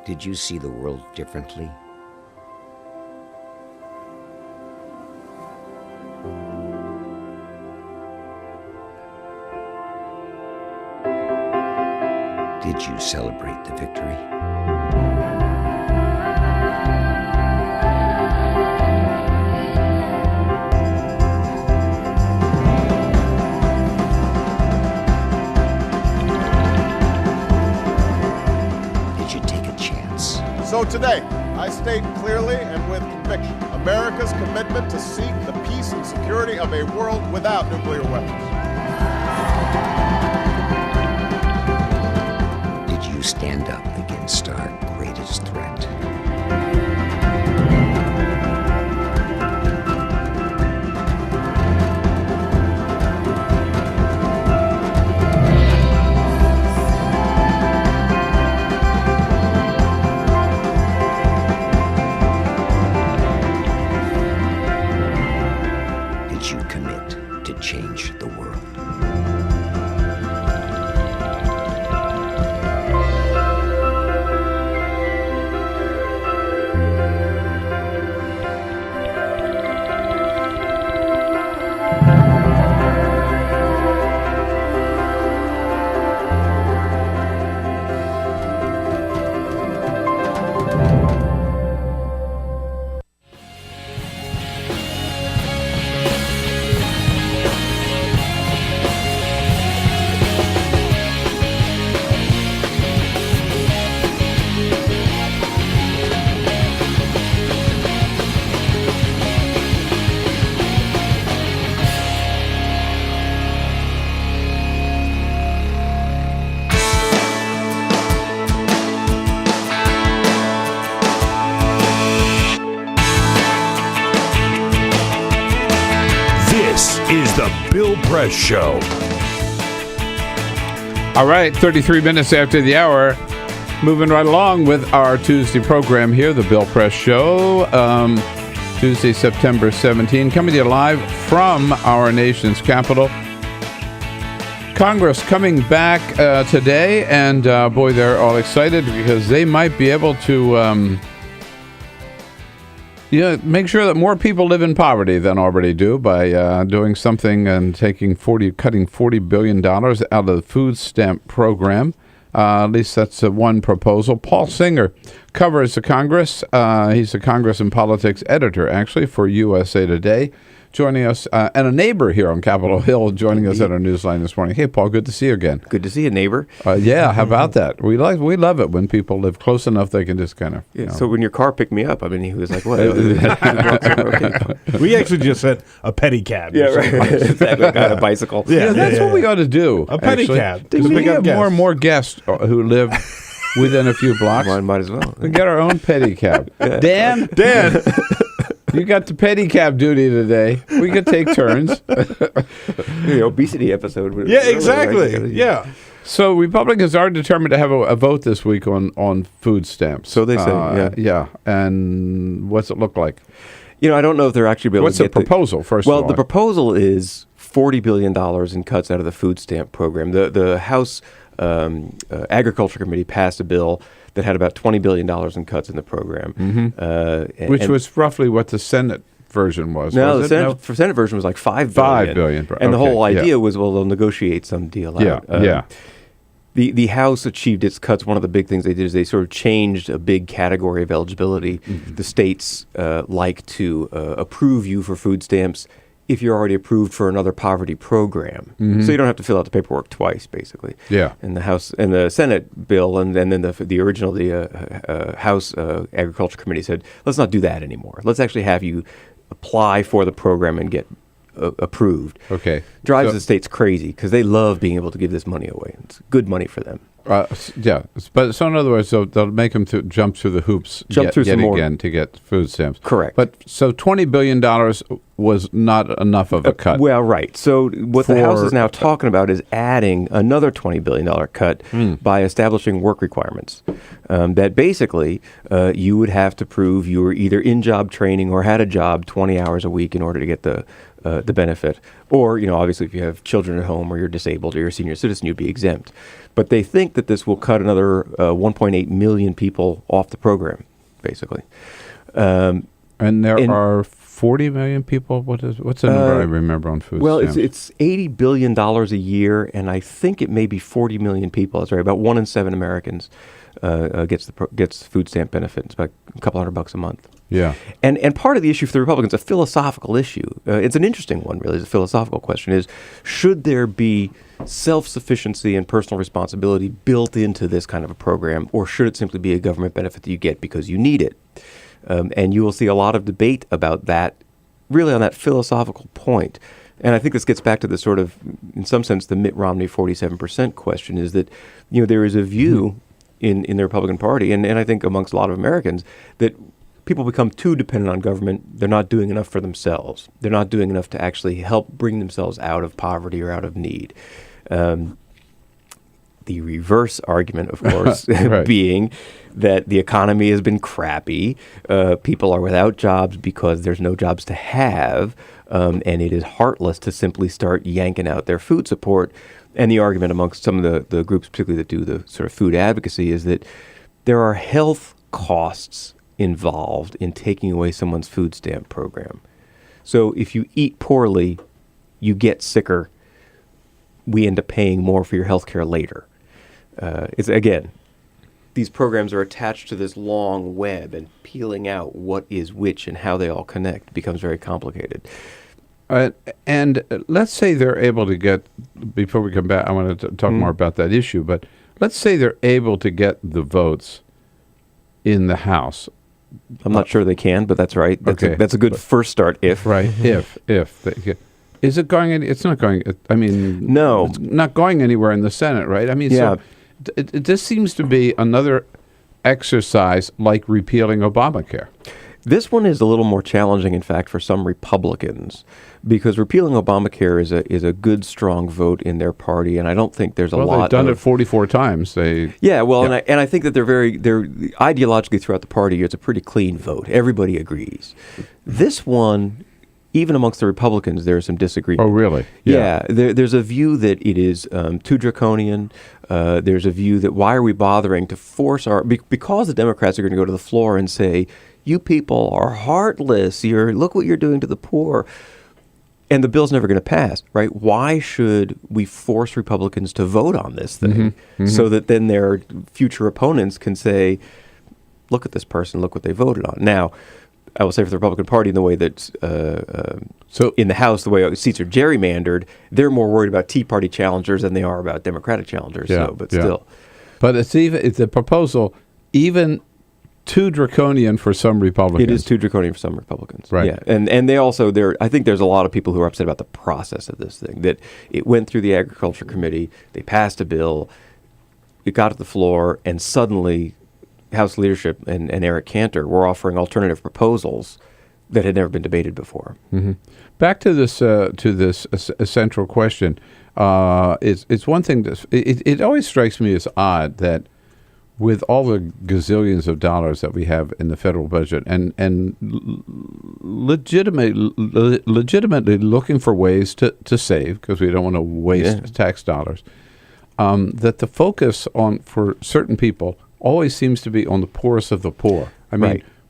Did you see the world differently? Did you celebrate the victory? So today, I state clearly and with conviction America's commitment to seek the peace and security of a world without nuclear weapons. Did you stand up against our greatest threat? Change the world. Bill Press Show. All right, 33 minutes after the hour. Moving right along with our Tuesday program here, the Bill Press Show. Tuesday, September 17, coming to you live from our nation's capital. Congress coming back today, and boy, they're all excited because they might be able to make sure that more people live in poverty than already do by doing something and cutting $40 billion out of the food stamp program. At least that's one proposal. Paul Singer covers the Congress. He's the Congress and Politics editor, actually, for USA Today, joining us, and a neighbor here on Capitol Hill joining us at our newsline this morning. Hey, Paul, good to see you again. Good to see you, neighbor. Yeah, how about that? We love it when people live close enough they can just kind of. So when your car picked me up, I mean, he was like, "What?" We actually just said a pedicab. Yeah, right. Exactly. Got a bicycle. Yeah, that's what we ought to do. A pedicab. Because we have more and more guests who live within a few blocks. Might as well. We get our own pedicab. Dan. You got the pedicab duty today. We could take turns. The obesity episode. Yeah, exactly. Yeah. So Republicans are determined to have a vote this week on food stamps. So they say, yeah. And what's it look like? I don't know if they're actually able What's to get the proposal, first of all? Well, the proposal is $40 billion in cuts out of the food stamp program. The House Agriculture Committee passed a bill that had about $20 billion in cuts in the program. Mm-hmm. Which was roughly what the Senate version was. No, the Senate version was like $5 billion. $5 billion. And the whole idea was, well, they'll negotiate some deal out. Yeah. The House achieved its cuts. One of the big things they did is they sort of changed a big category of eligibility. Mm-hmm. The states like to approve you for food stamps if you're already approved for another poverty program. Mm-hmm. So you don't have to fill out the paperwork twice, basically. Yeah. And the House and the Senate bill and then the original House Agriculture Committee said, let's not do that anymore. Let's actually have you apply for the program and get approved. Okay. Drives the states crazy because they love being able to give this money away. It's good money for them. Yeah, but so in other words, they'll make them jump through the hoops yet again to get food stamps. Correct. But so $20 billion was not enough of a cut. Well, right. So what the House is now talking about is adding another $20 billion cut by establishing work requirements. That basically you would have to prove you were either in job training or had a job 20 hours a week in order to get the benefit. Or, obviously if you have children at home or you're disabled or you're a senior citizen, you'd be exempt. But they think that this will cut another 1.8 million people off the program, basically. And there are 40 million people. What's the number I remember on food stamps? Well, it's $80 billion a year, and I think it may be 40 million people. That's right. About 1 in 7 Americans gets food stamp benefit. It's about a couple $100 a month. Yeah. And part of the issue for the Republicans, a philosophical issue, it's an interesting one, really. It's a philosophical question, is should there be self-sufficiency and personal responsibility built into this kind of a program, or should it simply be a government benefit that you get because you need it? And you will see a lot of debate about that, really on that philosophical point. And I think this gets back to the sort of, in some sense, the Mitt Romney 47% question, is that, there is a view in the Republican Party, and I think amongst a lot of Americans, that people become too dependent on government. They're not doing enough for themselves. They're not doing enough to actually help bring themselves out of poverty or out of need. The reverse argument, of course, being that the economy has been crappy. People are without jobs because there's no jobs to have, and it is heartless to simply start yanking out their food support. And the argument amongst some of the groups, particularly that do the sort of food advocacy, is that there are health costs involved in taking away someone's food stamp program. So if you eat poorly, you get sicker. We end up paying more for your health care later. It's again, these programs are attached to this long web, and peeling out what is which and how they all connect becomes very complicated. And let's say they're able to get, before we come back, I want to talk more about that issue, but let's say they're able to get the votes in the House. I'm not sure they can, but that's right. That's a good first start if. Right, if. Is it going, it's not going, no. It's not going anywhere in the Senate, right? So this seems to be another exercise like repealing Obamacare. This one is a little more challenging, in fact, for some Republicans, because repealing Obamacare is a good, strong vote in their party, and I don't think there's a lot. They've done it 44 times. And I think that they're ideologically throughout the party, it's a pretty clean vote. Everybody agrees. This one, even amongst the Republicans, there's some disagreement. Oh, really? Yeah. There's a view that it is too draconian. There's a view that why are we bothering to force because the Democrats are going to go to the floor and say, you people are heartless. Look what you're doing to the poor. And the bill's never going to pass, right? Why should we force Republicans to vote on this thing so that then their future opponents can say, look at this person, look what they voted on. Now, I will say for the Republican Party, in the way that so in the House, the way seats are gerrymandered, they're more worried about Tea Party challengers than they are about Democratic challengers. Still. But it's a proposal even too draconian for some Republicans. It is too draconian for some Republicans. Right. Yeah. And they also, I think there's a lot of people who are upset about the process of this thing, that it went through the Agriculture Committee, they passed a bill, it got to the floor, and suddenly House leadership and Eric Cantor were offering alternative proposals that had never been debated before. Mm-hmm. Back to this central question. It's one thing that it always strikes me as odd that with all the gazillions of dollars that we have in the federal budget and legitimately looking for ways to save, because we don't want to waste tax dollars, that the focus for certain people always seems to be on the poorest of the poor.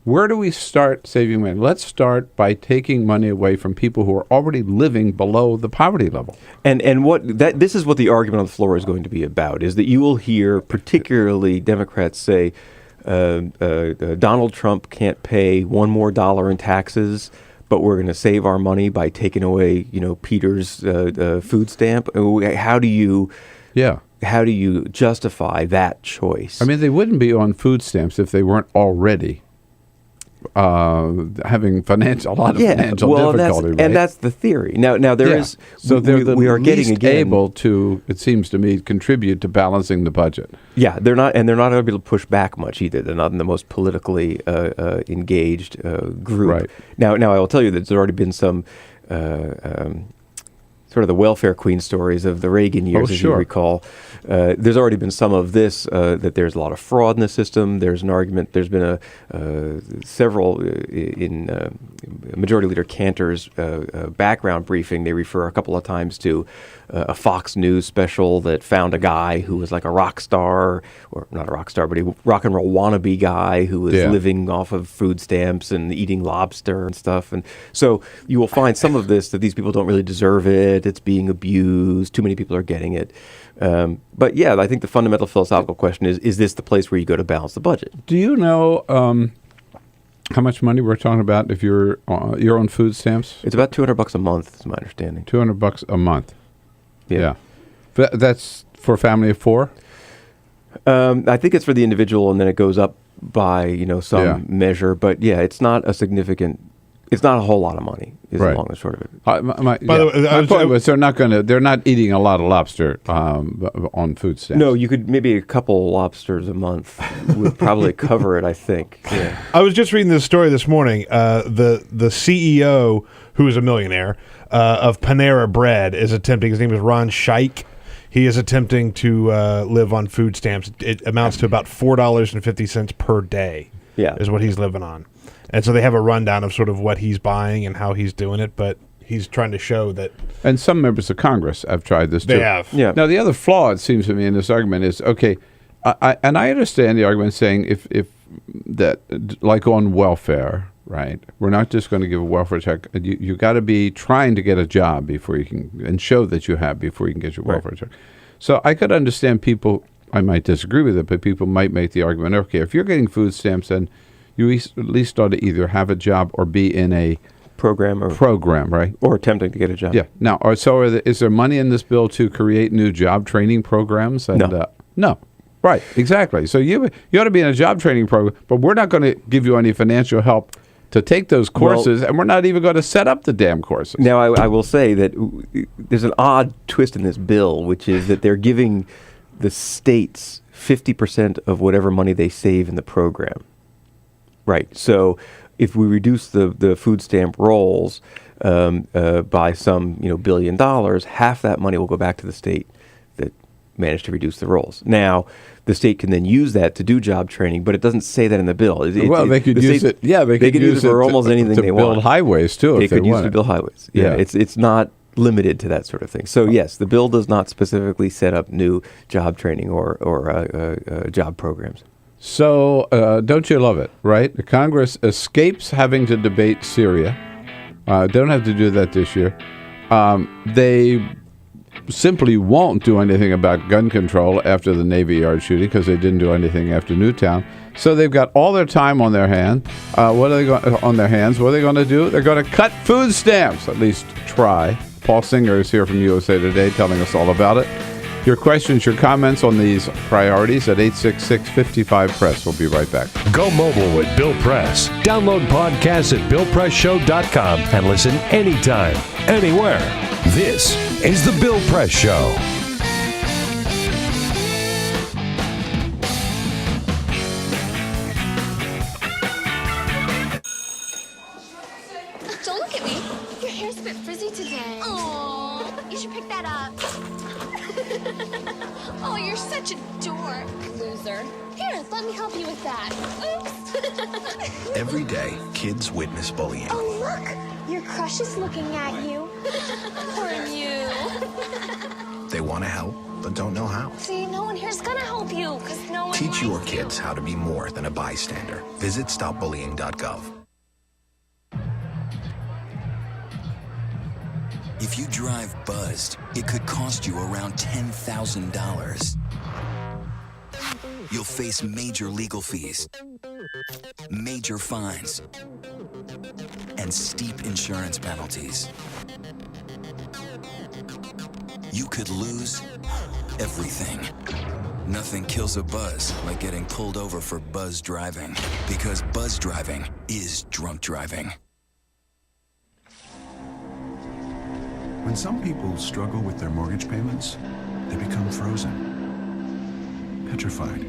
Where do we start saving money? Let's start by taking money away from people who are already living below the poverty level. And this is what the argument on the floor is going to be about, is that you will hear particularly Democrats say Donald Trump can't pay one more dollar in taxes, but we're going to save our money by taking away, Peter's food stamp. How do you justify that choice? They wouldn't be on food stamps if they weren't already having a lot of financial difficulty. Right? And that's the theory. Now there is. So we are getting able to, it seems to me, contribute to balancing the budget. Yeah, they're not able to push back much either. They're not in the most politically engaged group. Right. Now I will tell you that there's already been some sort of the welfare queen stories of the Reagan years, as you recall. There's already been some of this, that there's a lot of fraud in the system. There's an argument. There's been several in Majority Leader Cantor's background briefing. They refer a couple of times to a Fox News special that found a guy who was like a rock star, or not a rock star, but a rock and roll wannabe guy who was living off of food stamps and eating lobster and stuff. And so you will find some of this, that these people don't really deserve it. It's being abused. Too many people are getting it. But yeah, I think the fundamental philosophical question is this the place where you go to balance the budget? Do you know how much money we're talking about if you're on food stamps? It's about $200 a month, is my understanding. $200 a month. Yeah. That's for a family of 4? I think it's for the individual, and then it goes up by some measure. But yeah, it's not a whole lot of money. Is long and short of it. By the way, my point was they're not eating a lot of lobster on food stamps. No, you could maybe a couple lobsters a month would probably cover it, I think. Yeah. I was just reading this story this morning. The CEO, who is a millionaire, of Panera Bread is attempting, his name is Ron Scheich. He is attempting to live on food stamps. It amounts to about $4.50 per day is what he's living on. And so they have a rundown of sort of what he's buying and how he's doing it, but he's trying to show that. And some members of Congress have tried this too. They have. Yeah. Now, the other flaw, it seems to me, in this argument is, okay, I understand the argument saying if that, like on welfare, right, we're not just going to give a welfare check. You got to be trying to get a job before you can, and show that you have before you can get your welfare check. So I could understand people, I might disagree with it, but people might make the argument, okay, if you're getting food stamps, then you at least ought to either have a job or be in a program, right? Or attempting to get a job. Yeah. Now, is there money in this bill to create new job training programs? And, no. No. Right. Exactly. So you ought to be in a job training program, but we're not going to give you any financial help to take those courses, and we're not even going to set up the damn courses. Now, I will say that there's an odd twist in this bill, which is that they're giving the states 50% of whatever money they save in the program. Right. So if we reduce the food stamp rolls by some $1 billion, half that money will go back to the state that managed to reduce the rolls. Now, the state can then use that to do job training, but it doesn't say that in the bill. They could use it. Yeah, they could use it for almost anything they want. To build highways too. They could use it to build highways. Yeah, it's not limited to that sort of thing. So yes, the bill does not specifically set up new job training or job programs. So don't you love it, right? The Congress escapes having to debate Syria. Don't have to do that this year. They simply won't do anything about gun control after the Navy Yard shooting because they didn't do anything after Newtown. So they've got all their time on their hands. What are they going to do? They're going to cut food stamps, at least try. Paul Singer is here from USA Today telling us all about it. Your questions, your comments on these priorities at 866-55-PRESS. We'll be right back. Go mobile with Bill Press. Download podcasts at BillPressShow.com and listen anytime, anywhere. This is The Bill Press Show. Don't look at me. Your hair's a bit frizzy today. Oh, you should pick that up. Oh, you're such a dork. Loser. Here, let me help you with that. Oops. Every day, kids witness bullying. Oh, look. Your crush is looking at you. Poor you. They want to help, but don't know how. See, no one here's gonna help you, because no one Teach your likes kids how to be more than a bystander. Visit stopbullying.gov. If you drive buzzed, it could cost you around $10,000. You'll face major legal fees, major fines, and steep insurance penalties. You could lose everything. Nothing kills a buzz like getting pulled over for buzz driving. Because buzz driving is drunk driving. When some people struggle with their mortgage payments, they become frozen, petrified.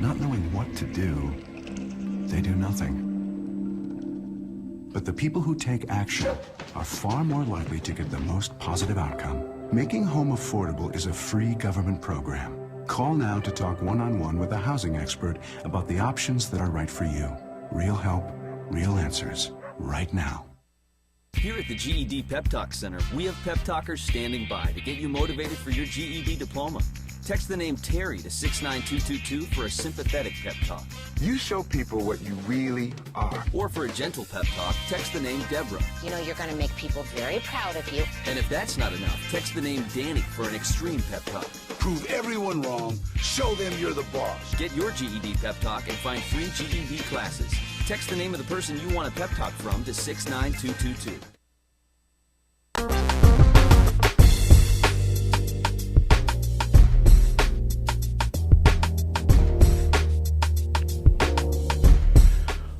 Not knowing what to do, they do nothing. But the people who take action are far more likely to get the most positive outcome. Making home affordable is a free government program. Call now to talk one-on-one with a housing expert about the options that are right for you. Real help, real answers, right now. Here at the GED Pep Talk Center, we have pep talkers standing by to get you motivated for your GED diploma. Text the name Terry to 69222 for a sympathetic pep talk. You show people what you really are. Or for a gentle pep talk, text the name Deborah. You know you're going to make people very proud of you. And if that's not enough, text the name Danny for an extreme pep talk. Prove everyone wrong. Show them you're the boss. Get your GED pep talk and find free GED classes. Text the name of the person you want a pep talk from to 69222.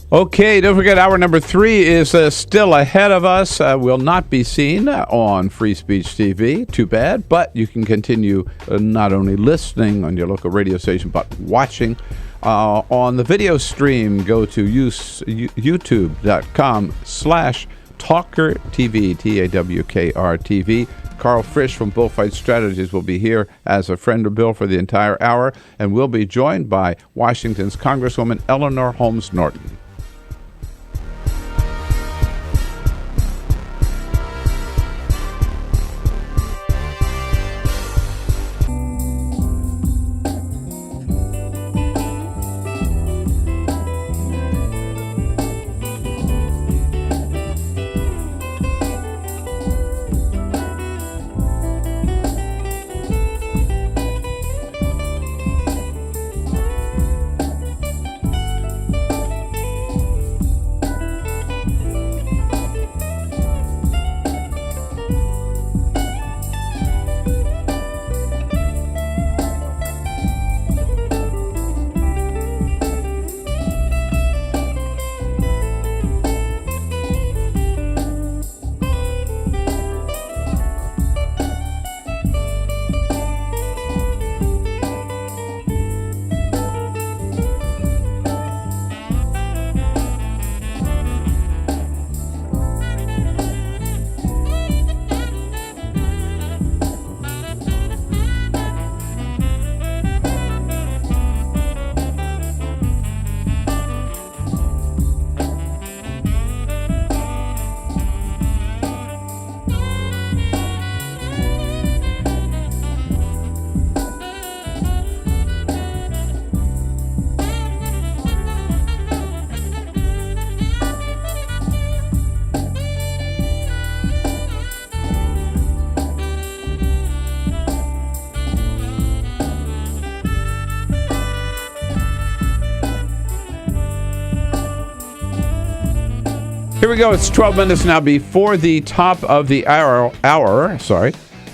Okay, don't forget hour number 3 is still ahead of us. Will not be seen on Free Speech TV. Too bad, but you can continue not only listening on your local radio station, but watching on the video stream. Go to youtube.com/TawkrTV, TAWKR-TV. Karl Frisch from Bullfight Strategies will be here as a friend of Bill for the entire hour, and we'll be joined by Washington's Congresswoman Eleanor Holmes Norton. Here we go. It's 12 minutes now before the top of the hour.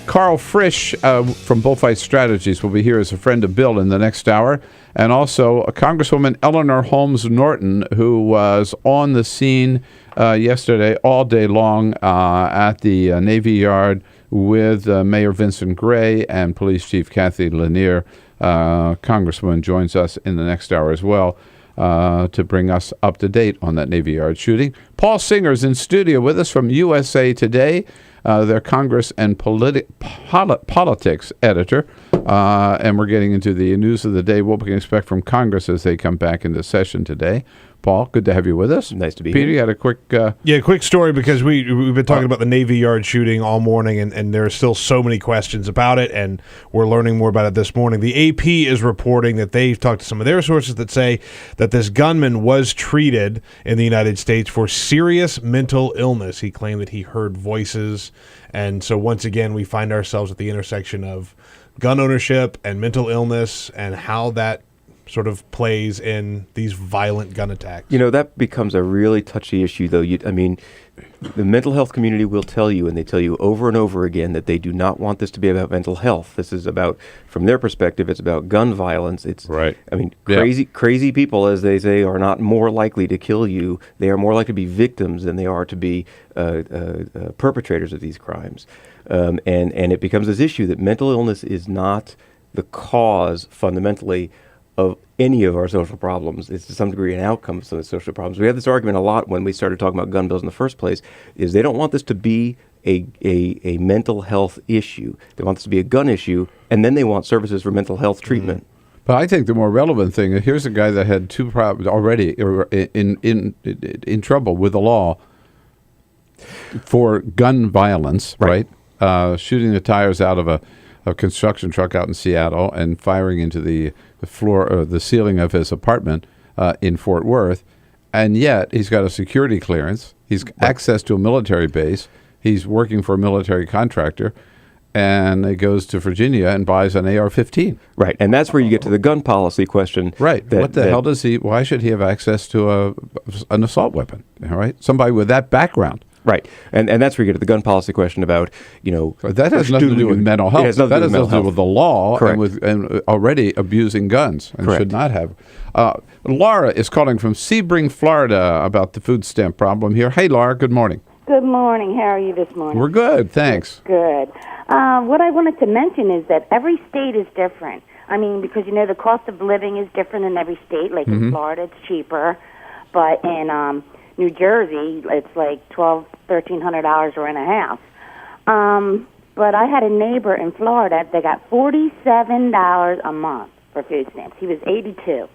Karl Frisch from Bullfight Strategies will be here as a friend of Bill in the next hour. And also Congresswoman Eleanor Holmes Norton, who was on the scene yesterday all day long at the Navy Yard with Mayor Vincent Gray and Police Chief Kathy Lanier. Congresswoman joins us in the next hour as well to bring us up to date on that Navy Yard shooting. Paul Singer's in studio with us from USA Today, their Congress and Politics editor. And we're getting into the news of the day, what we can expect from Congress as they come back into session today. Paul, good to have you with us. Nice to be Peter, here. you had a quick... quick story, because we've been talking about the Navy Yard shooting all morning, and there are still so many questions about it, and we're learning more about it this morning. The AP is reporting that they've talked to some of their sources that say that this gunman was treated in the United States for serious mental illness. He claimed that he heard voices, and so once again we find ourselves at the intersection of gun ownership and mental illness, and how that sort of plays in these violent gun attacks. That becomes a really touchy issue, though. The mental health community will tell you, and they tell you over and over again, that they do not want this to be about mental health. This is about, from their perspective, it's about gun violence. It's right. Crazy people, as they say, are not more likely to kill you. They are more likely to be victims than they are to be perpetrators of these crimes. And it becomes this issue that mental illness is not the cause, fundamentally, of any of our social problems. It's to some degree an outcome of some of the social problems. We had this argument a lot when we started talking about gun bills in the first place, is they don't want this to be a mental health issue. They want this to be a gun issue, and then they want services for mental health treatment. But I think the more relevant thing, here's a guy that had two problems already in trouble with the law for gun violence, right? Shooting the tires out of a construction truck out in Seattle and firing into the floor or the ceiling of his apartment in Fort Worth, and yet he's got a security clearance. He's access to a military base. He's working for a military contractor, and he goes to Virginia and buys an AR-15. Right, and that's where you get to the gun policy question. Right. What the hell does he? Why should he have access to an assault weapon? All right, somebody with that background. Right, and that's where you get to the gun policy question about, that has nothing to do with mental health. That has nothing to do with the law. Correct. and already abusing guns and Correct. should not have. Laura is calling from Sebring, Florida, about the food stamp problem here. Hey, Laura, good morning. Good morning. How are you this morning? We're good, thanks. Good. What I wanted to mention is that every state is different. I mean, because, the cost of living is different in every state. Like in Florida, it's cheaper. But in New Jersey, it's like $1,300 rent a house. But I had a neighbor in Florida that got $47 a month for food stamps. He was 82.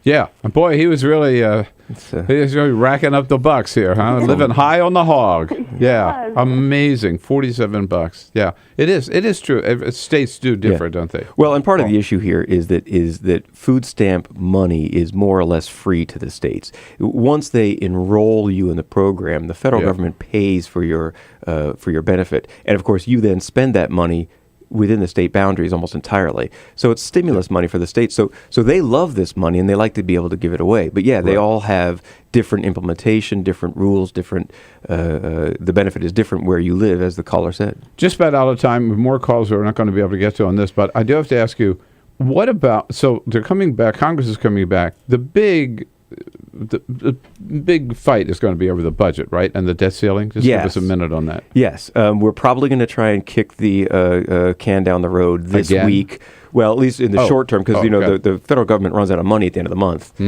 Yeah, and boy, he was really racking up the bucks here, huh? Living high on the hog. Yeah, amazing. $47. Yeah, it is true. States do differ, don't they? Well, and part of the issue here is that food stamp money is more or less free to the states. Once they enroll you in the program, the federal government pays for your benefit, and of course, you then spend that money within the state boundaries almost entirely. So it's stimulus money for the state. So they love this money and they like to be able to give it away. But they all have different implementation, different rules, different. The benefit is different where you live, as the caller said. Just about out of time. More calls we're not going to be able to get to on this, but I do have to ask you, what about? So they're coming back. Congress is coming back. The big fight is going to be over the budget, right? And the debt ceiling? Just give us a minute on that. Yes. We're probably going to try and kick the can down the road this week. Well, at least in the short term, because the federal government runs out of money at the end of the month,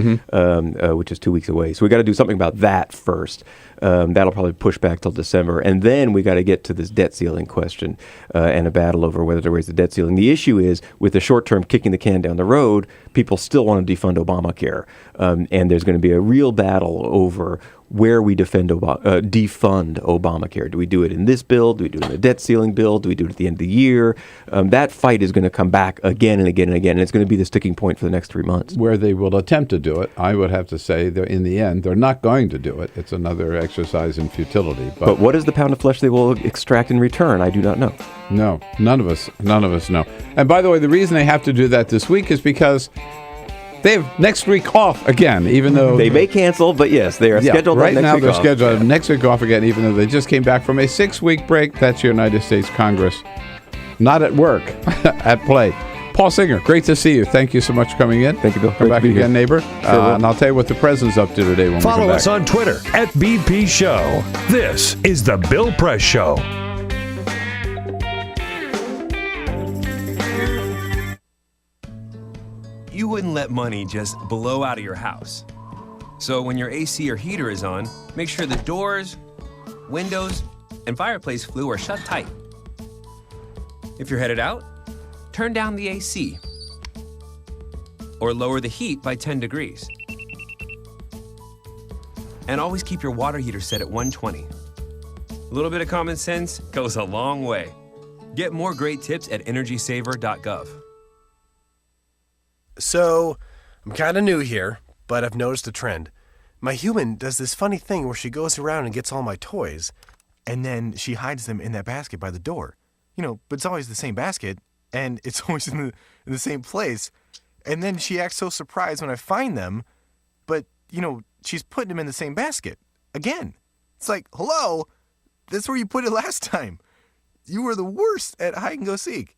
which is 2 weeks away. So we got to do something about that first. That'll probably push back till December, and then we got to get to this debt ceiling question and a battle over whether to raise the debt ceiling. The issue is with the short term kicking the can down the road, people still want to defund Obamacare, and there's going to be a real battle over where we defund Obamacare. Do we do it in this bill? Do we do it in the debt ceiling bill? Do we do it at the end of the year? That fight is going to come back again and again and again, and it's going to be the sticking point for the next 3 months. Where they will attempt to do it, I would have to say, in the end, they're not going to do it. It's another exercise in futility. But what is the pound of flesh they will extract in return? I do not know. No, none of us know. And by the way, the reason they have to do that this week is because they have next week off again, even though they may cancel, but yes, they are scheduled right next now. Week They're off. scheduled next week off again, even though they just came back from a 6-week break. That's United States Congress, not at work, at play. Paul Singer, great to see you. Thank you so much for coming in. Thank you, Bill. Come back again, neighbor. And I'll tell you what the president's up to today when we come back. Follow us on Twitter at BP Show. This is the Bill Press Show. You wouldn't let money just blow out of your house. So when your AC or heater is on, make sure the doors, windows, and fireplace flue are shut tight. If you're headed out, turn down the AC or lower the heat by 10 degrees. And always keep your water heater set at 120. A little bit of common sense goes a long way. Get more great tips at energysaver.gov. So, I'm kind of new here, but I've noticed a trend. My human does this funny thing where she goes around and gets all my toys, and then she hides them in that basket by the door. But it's always the same basket, and it's always in the same place. And then she acts so surprised when I find them, but, she's putting them in the same basket. Again. It's like, hello, that's where you put it last time. You were the worst at hide and go seek.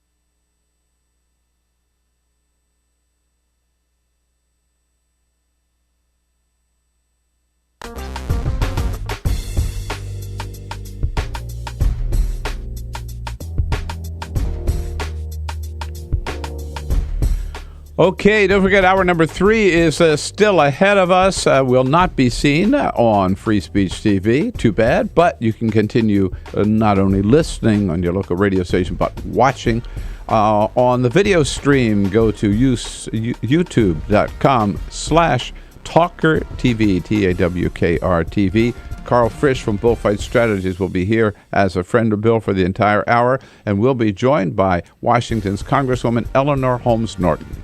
Okay, don't forget, hour number 3 is still ahead of us. Will not be seen on Free Speech TV. Too bad, but you can continue not only listening on your local radio station, but watching on the video stream. Go to youtube.com/TawkrTV, TAWKR-TV. Karl Frisch from Bullfight Strategies will be here as a friend of Bill for the entire hour, and we'll be joined by Washington's Congresswoman Eleanor Holmes Norton.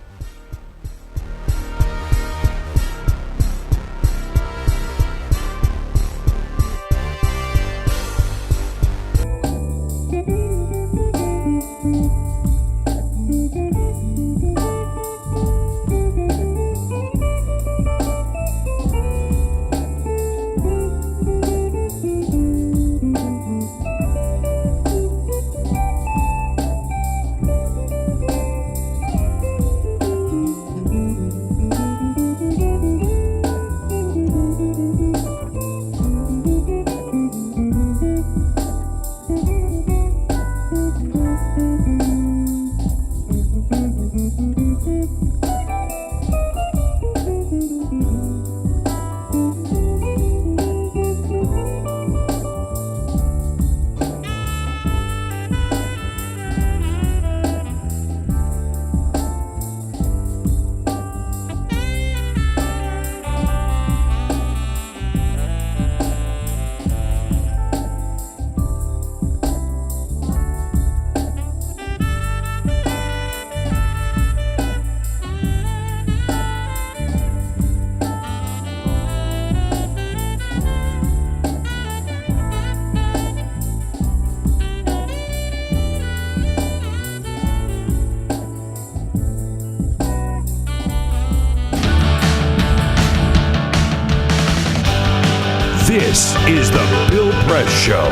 This is the Bill Press Show.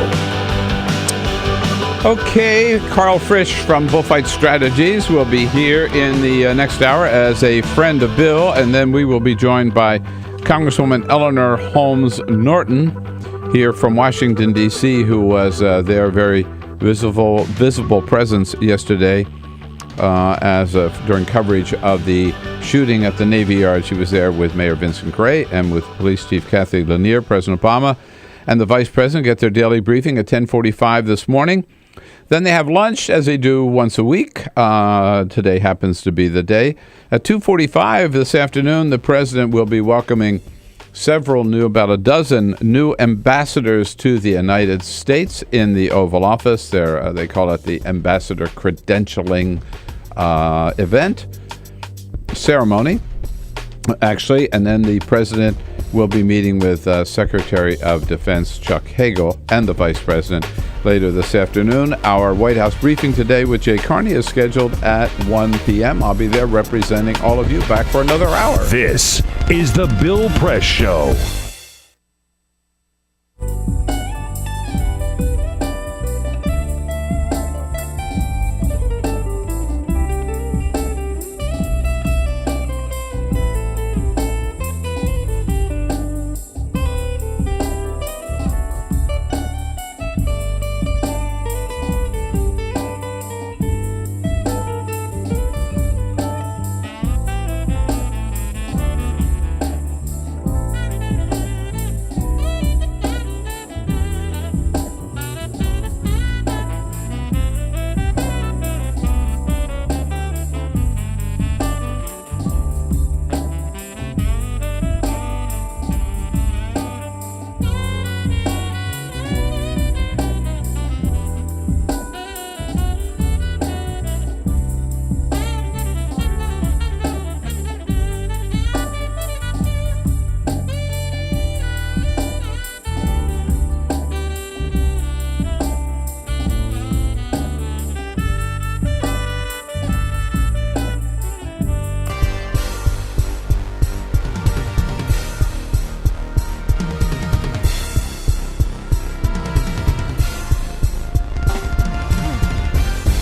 Okay, Karl Frisch from Bullfight Strategies will be here in the next hour as a friend of Bill, and then we will be joined by Congresswoman Eleanor Holmes Norton here from Washington, D.C., who was their very visible presence yesterday during coverage of the shooting at the Navy Yard. She was there with Mayor Vincent Gray and with Police Chief Kathy Lanier. President Obama and the Vice President get their daily briefing at 10:45 this morning. Then they have lunch, as they do once a week. Today happens to be the day. At 2:45 this afternoon, the President will be welcoming about a dozen new ambassadors to the United States in the Oval Office. They call it the Ambassador Credentialing ceremony, actually. And then the President will be meeting with Secretary of Defense Chuck Hagel and the Vice President later this afternoon. Our White House briefing today with Jay Carney is scheduled at 1 p.m. I'll be there representing all of you, back for another hour. This is the Bill Press Show.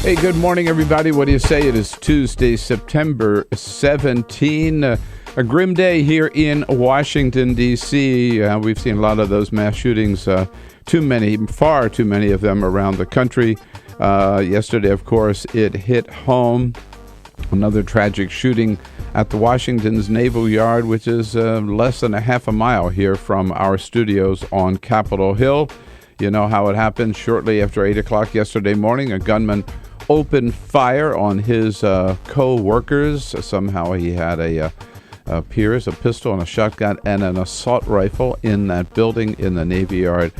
Hey, good morning, everybody. What do you say? It is Tuesday, September 17. A grim day here in Washington, D.C. We've seen a lot of those mass shootings, too many, far too many of them around the country. Yesterday, of course, it hit home. Another tragic shooting at the Washington's Naval Yard, which is less than a half a mile here from our studios on Capitol Hill. You know how it happened. Shortly after 8 o'clock yesterday morning, a gunman opened fire on his co-workers. Somehow he had a pistol and a shotgun and an assault rifle in that building in the Navy Yard.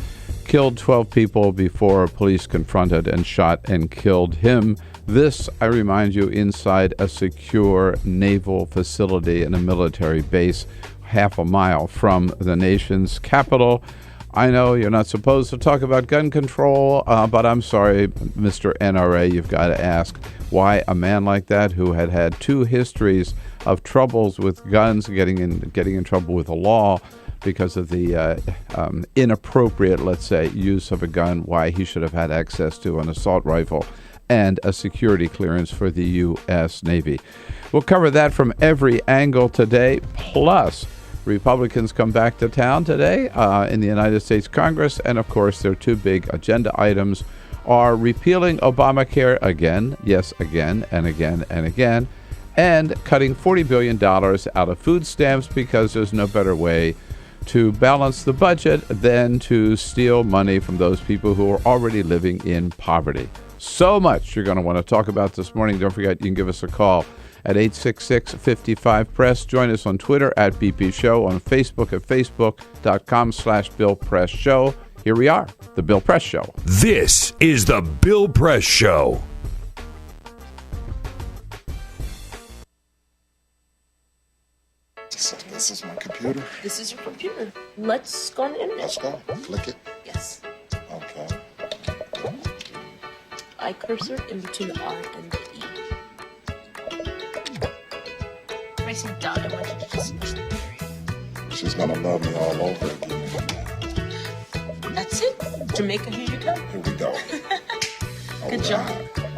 Killed 12 people before police confronted and shot and killed him. This, I remind you, inside a secure naval facility and a military base half a mile from the nation's capital. I know you're not supposed to talk about gun control, but I'm sorry, Mr. NRA, you've got to ask why a man like that, who had had two histories of troubles with guns, getting in trouble with the law because of the inappropriate, let's say, use of a gun, why he should have had access to an assault rifle and a security clearance for the U.S. Navy. We'll cover that from every angle today, plus Republicans come back to town today in the United States Congress, and of course their two big agenda items are repealing Obamacare again, yes, again and again and again, and cutting $40 billion out of food stamps because there's no better way to balance the budget than to steal money from those people who are already living in poverty. So much you're going to want to talk about this morning. Don't forget, you can give us a call at 866-55-PRESS. Join us on Twitter at BP Show, on Facebook at facebook.com/Bill Press Show. Here we are, The Bill Press Show. This is The Bill Press Show. So this is my computer. This is your computer. Let's go on the internet. Let's go. Click it. Yes. Okay. I cursor in between the R and the E. Pressing down, I want you to just push the period. She's gonna love me all over again. That's it. Jamaica, here you go. Here we go. Good job.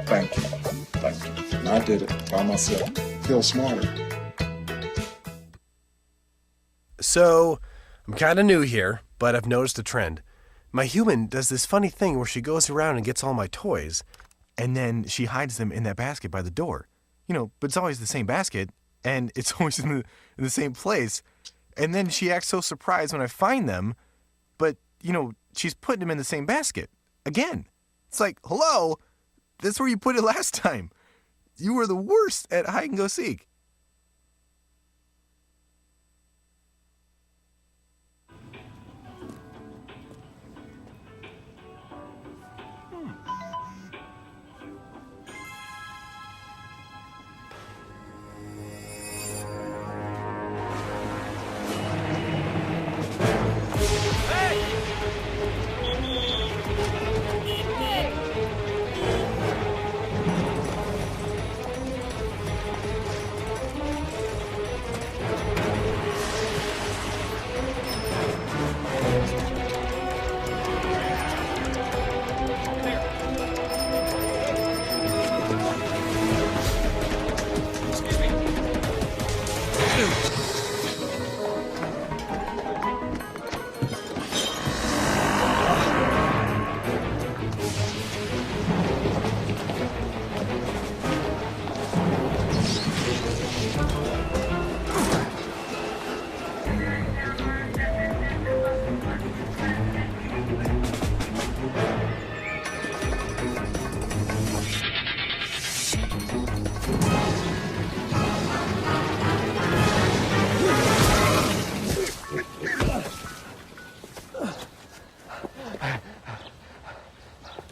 Thank you. Thank you. And I did it by myself. Feel smarter. So, I'm kind of new here, but I've noticed a trend. My human does this funny thing where she goes around and gets all my toys, and then she hides them in that basket by the door. You know, but it's always the same basket, and it's always in the same place. And then she acts so surprised when I find them, but, you know, she's putting them in the same basket. Again. It's like, hello, that's where you put it last time. You were the worst at hide and go seek.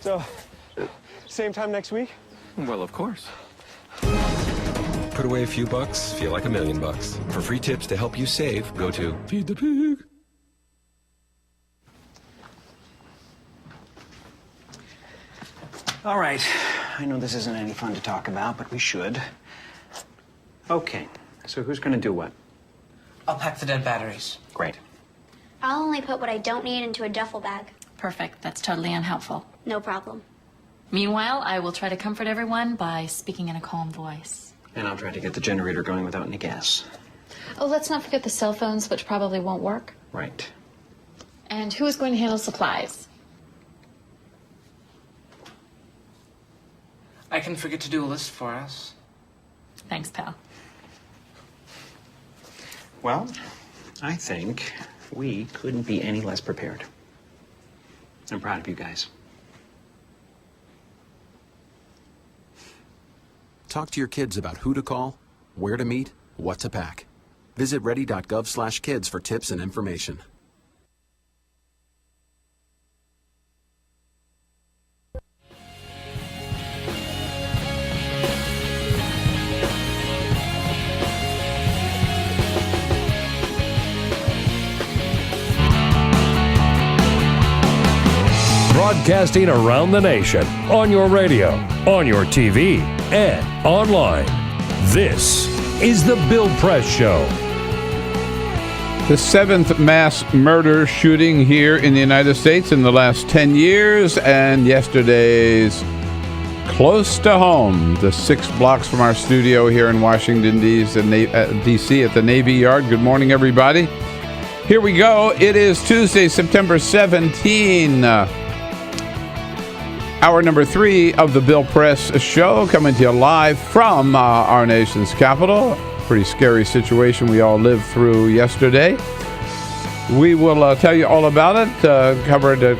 So, same time next week? Well, of course. Put away a few bucks, feel like $1 million. For free tips to help you save, go to Feed the Pig. All right. I know this isn't any fun to talk about, but we should. Okay. So who's going to do what? I'll pack the dead batteries. Great. I'll only put what I don't need into a duffel bag. Perfect. That's totally unhelpful. No problem. Meanwhile, I will try to comfort everyone by speaking in a calm voice. And I'll try to get the generator going without any gas. Oh, let's not forget the cell phones, which probably won't work. Right. And who is going to handle supplies? I can forget to do a list for us. Thanks, pal. Well, I think we couldn't be any less prepared. I'm proud of you guys. Talk to your kids about who to call, where to meet, what to pack. Visit ready.gov/kids for tips and information. Broadcasting around the nation, on your radio, on your TV, and online. This is The Bill Press Show. The 7th mass murder shooting here in the United States in the last 10 years, and yesterday's close to home, the 6 blocks from our studio here in Washington, D.C. at the Navy Yard. Good morning, everybody. Here we go. It is Tuesday, September 17. Hour number 3 of the Bill Press Show, coming to you live from our nation's capital. Pretty scary situation we all lived through yesterday. We will tell you all about it, covered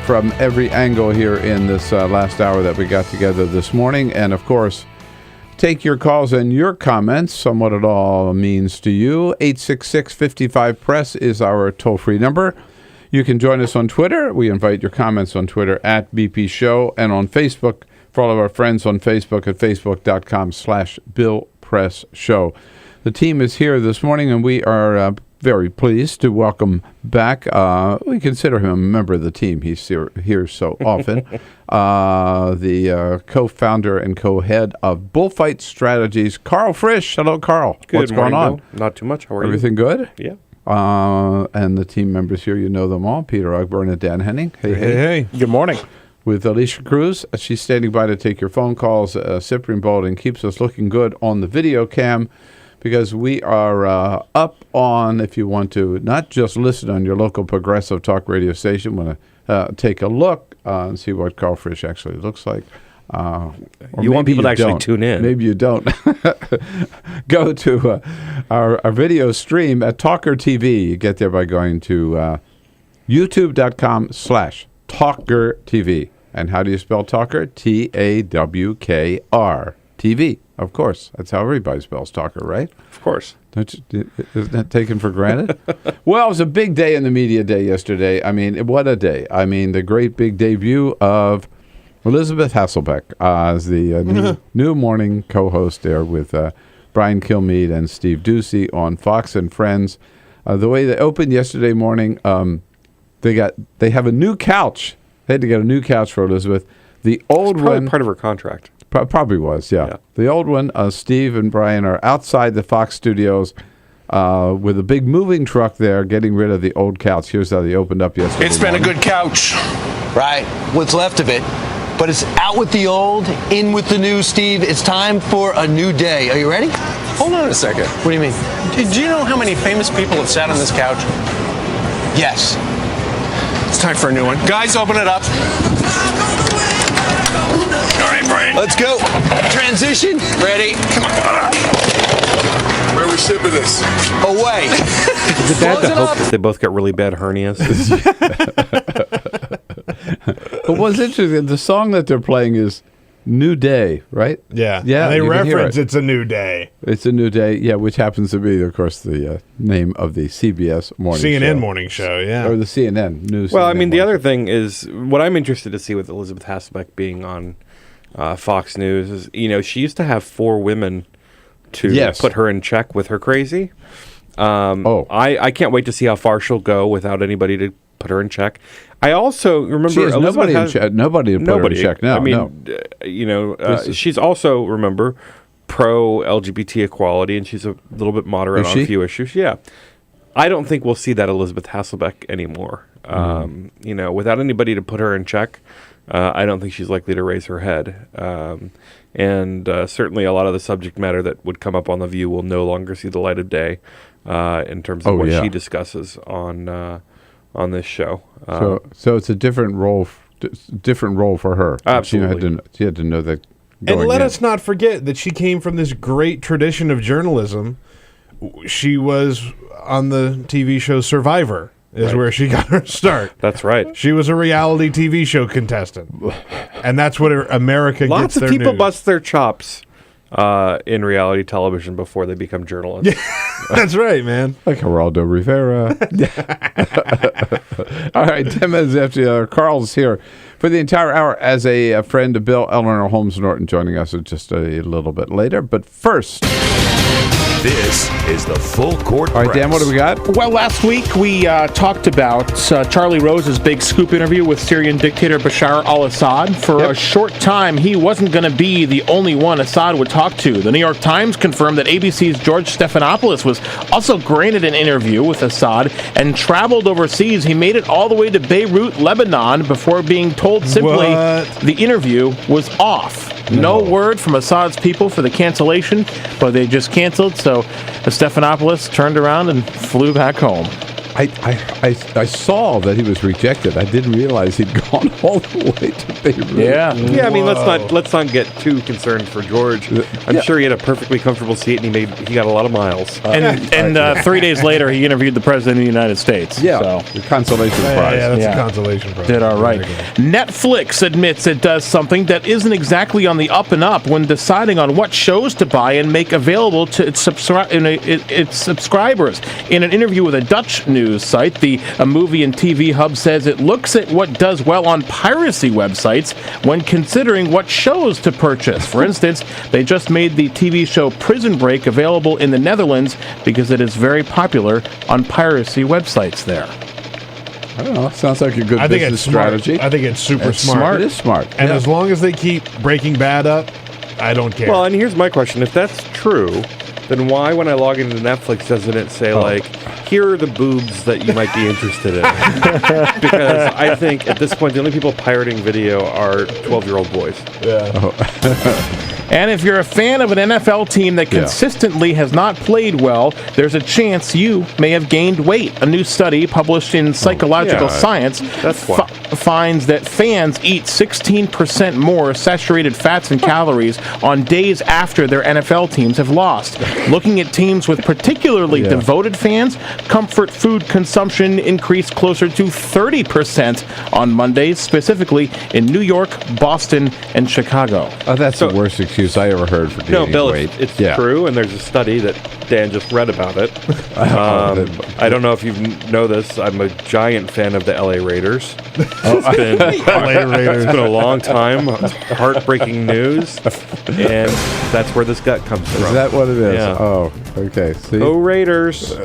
from every angle here in this last hour that we got together this morning. And, of course, take your calls and your comments on what it all means to you. 866-55-PRESS is our toll-free number. You can join us on Twitter. We invite your comments on Twitter at BP Show, and on Facebook for all of our friends on Facebook at facebook.com/Bill Press Show. The team is here this morning, and we are very pleased to welcome back. We consider him a member of the team. He's here so often. The co-founder and co-head of Bullfight Strategies, Karl Frisch. Hello, Karl. What's going on? Bill. Not too much. How are Everything you? good? Yeah. And the team members here, you know them all. Peter Ogburn and Dan Henning. Hey. Good morning. With Alicia Cruz. She's standing by to take your phone calls. Cyprian Balding keeps us looking good on the video cam because we are up on, if you want to, not just listen on your local progressive talk radio station, want to take a look and see what Karl Frisch actually looks like. You want people to actually tune in. Maybe you don't. Go to our video stream at TawkrTV. You get there by going to youtube.com/TawkrTV. And how do you spell Talker? Tawkr. TV, of course. That's how everybody spells Talker, right? Of course. Isn't that taken for granted? Well, it was a big day in the media day yesterday. I mean, what a day. I mean, the great big debut of Elizabeth Hasselbeck as the new morning co-host there with Brian Kilmeade and Steve Doocy on Fox and Friends. The way they opened yesterday morning, they have a new couch. They had to get a new couch for Elizabeth. The old one, part of her contract. Probably was, yeah. The old one, Steve and Brian are outside the Fox studios with a big moving truck there, getting rid of the old couch. Here's how they opened up yesterday. It's been a good couch. Right. What's left of it. But it's out with the old, in with the new, Steve. It's time for a new day. Are you ready? Hold on a second. What do you mean? Do you know how many famous people have sat on this couch? Yes. It's time for a new one. Guys, open it up. All right, Brian. Let's go. Transition. Ready? Come on. Where are we shipping this? Away. Is it bad to hope that they both got really bad hernias? But what's interesting, the song that they're playing is New Day, right? Yeah. Yeah. And they you can hear reference It's a New Day. It's a New Day, yeah, which happens to be, of course, the name of the CBS morning CNN show. morning show, yeah. Or the CNN news. Well, CNN I mean, the morning other thing is what I'm interested to see with Elizabeth Hasselbeck being on Fox News is, she used to have 4 women to put her in check with her crazy. I can't wait to see how far she'll go without anybody to put her in check. I also remember she has nobody to put her in check now. I mean, she's also, remember, pro LGBT equality, and she's a little bit moderate on a few issues. Yeah. I don't think we'll see that Elizabeth Hasselbeck anymore. Without anybody to put her in check, I don't think she's likely to raise her head. And certainly a lot of the subject matter that would come up on The View will no longer see the light of day in terms of what she discusses on this show. So it's a different role for her. Absolutely. She had to know that. And let us not forget that she came from this great tradition of journalism. She was on the TV show Survivor, where she got her start. That's right. She was a reality TV show contestant. And that's what America Lots gets their of people news. bust their chops in reality television before they become journalists. That's right, man. Like Geraldo Rivera. All right, 10 minutes after the hour. Karl's here for the entire hour as a friend of Bill. Eleanor Holmes Norton joining us just a little bit later. But first... This is the Full Court Press. All right, Dan, what do we got? Well, last week we talked about Charlie Rose's big scoop interview with Syrian dictator Bashar al-Assad. For a short time, he wasn't going to be the only one Assad would talk to. The New York Times confirmed that ABC's George Stephanopoulos was also granted an interview with Assad and traveled overseas. He made it all the way to Beirut, Lebanon, before being told simply the interview was off. No word from Assad's people for the cancellation, but they just canceled, so Stephanopoulos turned around and flew back home. I saw that he was rejected. I didn't realize he'd gone all the way to Beirut. Yeah. I mean, let's not get too concerned for George. I'm sure he had a perfectly comfortable seat, and he got a lot of miles. And 3 days later, he interviewed the President of the United States. Yeah, the consolation prize. Yeah, that's a consolation prize. Did all right. Netflix admits it does something that isn't exactly on the up and up when deciding on what shows to buy and make available to its subscribers. In an interview with a Dutch news site, the Movie and TV Hub says it looks at what does well on piracy websites when considering what shows to purchase. For instance, they just made the TV show Prison Break available in the Netherlands because it is very popular on piracy websites there. I don't know. Sounds like a good business strategy. I think it's super smart. It is smart. And as long as they keep Breaking Bad up, I don't care. Well, and here's my question. If that's true, then why, when I log into Netflix, doesn't it say, here are the boobs that you might be interested in? Because I think at this point, the only people pirating video are 12-year-old boys. Yeah. And if you're a fan of an NFL team that consistently has not played well, there's a chance you may have gained weight. A new study published in Psychological Science finds that fans eat 16% more saturated fats and calories on days after their NFL teams have lost. Looking at teams with particularly devoted fans, comfort food consumption increased closer to 30% on Mondays, specifically in New York, Boston, and Chicago. Oh, that's the worst excuse I ever heard for gaining Bill, weight. it's true, and there's a study that Dan just read about it. I don't know if you know this. I'm a giant fan of the LA Raiders. It's been a long time. Heartbreaking news, and that's where this gut comes from. Is that what it is? Yeah. Oh, okay. See? Go Raiders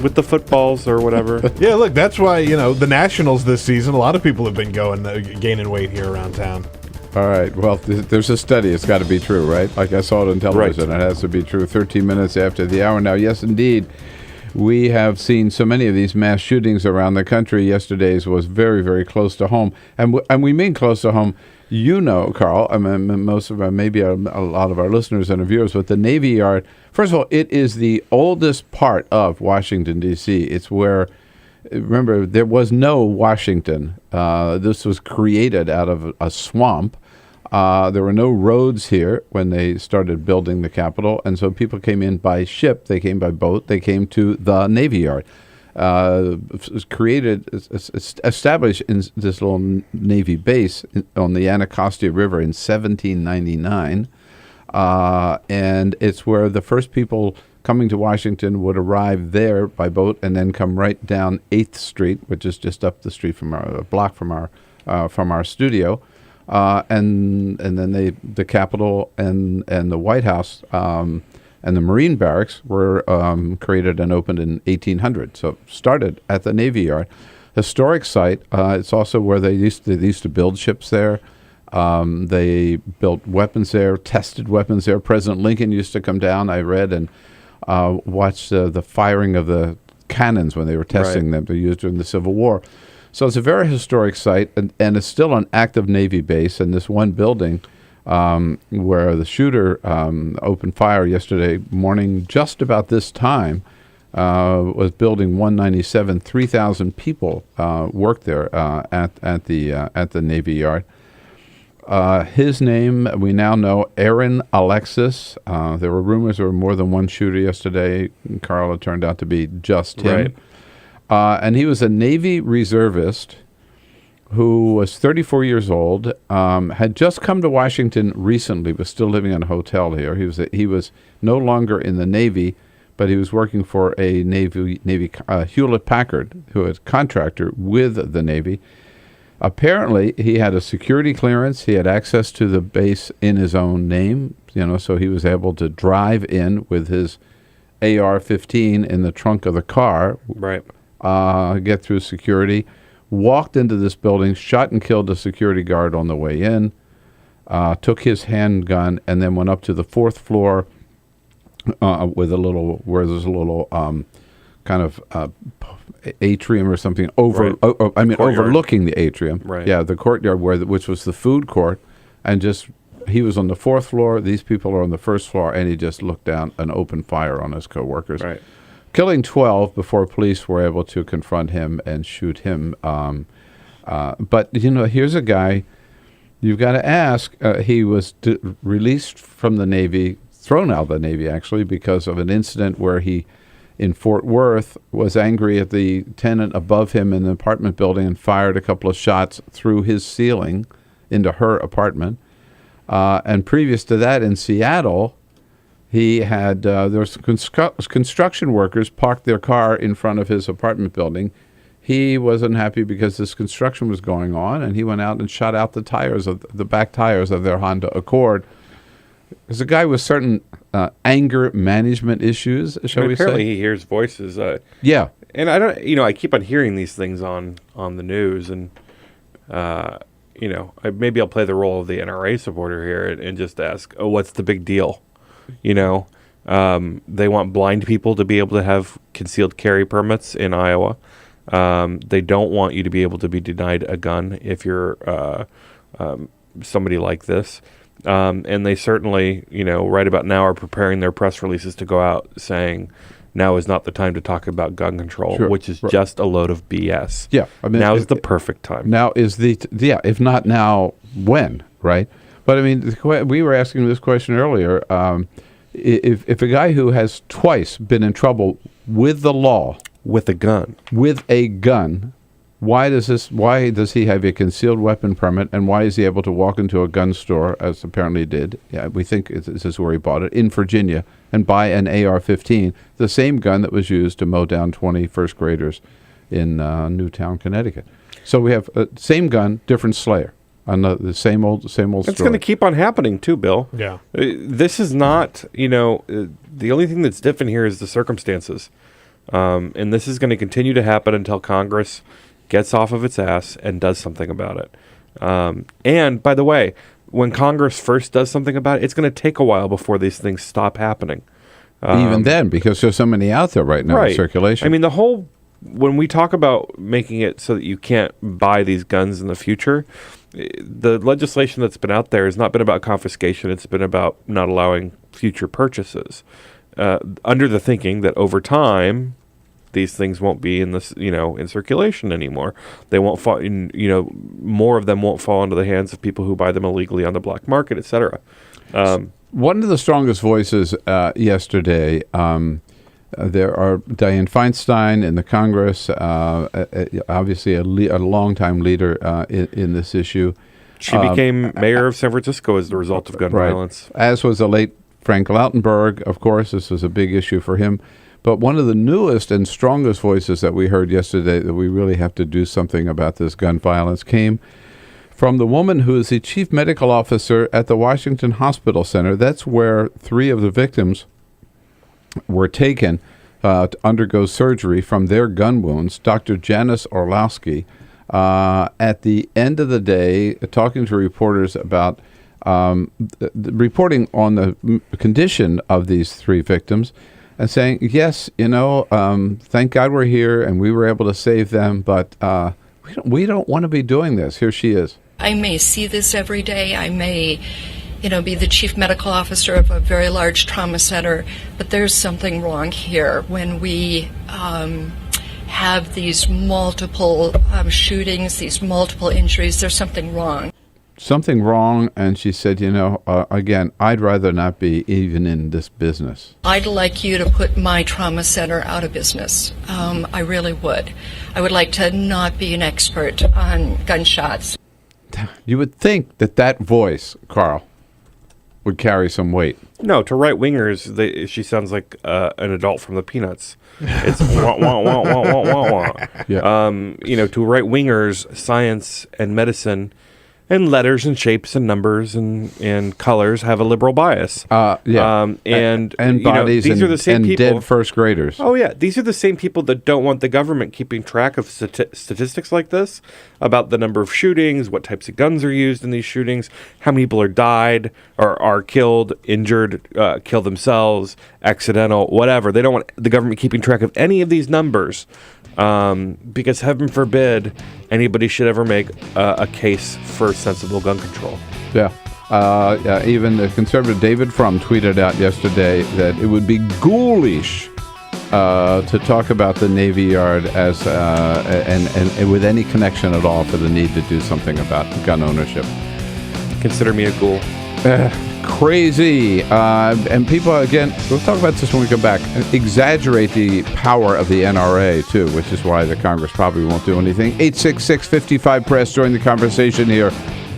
with the footballs or whatever. Yeah, look, that's why, the Nationals this season, a lot of people have been gaining weight here around town. All right. Well, there's a study. It's got to be true, right? Like I saw it on television. It has to be true. 13 minutes after the hour. Now, yes, indeed, we have seen so many of these mass shootings around the country. Yesterday's was very, very close to home. And we mean close to home. Karl, I mean, most of our, maybe a lot of our listeners and viewers, but the Navy Yard, first of all, it is the oldest part of Washington, D.C. It's where... Remember, there was no Washington. This was created out of a swamp. There were no roads here when they started building the Capitol, and so people came in by ship. They came by boat. They came to the Navy Yard. It was established in this little Navy base on the Anacostia River in 1799, and it's where the first people coming to Washington would arrive there by boat and then come right down 8th Street, which is just up the street from a block from our studio, and then the Capitol and the White House and the Marine Barracks were created and opened in 1800. So started at the Navy Yard, historic site. It's also where they used to build ships there. They built weapons there, tested weapons there. President Lincoln used to come down. I read and watch the firing of the cannons when they were testing them. They used during the Civil War. So it's a very historic site, and it's still an active Navy base. And this one building where the shooter opened fire yesterday morning, just about this time, was Building 197. 3,000 people worked there at the Navy Yard. His name, we now know, Aaron Alexis. There were rumors there were more than one shooter yesterday. Karl, it turned out to be just him. And he was a Navy reservist who was 34 years old, had just come to Washington recently, was still living in a hotel here. He was no longer in the Navy, but he was working for a Navy Hewlett-Packard, who was a contractor with the Navy. Apparently, he had a security clearance. He had access to the base in his own name, so he was able to drive in with his AR-15 in the trunk of the car, get through security, walked into this building, shot and killed a security guard on the way in, took his handgun, and then went up to the fourth floor with where there's a little kind of atrium or something overlooking the atrium. Yeah, the courtyard which was the food court, and he was on the fourth floor. These people are on the first floor, and he just looked down and opened fire on his coworkers, killing 12 before police were able to confront him and shoot him. But here's a guy. You've got to ask. He was released from the Navy, thrown out of the Navy actually, because of an incident where he, in Fort Worth, was angry at the tenant above him in the apartment building and fired a couple of shots through his ceiling into her apartment. And previous to that, in Seattle, he had there was construction workers parked their car in front of his apartment building. He wasn't happy because this construction was going on, and he went out and shot out the back tires of their Honda Accord. There's a guy with certain anger management issues, shall we say? Apparently he hears voices. Yeah. And I don't, I keep on hearing these things on the news, and, maybe I'll play the role of the NRA supporter here and just ask, what's the big deal? They want blind people to be able to have concealed carry permits in Iowa. They don't want you to be able to be denied a gun if you're somebody like this. And they certainly, right about now are preparing their press releases to go out saying now is not the time to talk about gun control, which is just a load of BS. Yeah. I mean, now is the perfect time. Now is if not now, when, right? But I mean, we were asking this question earlier. If a guy who has twice been in trouble with the law, with a gun, why does he have a concealed weapon permit, and why is he able to walk into a gun store, as apparently he did? Yeah, we think this is where he bought it, in Virginia, and buy an AR-15, the same gun that was used to mow down 20 first graders in Newtown, Connecticut. So we have same gun, different slayer. The same old story. It's going to keep on happening too, Bill. Yeah. This is not, the only thing that's different here is the circumstances. And this is going to continue to happen until Congress gets off of its ass and does something about it. And by the way, when Congress first does something about it, it's going to take a while before these things stop happening. Even then, because there's so many out there right now in circulation. I mean, when we talk about making it so that you can't buy these guns in the future, the legislation that's been out there has not been about confiscation. It's been about not allowing future purchases, under the thinking that over time, these things won't be in this, in circulation anymore. They won't fall, more of them won't fall into the hands of people who buy them illegally on the black market, et cetera. One of the strongest voices yesterday, there are Dianne Feinstein in the Congress, obviously a longtime leader in this issue. She became mayor of San Francisco as the result of gun violence. As was the late Frank Lautenberg, of course. This was a big issue for him. But one of the newest and strongest voices that we heard yesterday that we really have to do something about this gun violence came from the woman who is the chief medical officer at the Washington Hospital Center. That's where 3 of the victims were taken to undergo surgery from their gun wounds. Dr. Janice Orlowski, at the end of the day, talking to reporters about reporting on the condition of these 3 victims, and saying, yes, thank God we're here and we were able to save them, but we don't want to be doing this. Here she is. I may see this every day. I may, be the chief medical officer of a very large trauma center, but there's something wrong here when we have these multiple shootings, these multiple injuries. There's something wrong. Something wrong, and she said, again, I'd rather not be even in this business. I'd like you to put my trauma center out of business. I really would. I would like to not be an expert on gunshots. You would think that voice, Karl, would carry some weight. No, to right-wingers, she sounds like an adult from the Peanuts. It's wah, wah, wah, wah, wah, wah, wah. Yeah. To right-wingers, science and medicine and letters and shapes and numbers and colors have a liberal bias. And bodies these are the same people. Dead first graders. Oh, yeah. These are the same people that don't want the government keeping track of statistics like this about the number of shootings, what types of guns are used in these shootings, how many people are died or are killed, injured, kill themselves, accidental, whatever. They don't want the government keeping track of any of these numbers. Because heaven forbid anybody should ever make a case for sensible gun control. Yeah. Even the conservative David Frum tweeted out yesterday that it would be ghoulish to talk about the Navy Yard as and with any connection at all for the need to do something about gun ownership. Consider me a ghoul. Crazy. And people, again, we'll talk about this when we come back, exaggerate the power of the NRA, too, which is why the Congress probably won't do anything. 866-55-PRESS. Join the conversation here.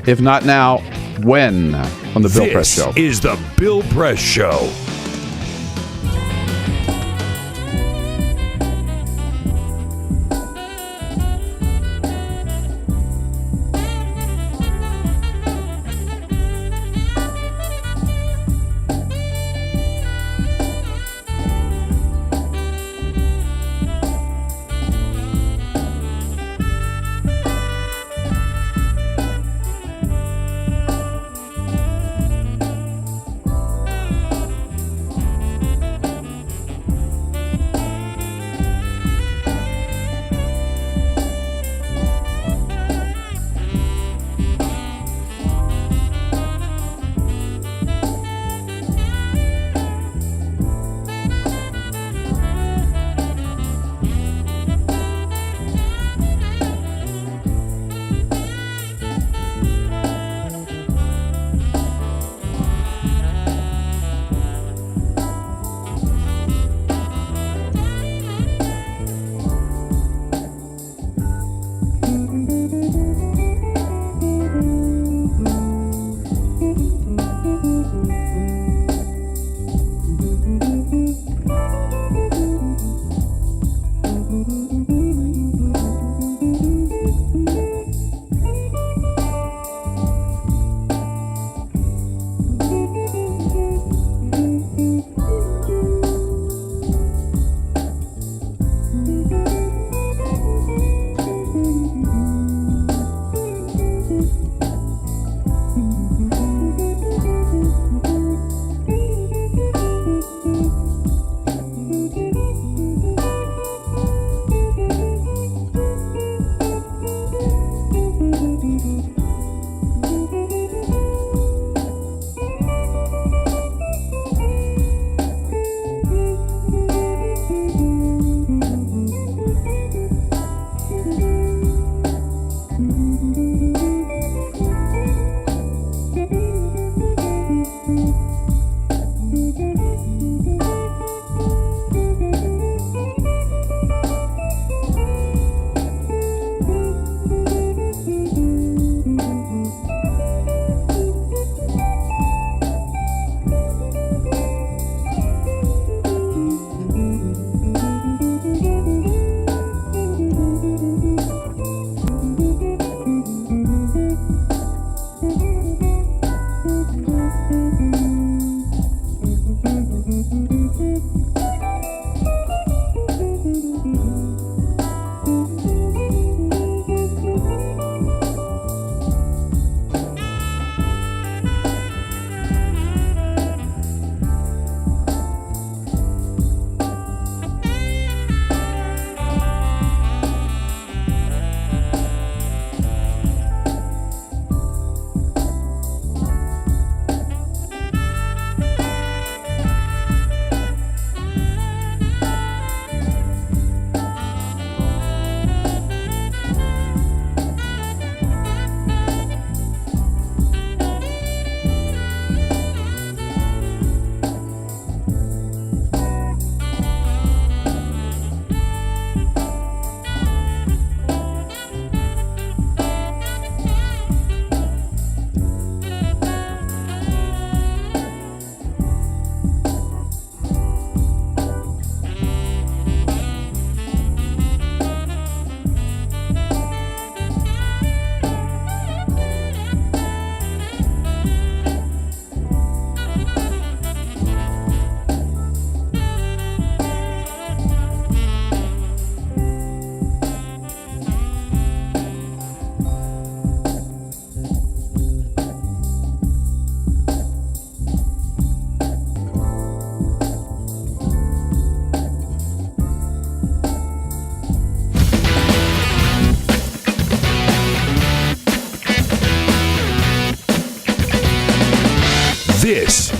If not now, when? On the Bill Press Show. This is the Bill Press Show.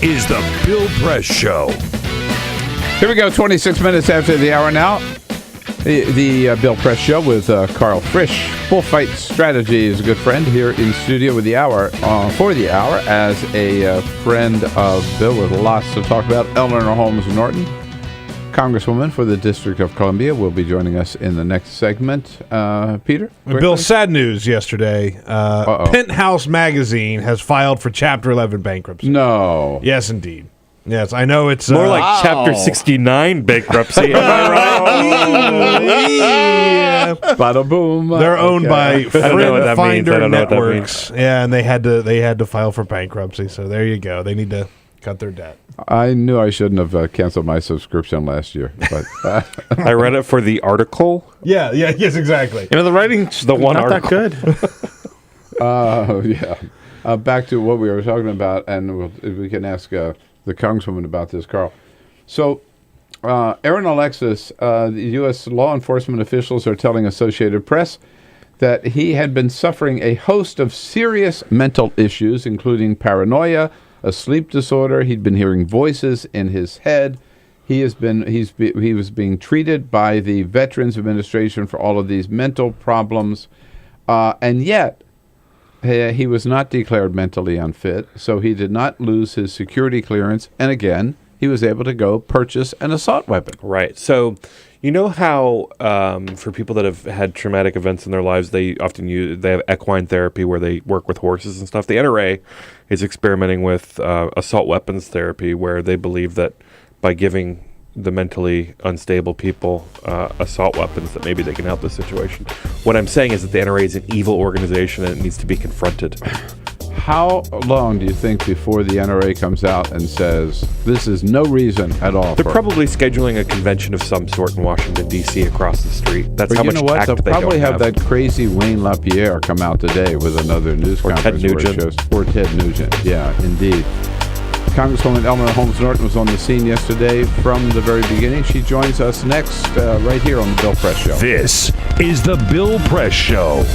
is the Bill Press Show. Here we go, 26 minutes after the hour now. The Bill Press Show with Karl Frisch. Bullfight Strategy is a good friend here in studio with the hour, for the hour, as a friend of Bill with lots to talk about. Eleanor Holmes Norton, Congresswoman for the District of Columbia, will be joining us in the next segment. Peter? Bill, sad news yesterday. Penthouse Magazine has filed for Chapter 11 bankruptcy. No. Yes, indeed. Yes, I know it's... More like Chapter 69 bankruptcy. Am I right? Yeah. Bada boom. They're owned by Friend Finder Networks. That yeah, and they had to file for bankruptcy. So there you go. They need to cut their debt. I knew I shouldn't have canceled my subscription last year, but I read it for the article. Yeah, yes, exactly. You know, the writing's the one Not article. that good. Yeah. Back to what we were talking about, and we can ask the Congresswoman about this, Karl. So, Aaron Alexis, the U.S. law enforcement officials are telling Associated Press that he had been suffering a host of serious mental issues, including paranoia, a sleep disorder. He'd been hearing voices in his head. He was being treated by the Veterans Administration for all of these mental problems, and yet he was not declared mentally unfit, so he did not lose his security clearance, and again, he was able to go purchase an assault weapon. Right. So, you know how for people that have had traumatic events in their lives, they often they have equine therapy where they work with horses and stuff. The NRA is experimenting with assault weapons therapy, where they believe that by giving the mentally unstable people assault weapons, that maybe they can help the situation. What I'm saying is that the NRA is an evil organization and it needs to be confronted. How long do you think before the NRA comes out and says this is no reason at all? They're probably scheduling a convention of some sort in Washington, D.C. across the street. That's how much tact They'll they probably don't have that crazy Wayne LaPierre come out today with another news Or conference. Ted Nugent. Or Ted Nugent. Yeah, indeed. Congresswoman Eleanor Holmes Norton was on the scene yesterday from the very beginning. She joins us next right here on the Bill Press Show. This is the Bill Press Show.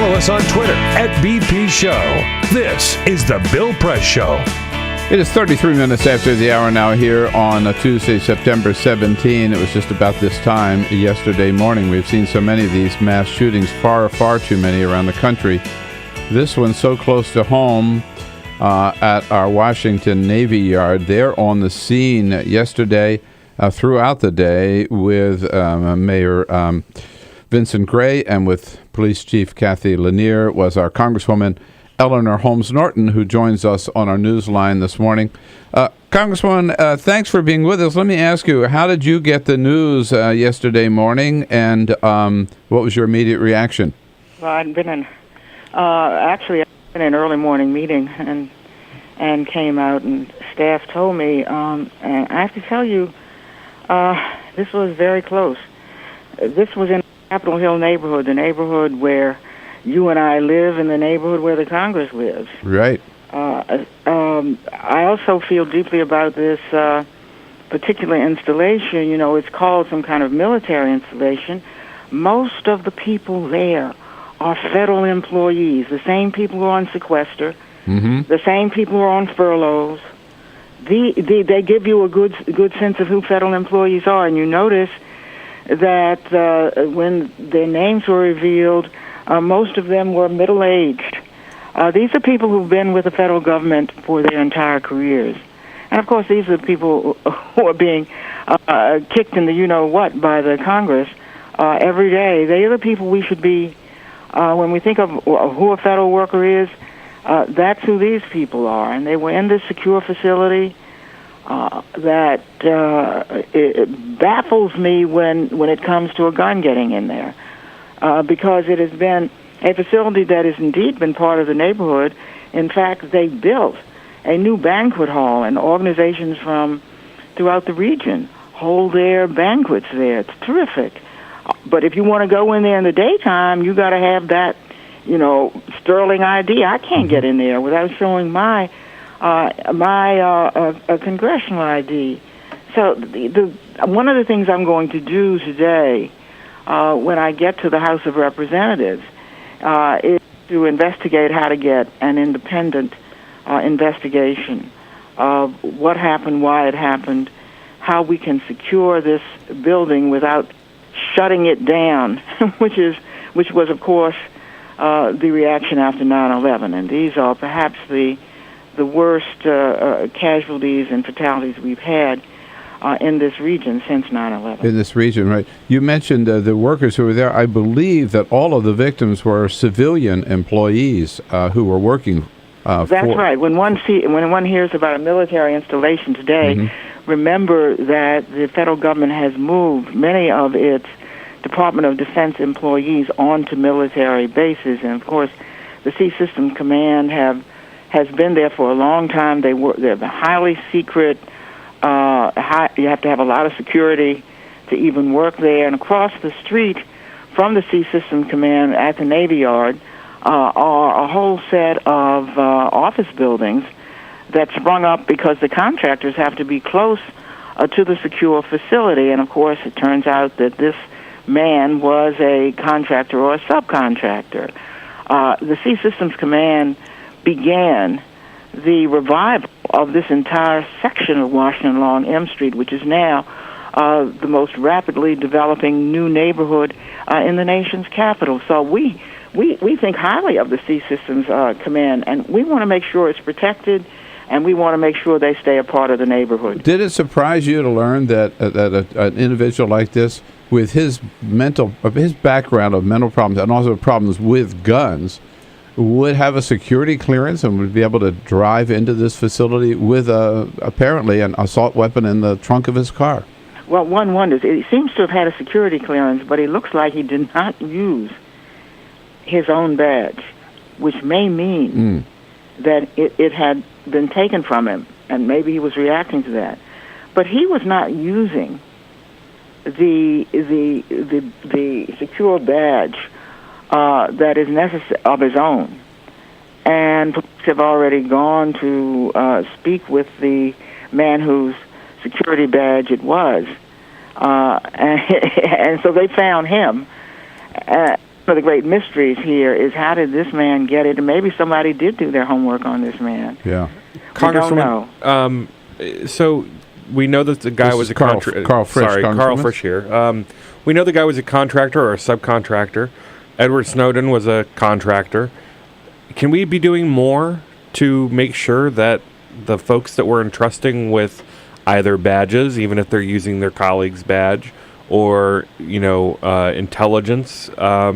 Follow us on Twitter @BP Show. This is The Bill Press Show. It is 33 minutes after the hour now here on Tuesday, September 17. It was just about this time yesterday morning. We've seen so many of these mass shootings, far, far too many around the country. This one so close to home at our Washington Navy Yard. They're on the scene yesterday, throughout the day, with Mayor Vincent Gray and with Police Chief Kathy Lanier was our Congresswoman Eleanor Holmes Norton, who joins us on our news line this morning. Congresswoman, thanks for being with us. Let me ask you, how did you get the news yesterday morning, and what was your immediate reaction? Well, I'd been in, actually, I'd been in an early morning meeting and came out, and staff told me, and I have to tell you, this was very close. This was in Capitol Hill neighborhood, the neighborhood where you and I live, in the neighborhood where the Congress lives. Right. I also feel deeply about this particular installation. You know, it's called some kind of military installation. Most of the people there are federal employees, the same people who are on sequester, the same people who are on furloughs. They give you a good sense of who federal employees are, and you notice that when their names were revealed, most of them were middle-aged. These are people who've been with the federal government for their entire careers. And, of course, these are the people who are being kicked in the you-know-what by the Congress every day. They are the people we should be, when we think of who a federal worker is, that's who these people are. And they were in this secure facility that it baffles me when it comes to a gun getting in there. Because it has been a facility that has indeed been part of the neighborhood. In fact, they built a new banquet hall, and organizations from throughout the region hold their banquets there. It's terrific. But if you want to go in there in the daytime, you got to have that, sterling ID. I can't get in there without showing my congressional ID. So one of the things I'm going to do today, when I get to the House of Representatives, is to investigate how to get an independent investigation of what happened, why it happened, how we can secure this building without shutting it down, which was, of course, the reaction after 9/11. And these are perhaps the worst casualties and fatalities we've had in this region since 9/11. In this region, right. You mentioned the workers who were there. I believe that all of the victims were civilian employees who were working That's right. When one hears about a military installation today, remember that the federal government has moved many of its Department of Defense employees onto military bases. And, of course, the Sea Systems Command has been there for a long time. They're highly secret. You have to have a lot of security to even work there. And across the street from the Sea Systems Command at the Navy Yard are a whole set of office buildings that sprung up because the contractors have to be close to the secure facility. And, of course, it turns out that this man was a contractor or a subcontractor. The Sea Systems Command began the revival of this entire section of Washington along M Street, which is now the most rapidly developing new neighborhood in the nation's capital. So we think highly of the Sea Systems Command, and we want to make sure it's protected, and we want to make sure they stay a part of the neighborhood. Did it surprise you to learn that an individual like this, with his background of mental problems and also problems with guns, would have a security clearance and would be able to drive into this facility with apparently an assault weapon in the trunk of his car? Well, one wonders. He seems to have had a security clearance, but it looks like he did not use his own badge, which may mean that it had been taken from him, and maybe he was reacting to that. But he was not using the secure badge that is necessary of his own. And police have already gone to speak with the man whose security badge it was. And so they found him. of the great mysteries here is how did this man get it? And maybe somebody did do their homework on this man. Yeah. Congresswoman, so we know that the guy was a contractor. Karl Frisch. Sorry, Karl Frisch here. We know the guy was a contractor or a subcontractor. Edward Snowden was a contractor. Can we be doing more to make sure that the folks that we're entrusting with either badges, even if they're using their colleague's badge, or intelligence, are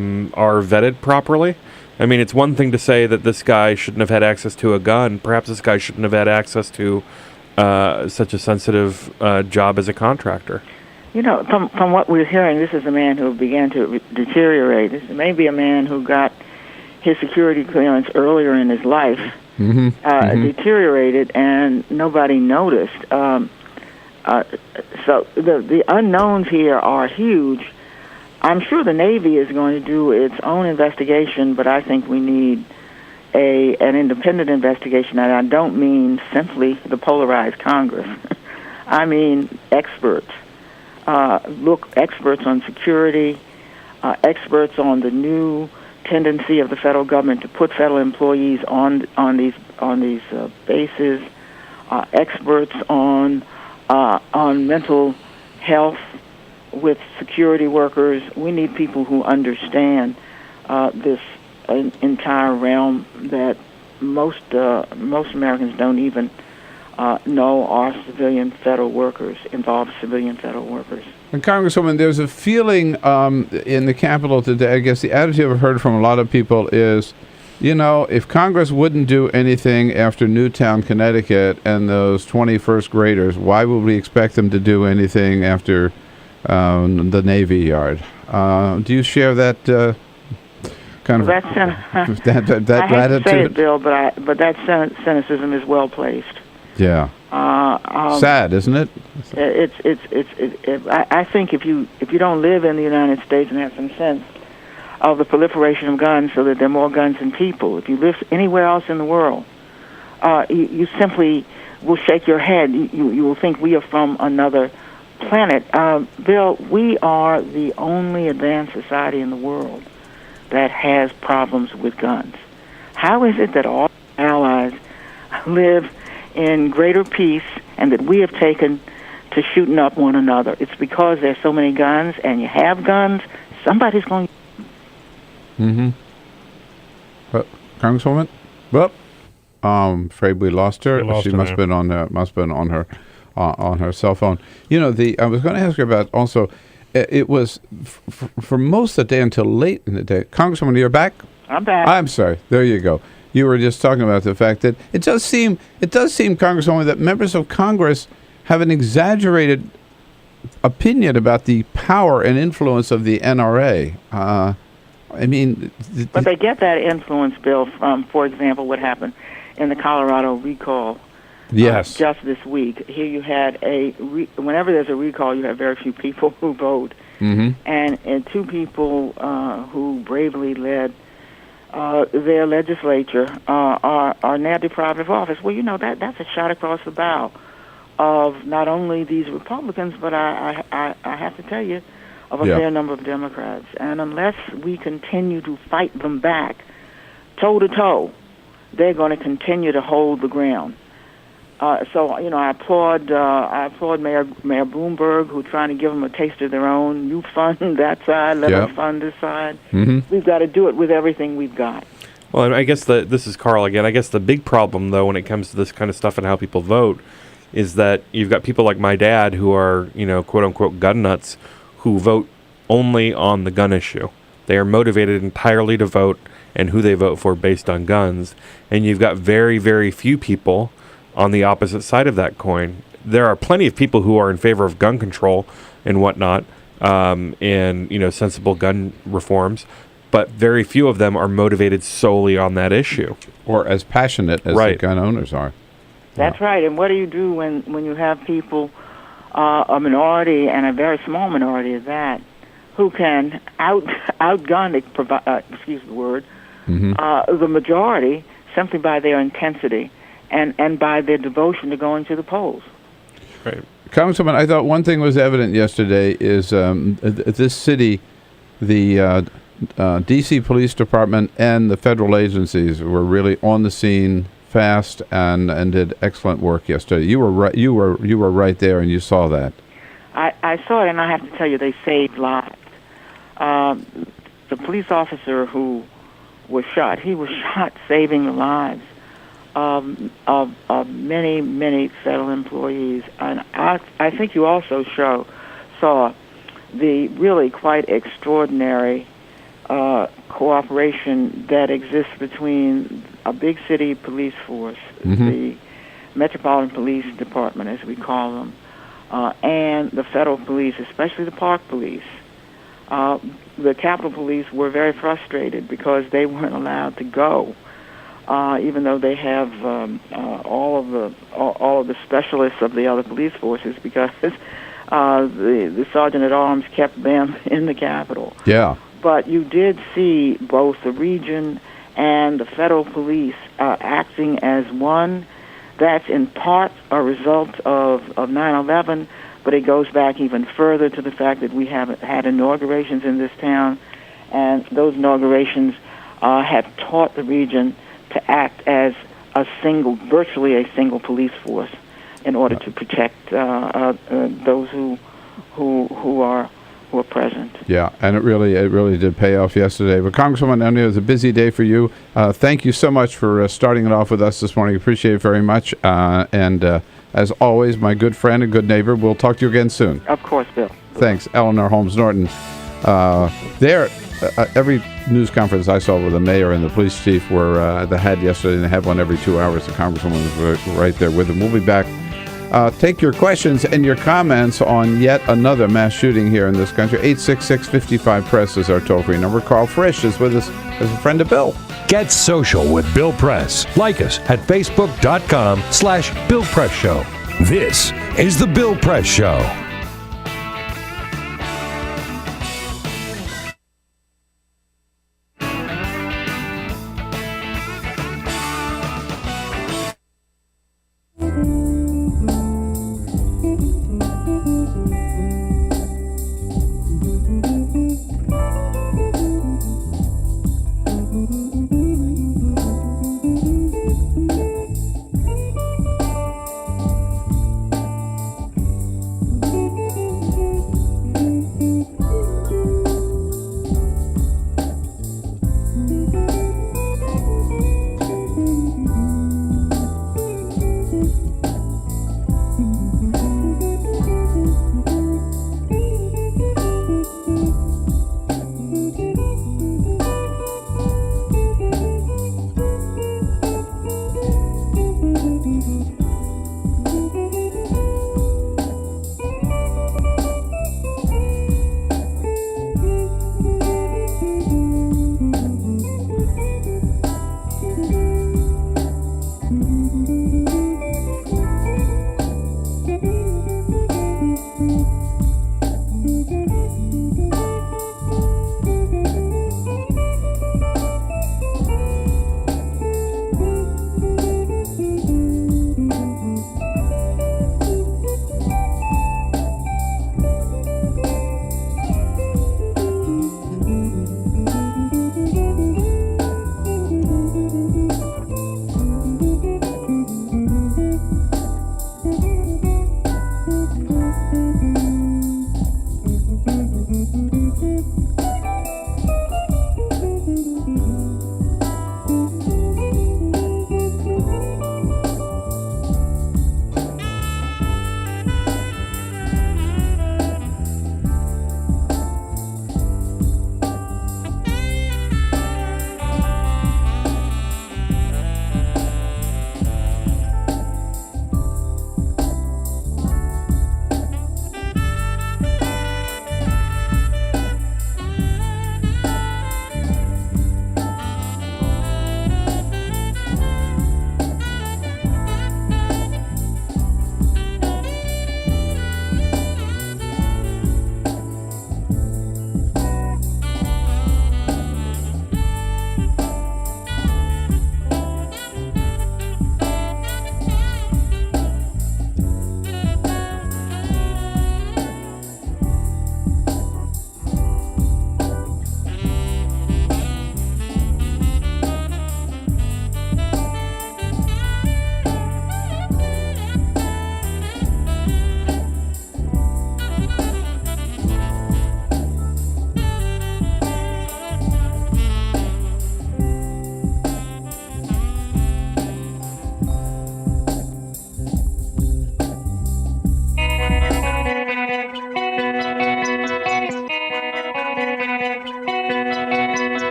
vetted properly? I mean, it's one thing to say that this guy shouldn't have had access to a gun. Perhaps this guy shouldn't have had access to such a sensitive job as a contractor. From what we're hearing, this is a man who began to deteriorate. This may be a man who got his security clearance earlier in his life, deteriorated, and nobody noticed. So the unknowns here are huge. I'm sure the Navy is going to do its own investigation, but I think we need an independent investigation, and I don't mean simply the polarized Congress. I mean experts. Experts on security, experts on the new tendency of the federal government to put federal employees on these bases, experts on mental health with security workers. We need people who understand this entire realm that most Americans don't even know are civilian federal workers, involved civilian federal workers. And Congresswoman, there's a feeling in the Capitol today, I guess the attitude I've heard from a lot of people is, if Congress wouldn't do anything after Newtown, Connecticut, and those 21st graders, why would we expect them to do anything after the Navy Yard? Do you share that kind of that I hate attitude? To say it, Bill, but that cynicism is well placed. Yeah. Sad, isn't it? I think if you don't live in the United States and have some sense of the proliferation of guns, so that there are more guns than people, if you live anywhere else in the world, you simply will shake your head. You will think we are from another planet. Bill, we are the only advanced society in the world that has problems with guns. How is it that all allies live in greater peace and that we have taken to shooting up one another? It's because there's so many guns, and you have guns, somebody's going to... Congresswoman? Well, I'm afraid we lost her. She must have been on her cell phone. I was going to ask her about also, it was for most of the day until late in the day. Congresswoman, you're back? I'm back. I'm sorry. There you go. You were just talking about the fact that it does seem, Congresswoman, that members of Congress have an exaggerated opinion about the power and influence of the NRA. But they get that influence, Bill, from, for example, what happened in the Colorado recall. Yes. Just this week. Here you had whenever there's a recall, you have very few people who vote. And two people who bravely led their legislature are now deprived of office. Well, that's a shot across the bow of not only these Republicans, but I have to tell you, of a fair number of Democrats. And unless we continue to fight them back, toe to toe, they're going to continue to hold the ground. So I applaud Mayor Bloomberg, who's trying to give them a taste of their own. You fund that side, let them fund this side. We've got to do it with everything we've got. Well, and I guess this is Karl again. I guess the big problem, though, when it comes to this kind of stuff and how people vote, is that you've got people like my dad who are, quote unquote, gun nuts, who vote only on the gun issue. They are motivated entirely to vote and who they vote for based on guns. And you've got very, very few people on the opposite side of that coin. There are plenty of people who are in favor of gun control and whatnot, and sensible gun reforms, but very few of them are motivated solely on that issue, or as passionate as the gun owners are. That's right. And what do you do when you have people, a minority and a very small minority of that, who can outgun, excuse the word, the majority simply by their intensity and by their devotion to going to the polls? Right. Congresswoman, I thought one thing was evident yesterday is this city, the D.C. Police Department and the federal agencies were really on the scene fast and did excellent work yesterday. You were right. You were right there, and you saw that. I saw it, and I have to tell you, they saved lives. The police officer who was shot, he was shot saving the lives of many, many federal employees. And I think you also saw the really quite extraordinary cooperation that exists between a big city police force, the Metropolitan Police Department, as we call them, and the federal police, especially the Park Police. The Capitol Police were very frustrated because they weren't allowed to go, even though they have all of the specialists of the other police forces, because the sergeant at arms kept them in the Capitol. Yeah. But you did see both the region and the federal police acting as one. That's in part a result of 9/11, but it goes back even further to the fact that we have had inaugurations in this town, and those inaugurations have taught the region to act as virtually a single police force in order to protect those who are present. Yeah, and it really did pay off yesterday. But Congresswoman, I know it was a busy day for you. Thank you so much for starting it off with us this morning. Appreciate it very much. And as always, my good friend and good neighbor, we'll talk to you again soon. Of course, Bill. Thanks. Eleanor Holmes Norton. Every news conference I saw where the mayor and the police chief were, they had yesterday, and they have one every 2 hours. The Congresswoman was right there with them. We'll be back. Take your questions and your comments on yet another mass shooting here in this country. 866-55-PRESS is our toll-free number. Karl Frisch is with us as a friend of Bill. Get social with Bill Press. Like us at facebook.com/Bill Press Show. This is The Bill Press Show.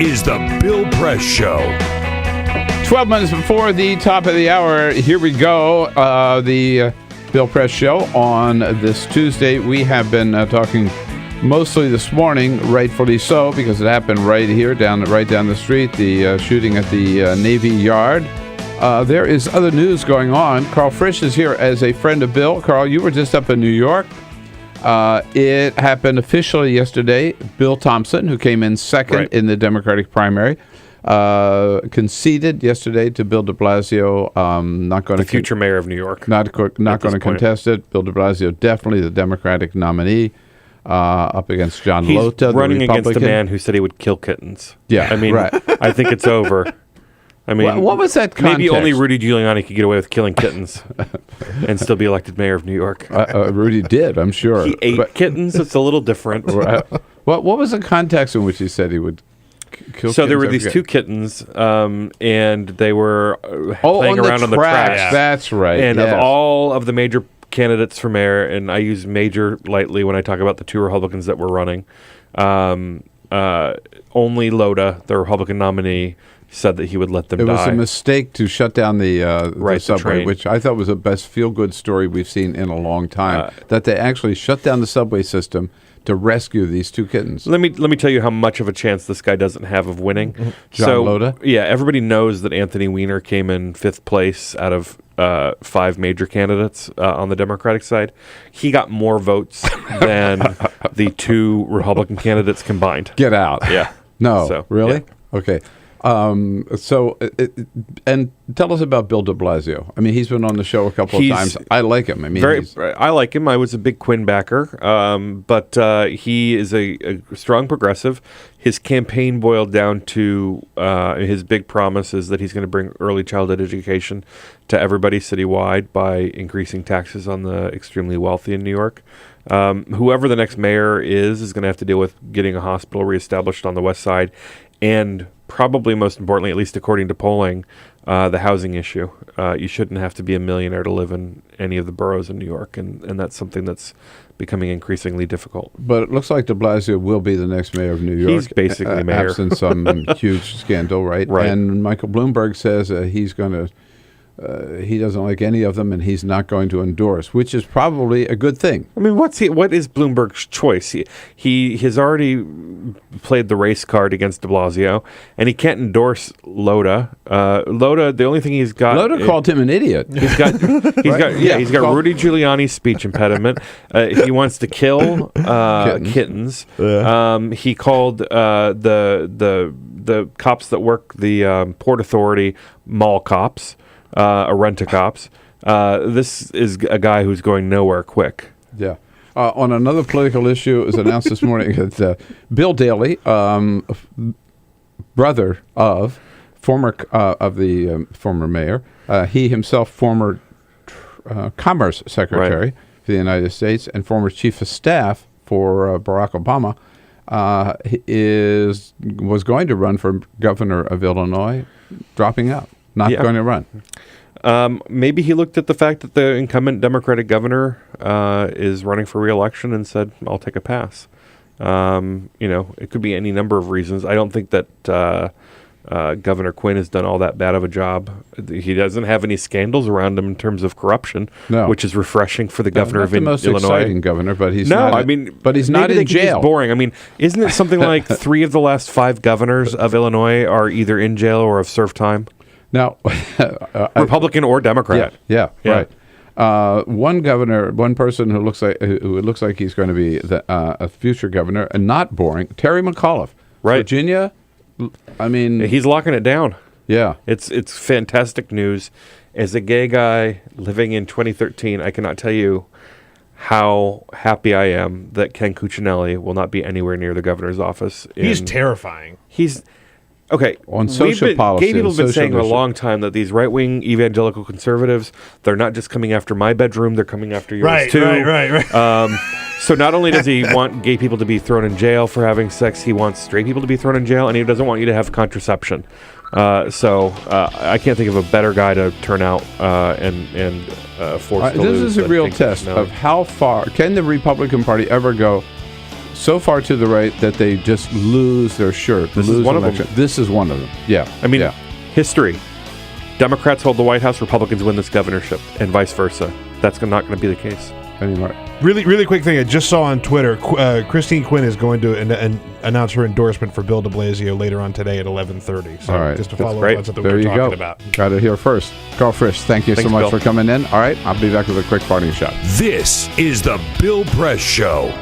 is the Bill Press Show. 12 minutes before the top of the hour, here we go. The Bill Press Show on this Tuesday. We have been talking mostly this morning, rightfully so, because it happened right here, right down the street, the shooting at the Navy Yard. There is other news going on. Karl Frisch is here as a friend of Bill. Karl, you were just up in New York. It happened officially yesterday. Bill Thompson, who came in second in the Democratic primary, conceded yesterday to Bill de Blasio. Not going to future mayor of New York. Not going to contest it. Bill de Blasio definitely the Democratic nominee. Up against John Lota, He's running the against Republican. a man who said he would kill kittens. Yeah, I mean, right. I think it's over. I mean, what was that context? Maybe only Rudy Giuliani could get away with killing kittens and still be elected mayor of New York. Rudy did, I'm sure. He ate kittens. It's a little different. What was the context in which he said he would kill So there were kittens? these two kittens, and they were on playing around the on the tracks. tracks. That's right. And yes. of all of the major candidates for mayor, and I use major lightly when I talk about the two Republicans that were running, only Lota, the Republican nominee, said that he would let them die. It was a mistake to shut down the the subway, train. which I thought was the best feel-good story we've seen in a long time, that they actually shut down the subway system to rescue these two kittens. Let me tell you how much of a chance this guy doesn't have of winning. John Lota? Yeah, everybody knows that Anthony Weiner came in 5th place out of 5 major candidates on the Democratic side. He got more votes than the 2 Republican candidates combined. Get out. Yeah. No, So, really? yeah. Okay. And tell us about Bill de Blasio. I mean, he's been on the show a couple of times. I like him. I mean, I like him. I was a big Quinn backer, but he is a strong progressive. His campaign boiled down to his big promise is that he's going to bring early childhood education to everybody citywide by increasing taxes on the extremely wealthy in New York. Whoever the next mayor is going to have to deal with getting a hospital reestablished on the west side, and probably most importantly, at least according to polling, the housing issue. You shouldn't have to be a millionaire to live in any of the boroughs in New York, and that's something that's becoming increasingly difficult. But it looks like de Blasio will be the next mayor of New York. He's basically mayor. Absent some huge scandal, right? Right. And Michael Bloomberg says he's going to, he doesn't like any of them, and he's not going to endorse, which is probably a good thing. I mean, what is Bloomberg's choice? He has already played the race card against de Blasio, and he can't endorse Lota. Lota, the only thing he's got... Lota called him an idiot. He's got Rudy Giuliani's speech impediment. He wants to kill kittens. He called the cops that work the Port Authority mall cops. Rent-a-cops. This is a guy who's going nowhere quick. Yeah. On another political issue, it was announced this morning that Bill Daley, brother of the former mayor, he himself former Commerce Secretary for the United States and former Chief of Staff for Barack Obama, was going to run for governor of Illinois, dropping out. Not going to run. Maybe he looked at the fact that the incumbent Democratic governor is running for re-election and said, I'll take a pass. It could be any number of reasons. I don't think that Governor Quinn has done all that bad of a job. He doesn't have any scandals around him in terms of corruption, which is refreshing for the governor of Illinois. Not the most exciting governor, but he's but he's not in jail. He's boring. I mean, isn't it something like 3 of the last 5 governors of Illinois are either in jail or have served time? Now, Republican or Democrat. Yeah, right. One person who looks like he's going to be a future governor, and not boring, Terry McAuliffe, Virginia. I mean, he's locking it down. Yeah, it's fantastic news. As a gay guy living in 2013, I cannot tell you how happy I am that Ken Cuccinelli will not be anywhere near the governor's office. He's terrifying. Okay, on social policy. Gay people have been saying for a long time that these right-wing evangelical conservatives, they're not just coming after my bedroom, they're coming after yours too. Right. So not only does he want gay people to be thrown in jail for having sex, he wants straight people to be thrown in jail, and he doesn't want you to have contraception. So I can't think of a better guy to turn out and force to lose. This is a real test of how far can the Republican Party ever go so far to the right that they just lose their shirt. This is one of them. This is one of them. Yeah. I mean, history. Democrats hold the White House, Republicans win this governorship, and vice versa. That's not going to be the case anymore. Really, really quick thing I just saw on Twitter. Christine Quinn is going to announce her endorsement for Bill de Blasio later on today at 11:30. So all right. just to follow up on something there we were you talking go. about. Got it here first. Karl Frisch, thank you so much for coming in. All right, I'll be back with a quick parting shot. This is the Bill Press Show.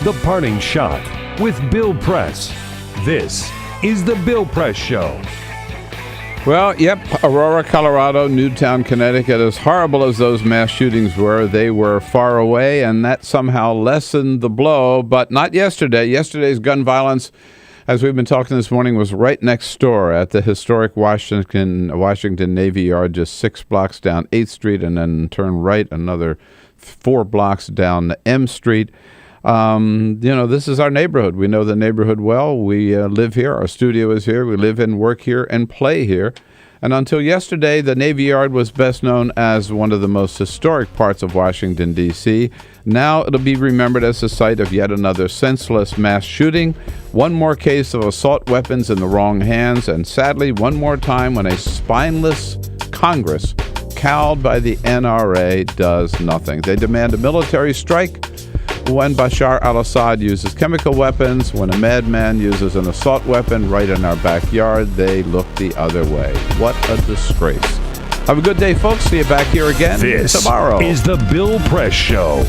The Parting Shot with Bill Press. This is the Bill Press Show. Well, yep, Aurora, Colorado, Newtown, Connecticut, as horrible as those mass shootings were, they were far away, and that somehow lessened the blow, but not yesterday. Yesterday's gun violence, as we've been talking this morning, was right next door at the historic Washington Navy Yard, just 6 blocks down 8th Street, and then turn right another 4 blocks down M Street. This is our neighborhood. We know the neighborhood well. We live here. Our studio is here. We live and work here and play here. And until yesterday, the Navy Yard was best known as one of the most historic parts of Washington, D.C. Now it'll be remembered as the site of yet another senseless mass shooting, one more case of assault weapons in the wrong hands, and sadly, one more time when a spineless Congress, cowed by the NRA, does nothing. They demand a military strike. when Bashar al-Assad uses chemical weapons, when a madman uses an assault weapon right in our backyard, they look the other way. What a disgrace. Have a good day, folks. See you back here again tomorrow. This is the Bill Press Show.